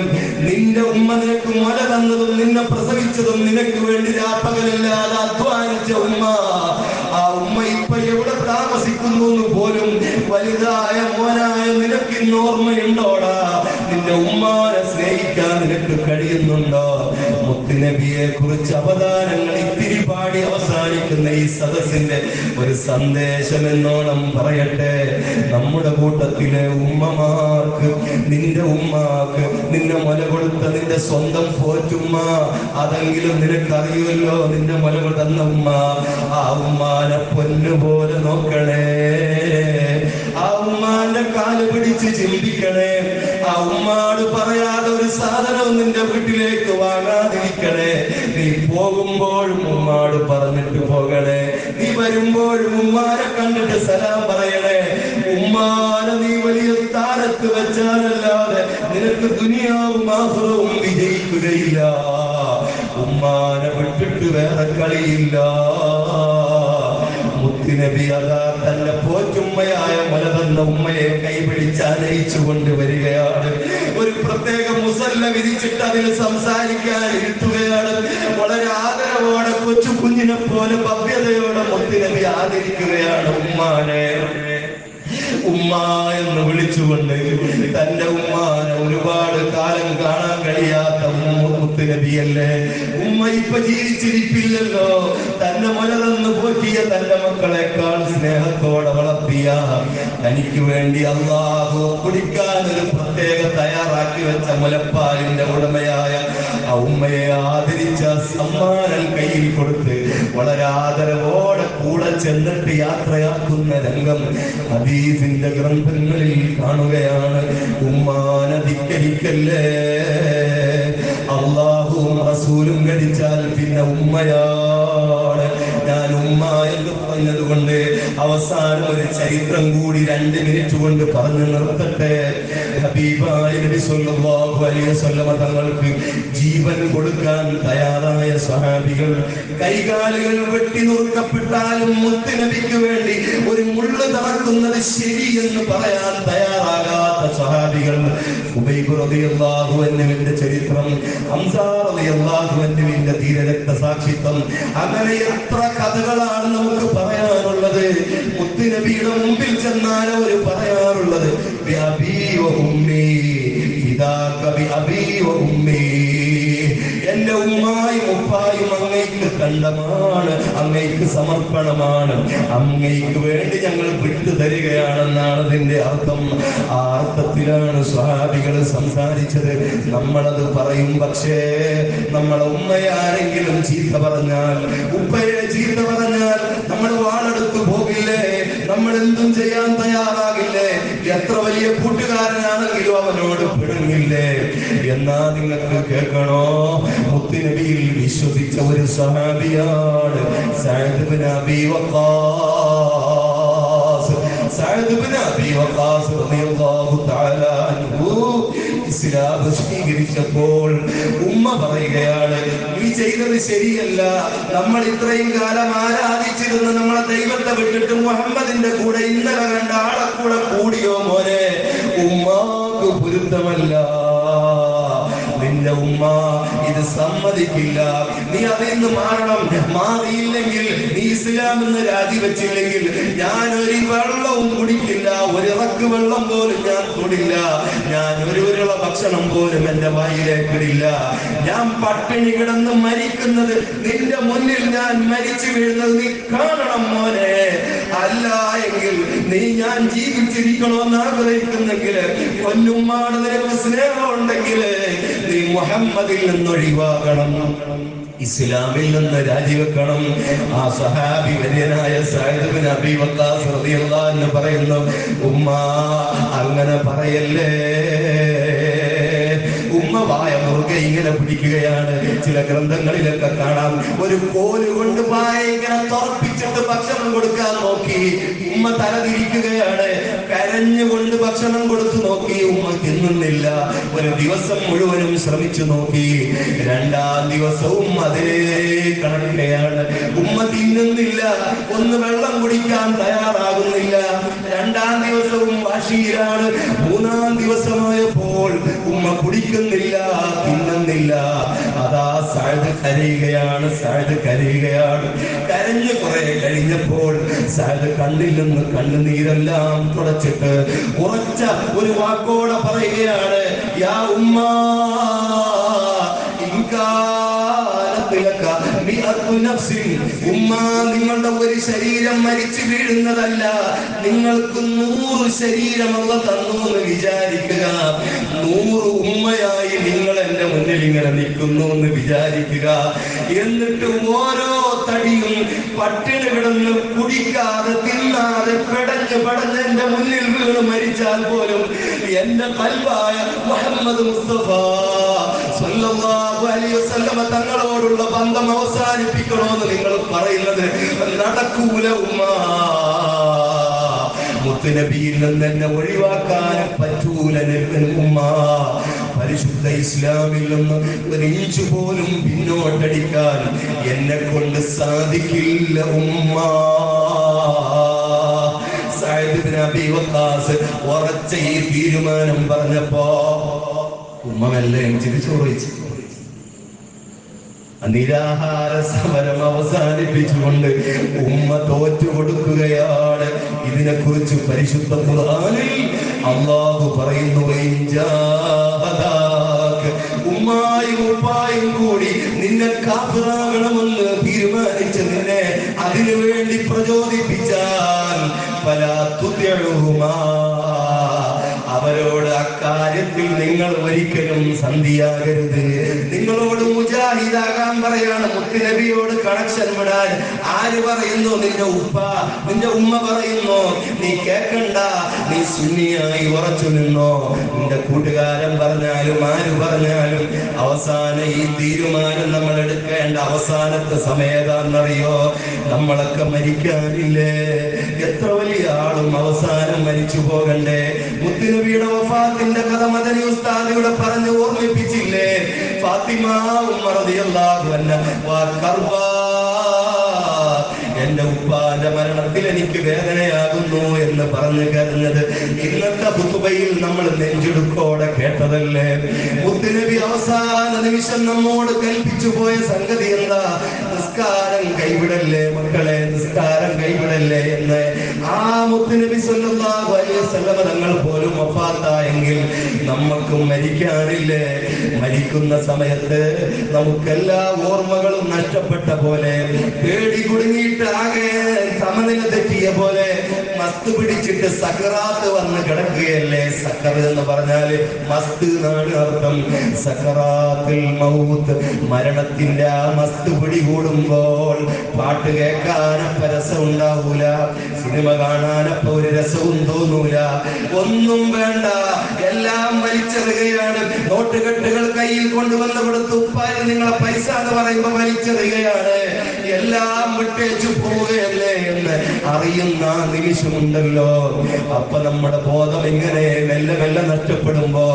നിന്റെ ഉമ്മ നിനക്ക് മുല തന്നതും നിന്നെ പ്രസവിച്ചതും നിനക്ക് വേണ്ടി രാപ്പകലില്ലാതെ അധ്വാനിച്ച ഉമ്മ. ആ ഉമ്മ ഇപ്പൊ എവിടെ താമസിക്കുന്നു എന്ന് പോലും വലുതായ മോനായ നിനക്ക് ഇന്ന് ഓർമ്മയുണ്ടോടാ? നിന്റെ ഉമ്മാനെ സ്നേഹിക്കാൻ നിനക്ക് കഴിയുന്നുണ്ടോ? മുത്തുനബിയെ കുറിച്ച് അവതാരങ്ങൾ ഇത്തിരി പാടി അവസാനിക്കുന്ന ഈ സദസ്സിന്റെ ഒരു സന്ദേശം എന്നോണം പറയട്ടെ. നമ്മുടെ കൂട്ടത്തിലെ ഉമ്മമാർക്ക്, നിന്റെ ഉമ്മാക്ക് നിന്നെ മുല കൊടുത്ത നിന്റെ സ്വന്തം പോറ്റുമ്മ അതെങ്കിലും നിനക്കറിയുമല്ലോ. നിന്റെ മുല കൊടുന്ന ഉമ്മ, ആ ഉമ്മാനെ പൊന്നുപോലെ നോക്കണേ. ആ ഉമ്മാന്റെ കാല് പിടിച്ച് ചിന്തിക്കണേ. ആ ഉമ്മാട് പറയാതെ ഒരു സാധനവും നിന്റെ വീട്ടിലേക്ക് വാങ്ങാതിരിക്കണേ. നീ പോകുമ്പോഴും ഉമ്മാട് പറഞ്ഞിട്ട് പോകണേ. നീ വരുമ്പോഴും ഉമ്മാനെ കണ്ടിട്ട് സലാം പറയണേ. ഉമ്മാനെ നീ വലിയ സ്ഥാനത്ത് വെച്ചാലല്ലാതെ നിനക്ക് ദുനിയാവും ആഖിറവും വിജയിക്കുകയില്ല. ഉമ്മാനെ വിട്ടിട്ട് വേറെ കളിയില്ല. മുത്തുനബി അതാ തന്റെ പോറ്റുമ്മയായ മുല തന്ന ഉമ്മയെ കൈപിടിച്ച് ആനയിച്ചു കൊണ്ടുവരികയാണ്. ഒരു പ്രത്യേക മുസല്ല വിരിച്ചിട്ട് അതിൽ സംസാരിക്കാൻ ഇരുത്തുകയാണ്. വളരെ ആദരവോടെ കൊച്ചു കുഞ്ഞിനെ പോലെ ഭവ്യതയോടെ മുത്തുനബി ആദരിക്കുകയാണ് ഉമ്മാനെ. ഉമ്മ എന്ന് വിളിച്ചുകൊണ്ട് തന്റെ ഉമ്മാനെ ഒരുപാട് കാലം കാണാൻ കഴിയാത്ത മുത്തുനബിയല്ലേ. ഉമ്മ ഇപ്പൊ ജീവിച്ചിരിപ്പില്ലല്ലോ. തന്നെ മുലതന്ന് പോറ്റിയ തന്റെ മക്കളെക്കാൾ സ്നേഹത്തോടെ വളർത്തിയ, തനിക്ക് വേണ്ടി അല്ലാഹു കുടിക്കാൻ ഒരു പ്രത്യേക തയ്യാറാക്കി വെച്ച മുലപ്പാലിന്റെ ഉടമയായ ആ ഉമ്മയെ ആദരിച്ച സമ്മാനം കയ്യിൽ കൊടുത്ത് വളരെ ആദരവോടെ കൂടെ ചെന്നിട്ട് യാത്രയാക്കുന്ന രംഗം ഹദീസിന്റെ ഗ്രന്ഥങ്ങളിൽ കാണുകയാണ്. ഉമ്മാനെ ധിക്കരിക്കല്ലേ. അല്ലാഹുവും റസൂലും ഗണിച്ചാൽ പിന്നെ ഉമ്മയാണ്. ഞാൻ ഉമ്മ എന്ന് പറഞ്ഞത് കൊണ്ട് അവസാനം ഒരു ചരിത്രം കൂടി 2 മിനിറ്റ് കൊണ്ട് പറഞ്ഞു നിർത്തട്ടെ. ഹബീബായ നബി സ്വല്ലല്ലാഹു അലൈഹി വസല്ലം തങ്ങൾക്ക് ജീവൻ കൊടുക്കാൻ തയ്യാറായ സ്വഹാബികൾ, കൈകാലുകൾ വെട്ടി നുറുക്കപ്പെട്ടാലും മുത്തുനബിക്ക് വേണ്ടി ഒരു മുള്ള് തറക്കുന്നത് ശരി എന്ന് പറയാൻ തയ്യാറാകാത്ത സ്വഹാബികൾ. ഉബൈബ് റളിയല്ലാഹു അൻഹുവിന്റെ ചരിത്രം, ഹംസ റളിയല്ലാഹു അൻഹുവിന്റെ ധീരരക്തസാക്ഷിത്വം, അങ്ങനെ എത്ര കഥകളാണ് നമുക്ക് പറയാനുള്ളത്. മുത്തുനബിയുടെ മുമ്പിൽ ചെന്നാൽ അവർ പറയാറുള്ളത് ബിഅബീ വ ഉമ്മീ ഫിദാക ബിഅബീ വ ഉമ്മീ. എന്റെ ഉമ്മായും ഉപ്പായും അങ്ങയ്ക്ക് കണ്ടമാണ്, അങ്ങയ്ക്ക് സമർപ്പണമാണ്, അങ്ങയ്ക്ക് വേണ്ടി ഞങ്ങൾ വിട്ടു തരികയാണെന്നാണ് അതിന്റെ അർത്ഥം. ആ അർത്ഥത്തിലാണ് സ്വഹാബികൾ സംസാരിച്ചത്. നമ്മളത് പറയും. പക്ഷേ നമ്മളെ ഉമ്മയെ ആരെങ്കിലും ചീത്ത പറഞ്ഞാൽ, ഉപ്പയെ ചീത്ത പറഞ്ഞാൽ നമ്മൾ വാളെടുത്തു പോകില്ലേ? നമ്മൾ എന്തും ചെയ്യാൻ തയ്യാറാകില്ലേ? എത്ര വലിയ കൂട്ടുകാരനാണെങ്കിലും അവനോട് പിടുങ്ങില്ലേ? എന്നാ നിങ്ങൾക്ക് കേൾക്കണോ? മുത്ത് മുത്തുനബിയിൽ വിശ്വസിച്ച ഒരു സഹാബിയാണ് സഅദ് ഇബ്നു അബീ വഖാസ്. സഅദ് ഇബ്നു അബീ വഖാസ് റളിയല്ലാഹു തആല അൻഹു ഇസ്ലാം സ്വീകരിച്ചപ്പോൾ ഉമ്മ പറയുകയാണ്, നീ ചെയ്തത് ശരിയല്ല. നമ്മൾ ഇത്രയും കാലം ആരാധിച്ചിരുന്ന നമ്മളെ ദൈവത്തെ വിട്ടിട്ട് മുഹമ്മദിന്റെ കൂടെ ഇന്നലെ കണ്ട ആളെ കൂടെ കൂടിയോ മോനെ? ഉമ്മാക്ക് പൊരുത്തമല്ല. നിന്റെ ഉമ്മ ഇത് സമ്മതിക്കില്ല. നീ അതിൽ നിന്ന് മാറണം. മാറിയില്ലെങ്കിൽ, നീ ഇസ്ലാം എന്ന് രാജിവെച്ചില്ലെങ്കിൽ ഞാൻ ഒരു വെള്ളവും കുടിക്കില്ല. ഒരു ഇറക്ക് വെള്ളം പോലും ഞാൻ തൊടില്ല. ഞാൻ ഒരു ഉരുള ഭക്ഷണം പോലും എന്റെ വായിലേക്കിടില്ല. ഞാൻ പട്ടിണി കിടന്ന് മരിക്കുന്നത് നിന്റെ മുന്നിൽ ഞാൻ മരിച്ചു വീഴുന്നത് നീ കാണണം മോനെ. അല്ല എങ്കിൽ നീ ഞാൻ ജീവിച്ചിരിക്കണമെന്ന് ആഗ്രഹിക്കുന്നെങ്കിൽ, പൊന്നുമ്മാട് നിനക്ക് സ്നേഹമുണ്ടെങ്കിൽ നീ മുഹമ്മദിൽ നിന്ന് ഒഴിവാകണം, ഇസ്ലാമിൽ നിന്ന് രാജിവെക്കണം. ആ സഹാബി വര്യനായ സഅദ് ഇബ്നു അബീ വഖാസ് റളിയല്ലാഹു അൻഹു പറയുന്നു, ഉമ്മ അങ്ങനെ പറയല്ലേ. ഉമ്മ വായ മുറുകെ ഇങ്ങനെ പിടിക്കുകയാണ്. ചില ഗ്രന്ഥങ്ങളിലൊക്കെ കാണാം, ഒരു കോല് കൊണ്ട് വായ ഇങ്ങനെ തുറപ്പിച്ചിട്ട് ഭക്ഷണം കൊടുക്കാൻ നോക്കി. ഉമ്മ തലതിരിക്കുകയാണ്. കരഞ്ഞുകൊണ്ട് ഭക്ഷണം കൊടുത്തു നോക്കി. ഉമ്മ തിന്നുന്നില്ല. ഒരു ദിവസം മുഴുവനും ശ്രമിച്ചു നോക്കി. രണ്ടാം ദിവസവും അതേ കണക്കുകയാണ്. ഉമ്മ തിന്നുന്നില്ല. ഒന്ന് വെള്ളം കുടിക്കാൻ തയ്യാറാകുന്നില്ല. രണ്ടാം ദിവസവും വാശിയിലാണ്. മൂന്നാം ദിവസമായപ്പോൾ ഉമ്മ കുടിക്കുന്നില്ല, തിന്നുന്നില്ല. അതാ സഅദ് കരയുകയാണ്. സഅദ് കരയുകയാണ്. കരഞ്ഞു കുറെ കഴിഞ്ഞപ്പോൾ സഅദ് കണ്ണിൽ നിന്ന് കണ്ണുനീരെല്ലാം തുടച്ചിട്ട് ഉറച്ച ഒരു വാക്കോടെ പറയുകയാണ്, യാ ഉമ്മ ഉമ്മ, നിങ്ങളുടെ ഒരു ശരീരം മരിച്ചു വീഴുന്നതല്ല, നിങ്ങൾക്ക് 100 ശരീരം അല്ലാഹു തന്നു എന്ന് വിചാരിക്കുക. 100 ഉമ്മയായി നിങ്ങൾ എന്റെ മുന്നിൽ ഇങ്ങനെ നിൽക്കുന്നു എന്ന് വിചാരിക്കുക. എന്നിട്ട് ഓരോ തടിയും പട്ടിണി കിടന്ന് കുടിക്കാതെ തിന്നാതെ പെടഞ്ഞ് പടഞ്ഞ് എന്റെ മുന്നിൽ വീണ് മരിച്ചാൽ പോലും എന്റെ ഖൽബായ മുഹമ്മദ് മുസ്തഫ സല്ലല്ലാഹു അലൈഹി വസല്ലം തങ്ങളോടുള്ള ബന്ധം അവസാനിപ്പിക്കണമെന്ന് നിങ്ങൾ പറയുന്നത് നടക്കൂല ഉമ്മ. മുത്തുനബിയിൽ നിന്ന് എന്നെ ഒഴിവാക്കാൻ പറ്റൂല ഉമ്മ. പരിശുദ്ധ ഇസ്ലാമിൽ നിന്ന് ഒരു ഇഞ്ച് പോലും പിന്നോട്ടടിക്കാൻ എന്നെ കൊണ്ട് സാധിക്കില്ല ഉമ്മ. സഅദ് ഇബ്നു അബീ വഖാസ് ഉറച്ച ഈ തീരുമാനം പറഞ്ഞപ്പോ ഉമ്മ മെല്ലെ ചിരിച്ചു ചോദിച്ചു. നിരാഹാര സമരം അവസാനിപ്പിച്ചുകൊണ്ട് ഉമ്മ തോറ്റു കൊടുക്കുകയാണ്. ഇതിനെക്കുറിച്ച് പരിശുദ്ധ ഖുർആനിൽ അല്ലാഹു പറയുന്നു, ഉമ്മായും ഉപ്പായും കൂടി നിന്നെ കാഫിറാകണമെന്ന് തീരുമാനിച്ച് നിന്നെ അതിനു വേണ്ടി പ്രചോദിപ്പിച്ചാൽ ഫലാ തുതിഉഹുമാ, അവരോട് അക്കാര്യത്തിൽ നിങ്ങൾ ഒരിക്കലും സന്ധിയാകരുത്. നിങ്ങളോട് മുജാഹിദാകാൻ പറയാണ്. മുത്തുനബിയോട് കണക്ഷൻ വിടാൻ ആര് പറയുന്നു? നിന്റെ ഉപ്പ നിന്റെ ഉമ്മ പറയുന്നു. നീ കേൾക്കണ്ട, നീ സുന്നിയായി ഉറച്ചു നിന്നോ. നിന്റെ കൂട്ടുകാരൻ പറഞ്ഞാലും ആര് പറഞ്ഞാലും അവസാനം ഈ തീരുമാനം നമ്മൾ എടുക്കേണ്ട അവസാനത്തെ സമയതാണെന്നറിയോ? നമ്മളൊക്കെ മരിക്കാനില്ലേ? എത്ര വലിയ ആളും അവസാനം മരിച്ചു പോകണ്ടേ? മുത്തുനബിയുടെ വഫാത്തിന്റെ കഥ മദനി ഉസ്താദിയുടെ പറഞ്ഞു ഓർമ്മിപ്പിച്ചില്ലേ? ഫാത്തിമ ഉമ്മ റളിയല്ലാഹു അൻഹ എന്റെ ഉപ്പാന്റെ മരണത്തിൽ എനിക്ക് വേദനയാകുന്നു എന്ന് പറഞ്ഞു കരഞ്ഞത് ഇന്നത്തെ ഖുതുബയിൽ നമ്മൾ നെഞ്ചെടുക്കോടെ കേട്ടതല്ലേ? മുത്തുനബി അവസാന നിമിഷം നമ്മോട് കൽപ്പിച്ചു പോയ സംഗതി എന്താ? നിസ്കാരം കൈവിടല്ലേ മക്കളെ, നിസ്കാരം കൈവിടല്ലേ എന്ന്. ആ മുത്തുനബി സല്ലല്ലാഹു അലൈഹി വസല്ലം തങ്ങൾ പോലും വഫാത്തായെങ്കിൽ നമുക്കും മരിക്കാനില്ലേ? മരിക്കുന്ന സമയത്ത് നമുക്കെല്ലാ ഓർമ്മകളും നഷ്ടപ്പെട്ട പോലെ, പേടി കുടുങ്ങിയിട്ട് ആകെ സമനില തെറ്റിയ പോലെ, മസ്ത് പിടിച്ചിട്ട് സക്കറാത്ത് വന്ന് കിടക്കുകയല്ലേ. സക്കർ എന്ന് പറഞ്ഞാല് മസ്ത് എന്നാണ് അർത്ഥം. സക്കറാത്തുൽ മൗത്ത്, മരണത്തിന്റെ ആ മസ്ത് പിടികൂടുമ്പോൾ പാട്ട് കേൾക്കാനപ്പ രസം ഉണ്ടാവൂല, സിനിമ കാണാനപ്പോ ഒരു രസവും തോന്നൂല, ഒന്നും വേണ്ട, എല്ലാം വലിച്ചെറിയുകയാണ്. നോട്ടുകെട്ടുകൾ കയ്യിൽ കൊണ്ടുവന്ന് കൊടുത്തു, ഉപ്പാരി നിങ്ങളെ പൈസ എന്ന് പറയുമ്പോ വലിച്ചെറിയുകയാണ്. എല്ലാം വിട്ടേച്ചു പോവുകയല്ലേ എന്ന് അറിയുന്ന നിമിഷമുണ്ടല്ലോ, അപ്പൊ നമ്മുടെ ബോധം ഇങ്ങനെ മെല്ലെ മെല്ലെ നഷ്ടപ്പെടുമ്പോ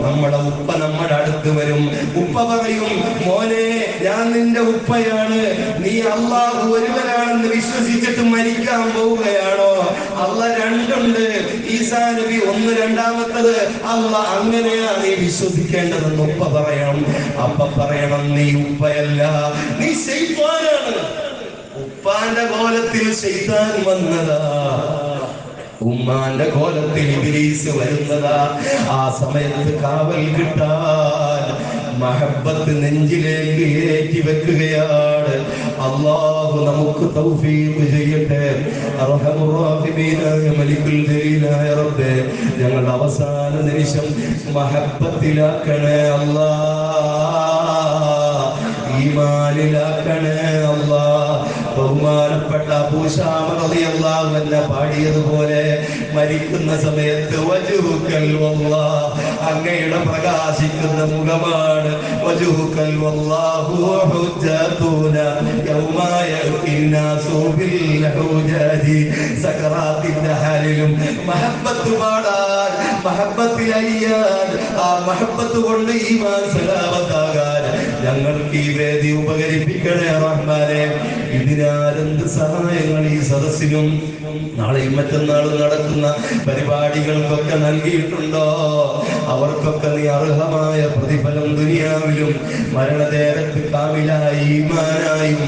നമ്മുടെ ഉപ്പ നമ്മുടെ അടുത്ത് വരും. ഉപ്പ പറയും, മോനെ ഞാൻ നിന്റെ ഉപ്പയാണ്, നീ അല്ലാഹു ഒരുവനാണെന്ന് വിശ്വസിച്ചിട്ട് മരിക്കാൻ പോവുകയാണോ? അല്ല രണ്ടുണ്ട്, ഈസാ നബി ഒന്ന്, രണ്ടാമത്തത് അല്ല, അങ്ങനെയാ നീ വിശ്വസിക്കേണ്ടതെന്ന് ഉപ്പ പറയണം. അപ്പ പറയണം, നീ ഉപ്പയല്ല, നീ ശൈത്താനാണ്. ഉപ്പാന്റെ കോലത്തിൽ ശൈത്താൻ വന്നതാ, ഉമ്മാന്റെ കോലത്തിൽ ഇബ്ലീസ് വരുന്നതാ. ആ സമയത്ത് കാവൽ കിട്ടാൻ മഹബ്ബത്ത് നെഞ്ചിലേക്ക് ഏറ്റി വെക്കുകയാണ്. അല്ലാഹു നമുക്ക് തൗഫീഖ് ചെയ്യട്ടെ. അർഹമുർ റഹീമീനായ മലിക്കുൽ ജലീലായ റബ്ബേ, ഞങ്ങളുടെ അവസാന നിമിഷം മഹബ്ബത്തിലാക്കണേ അല്ലാഹ്, ഈമാനിലാക്കണേ അല്ലാഹ്. ബഹുമാനപ്പെട്ട അബൂ ശാമ റളിയല്ലാഹു അൻഹു പാടിയതുപോലെ മരിക്കുന്ന സമയത്ത് വജുഹുക്കൽ വല്ലാഹ്, അങ്ങയുടെ പ്രകാശിക്കുന്ന മുഖമാണ്. വജുഹുക്കൽ വല്ലാഹു ഹുജ്ജതുന യൗമ യഖിനാസു ബിൽ ഹുജാജി. സകറാത്തിന്റെ ഹാലിലും മഹബ്ബത്ത് പാടാൻ, മഹബ്ബത്തിലയ്യാൻ, ആ മഹബ്ബത്ത് കൊണ്ട് ഈമാൻ സലാമത്താകാൻ ഞങ്ങൾക്ക് ഈ വേദി ഉപകരിപ്പിക്കണേ റഹ്മാനെ. ഇതിനാരെന്ത് സഹായങ്ങൾ ഈ സദസ്സിനും നാളെയും മറ്റന്നാളും നടക്കുന്ന പരിപാടികൾക്കൊക്കെ നൽകിയിട്ടുണ്ടോ, അവർക്കൊക്കെ നീ അർഹമായ പ്രതിഫലം ദുനിയാവിലും മരണനേരത്ത് കാമിലായി ഈമാനായും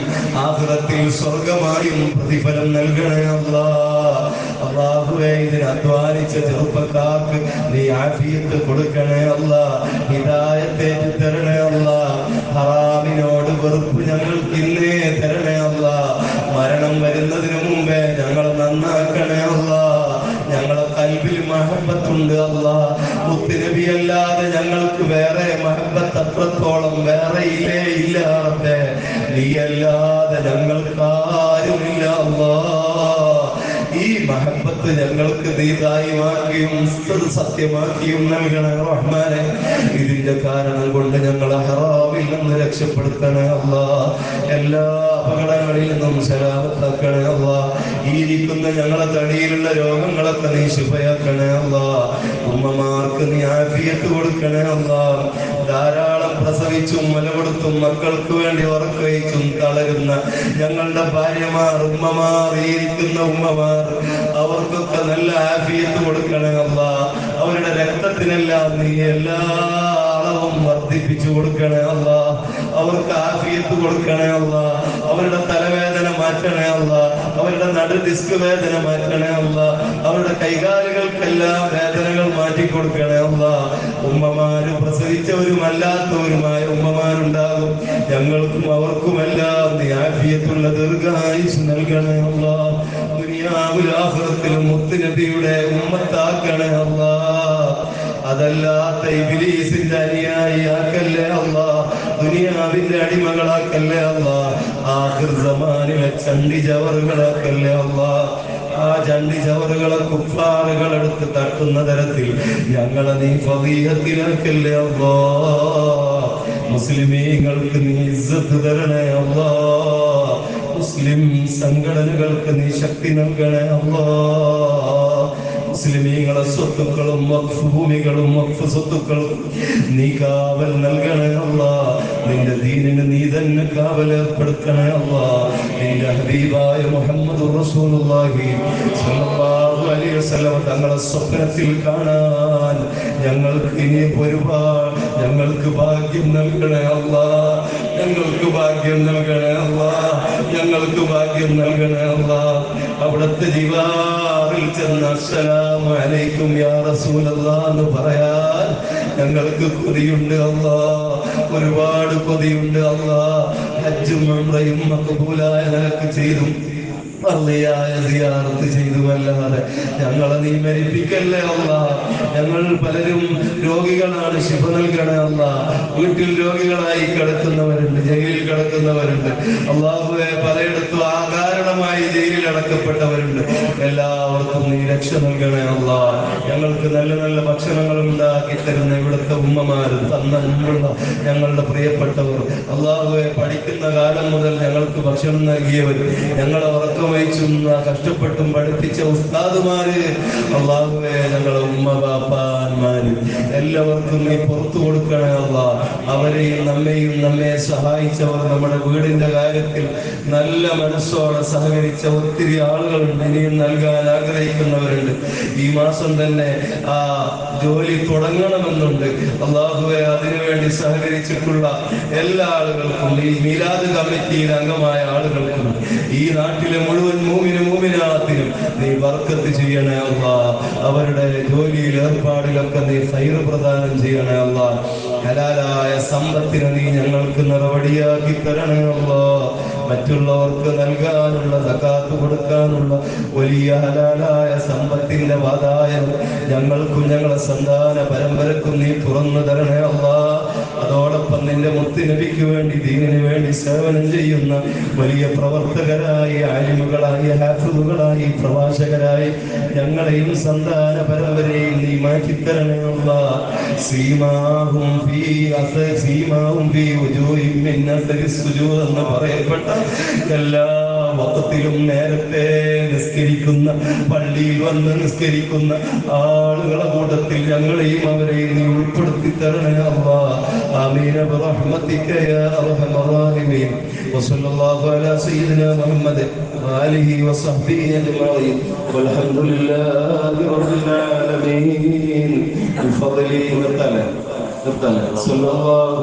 ആഖിറത്തിൽ സ്വർഗമായും പ്രതിഫലം നൽകണേ അല്ലാഹ്. അല്ലാഹുവേ, ഇതിന് അധ്വാനിച്ച ചെറുപ്പക്കാർക്ക് നീ ആഫിയത്ത് കൊടുക്കണേ അല്ലാഹ്, ഹിദായത്ത് തരണേ അല്ലാഹ്. ഹറാമിനോട് വെറുപ്പ് ഞങ്ങൾക്ക് ഇന്നേ തരണേ അല്ലാഹ്. മരണം വരുന്നതിന് മുമ്പേ ഞങ്ങളെ നന്നാക്കണേ അല്ലാഹ്. ഞങ്ങളെ കൽബിൽ മഹബ്ബത്തുണ്ട് അല്ലാഹ്. മുത്തുനബി അല്ലാതെ ഞങ്ങൾക്ക് വേറെ മഹബ്ബത്ത് അത്രത്തോളം വേറെ ഇല്ലേ ഇല്ല റബ്ബേ. നീ അല്ലാതെ ഞങ്ങൾക്ക് ആരുമില്ല അല്ലാഹ്. ഈ മഹബ്ബത്ത് ഞങ്ങൾക്ക് നീ ദായിമാക്കിയും സത്യമാക്കിയും നൽകണേ റഹ്മാനെ. ഇതിന്റെ കാരണം കൊണ്ട് ഞങ്ങളെ ഹറാമിൽ നിന്ന് രക്ഷപ്പെടുത്തണേ അല്ലാഹ്. എല്ലാ അപകടങ്ങളിൽ നിന്നും സലാമത്താക്കണേ അല്ലാഹ്. ഈ ഇരിക്കുന്ന ഞങ്ങളെ തടിയിലുള്ള രോഗങ്ങളൊക്കെ നീ ശിഫയാക്കണേ അല്ലാഹ്. ഉമ്മമാർക്ക് നീ ആഫിയത്ത് കൊടുക്കണേ അല്ലാഹ്. ധാരാളം പ്രസവിച്ചും മുല കൊടുത്തും മക്കൾക്ക് വേണ്ടി ഉറക്കയിച്ചും തളരുന്ന ഞങ്ങളുടെ ഭാര്യമാർ, ഉമ്മമാർ, ഈ ഇരിക്കുന്ന ഉമ്മമാർ, അവർക്കൊക്കെ നല്ല ആഫിയത്ത് കൊടുക്കണേ അല്ലാഹ്. അവരുടെ രക്തത്തിനെല്ലാം നീ എല്ലാ അളവും വർദ്ധിപ്പിച്ചു കൊടുക്കണേ അല്ലാഹ്. അവർക്ക് ആഫിയത്ത് കൊടുക്കണേ അല്ലാഹ്. അവരുടെ തലവേദന മാറ്റണേ അല്ലാഹ്. അവരുടെ നടു ഡിസ്ക് വേദന മാറ്റണേ അല്ലാഹ്. അവരുടെ കൈകാലുകൾക്കെല്ലാം വേദനകൾ മാറ്റി കൊടുക്കണേ അല്ലാഹ്. ഉമ്മമാര് പ്രസവിച്ചവരും അല്ലാത്തവരുമായ ഉമ്മമാരുണ്ടാകും. ഞങ്ങൾക്കും അവർക്കുമെല്ലാം നീ ആഫിയത്തുള്ള ദീർഘായുസ് നൽകണേ അല്ലാഹ്. ദുനിയാവിലും ആഖിറത്തിലും മുത്തുനബിയുടെ ഉമ്മത്താക്കണേ അല്ലാഹ്. അതല്ലാത്ത ഇബ്ലീസിന്റെ അനുയായിയാക്കല്ലേ അല്ലാഹ്. ദുനിയാവിന്റെ അടിമകളാക്കല്ലേ അല്ലാഹ്. ആഖിർ സമാനിലെ ചണ്ടി ജവറുകളാക്കല്ലേ അല്ലാഹ്. ആ ചണ്ടി ചവറുകളെ കുഫാറുകൾ എടുത്ത് തട്ടുന്ന തരത്തിൽ ഞങ്ങളെ നീ ഫളീഹത്തിലാക്കല്ലേ അല്ലാഹ്. മുസ്ലിമീങ്ങൾക്ക് നീ ഇസ്സത്ത് തരണേ അല്ലാഹ്. മുസ്ലിം സംഘടനകൾക്ക് നീ ശക്തി നൽകണേ അല്ലാഹ്. മുസ്ലിമീങ്ങളെ സ്വത്തുക്കളും വഖഫ് ഭൂമികളും വഖഫ് സ്വത്തുക്കളും നീ കാവൽ നൽകണേ അല്ലാഹ്. നിന്റെ ദീനിന് നീ തന്നെ കാവൽ ഏർപ്പെടുത്തണേ അല്ലാഹ്. നിന്റെ ഹബീബായ മുഹമ്മദ് റസൂലുള്ളാഹി സ്വല്ലല്ലാഹു അലൈഹി വസല്ലം തങ്ങളെ സ്വപ്നത്തിൽ കാണാൻ ഞങ്ങൾക്ക് ഇനി ഒരുപാട് ഞങ്ങൾക്ക് ഭാഗ്യം നൽകണേ അല്ലാഹ്. ഞങ്ങൾക്ക് ഭാഗ്യം നൽകണേ അല്ലാഹ്. ഞങ്ങൾക്ക് ഭാഗ്യം നൽകണേ അല്ലാഹ്. അവിടുത്തെ ജിവാറിൽ ചെന്ന് അസ്സലാമു അലൈക്കും യാ റസൂലല്ലാഹ് എന്ന് പറയാൻ ഞങ്ങൾക്ക് കൊതിയുണ്ട് അല്ലാഹ്. ഒരുപാട് കൊതിയുണ്ട് അല്ലാഹ്. ഹജ്ജും ഉംറയും മഖബൂലായ നിനക്ക് ചെയ്തു അള്ളയായ സിയാറത്ത് ചെയ്തുവല്ലാതെ ഞങ്ങളെ നീ മരിപ്പിക്കല്ലേ അല്ലാഹ്. ഞങ്ങൾ പലരും രോഗികളാണ്, ശിഫ നൽകണേ അല്ലാഹ്. വീട്ടിൽ രോഗികളായി കിടക്കുന്നവരുണ്ട്, ജയിലിൽ കിടക്കുന്നവരുണ്ട് അല്ലാഹുവേ. പലയിടത്തും അകാരണമായി ജയിലിൽ അടക്കപ്പെട്ടവരുണ്ട്. എല്ലാവർക്കും നീ രക്ഷ നൽകണേ അല്ലാഹ്. ഞങ്ങൾക്ക് നല്ല നല്ല ഭക്ഷണങ്ങൾ ഉണ്ടാക്കി തരുന്ന ഇവിടുത്തെ ഉമ്മമാരും തന്ന മുമ്പുള്ള ഞങ്ങളുടെ പ്രിയപ്പെട്ടവർ അല്ലാഹുവേ, പഠിക്കുന്ന കാലം മുതൽ ഞങ്ങൾക്ക് ഭക്ഷണം നൽകിയവർ, ഞങ്ങളെ ഉറക്കം വഹിച്ചുന്ന കഷ്ടപ്പെട്ടും പഠിപ്പിച്ച ഉസ്താദുമാര് അല്ലാഹുവേ, ഞങ്ങളെ ഉമ്മ ബാപ്പാന്മാര് എല്ലാവർക്കും നീ പുറത്തു കൊടുക്കണേ അല്ലാഹ്. അവരെയും നമ്മെ സഹായിച്ചവർ, നമ്മുടെ വീടിന്റെ കാര്യത്തിൽ നല്ല മനസ്സോടെ സഹകരിച്ച ഒത്തിരി ആളുകളുണ്ട്, ഇനിയും നൽകാൻ ആഗ്രഹിക്കുന്നവരുണ്ട്. ഈ മാസം തന്നെ ആ ജോലി തുടങ്ങണമെന്നുണ്ട് അല്ലാഹുവേ. അതിനുവേണ്ടി സഹകരിച്ചിട്ടുള്ള എല്ലാ ആളുകൾക്കും, ഈ മീലാദ് കമ്മിറ്റിയിൽ അംഗമായ ആളുകൾക്കും, ഈ നാട്ടിലെ മുഴുവൻ മൂമിനാത്തിനും നീ ബർക്കത്ത് ചെയ്യണേ അല്ലാഹ്. അവരുടെ ജോലിയിൽ ഏർപ്പാടിലൊക്കെ നീ ഖൈർ പ്രദാനം ചെയ്യണേ അല്ലാഹ്. ഹലാലായ സമ്പത്തിനെ നീ ഞങ്ങൾക്ക് നിറവടിയാക്കി തരണേ അല്ലാഹ്. മറ്റുള്ളവർക്ക് നൽകാനുള്ള, സകാത്ത് കൊടുക്കാനുള്ള വലിയ ഹലാലായ സമ്പത്തിന്റെ വാതായം ഞങ്ങൾക്കും ഞങ്ങളെ സന്താന പരമ്പരക്കും നീ തുറന്നു തരണേ അല്ലാഹ്. അതോടൊപ്പം നിന്റെ മുത്തുനബിക്ക് വേണ്ടി, ദീനിന് വേണ്ടി സേവനം ചെയ്യുന്ന വലിയ പ്രവർത്തകരായി, ആലിമുകളായി, ഹാഫിളുകളായി, പ്രഭാഷകരായി ഞങ്ങളെയും സന്താന പരമ്പരയും നീ മാറ്റിത്തരണേ അല്ലാഹ്. സീമാഹും ഫീ വുജൂഹിഹിം മിൻ അസരി സുജൂദ് എന്ന് പറയപ്പെട്ട എല്ലാ വഖത്തിലും നേരത്തെ നിസ്കരിക്കുന്ന, പള്ളിയിൽ വന്ന് നിസ്കരിക്കുന്ന ആളുകളെ കൂട്ടത്തിൽ ഞങ്ങളെയും അവരെയും നീ ഉൾപ്പെടുത്തി തരണേ അല്ലാഹ്. ആമീൻ ബിറഹ്മതിക യാ അർഹമർ റഹീമീൻ. വസല്ലല്ലാഹു അലാ സയ്യിദിനാ മുഹമ്മദ് വആലിഹി വസഹ്ബിഹി അജ്മഈൻ വൽഹംദുലില്ലാഹി റബ്ബിൽ ആലമീൻ. ബിഫദ്ലിഹി നിർത്തല സല്ലല്ലാഹു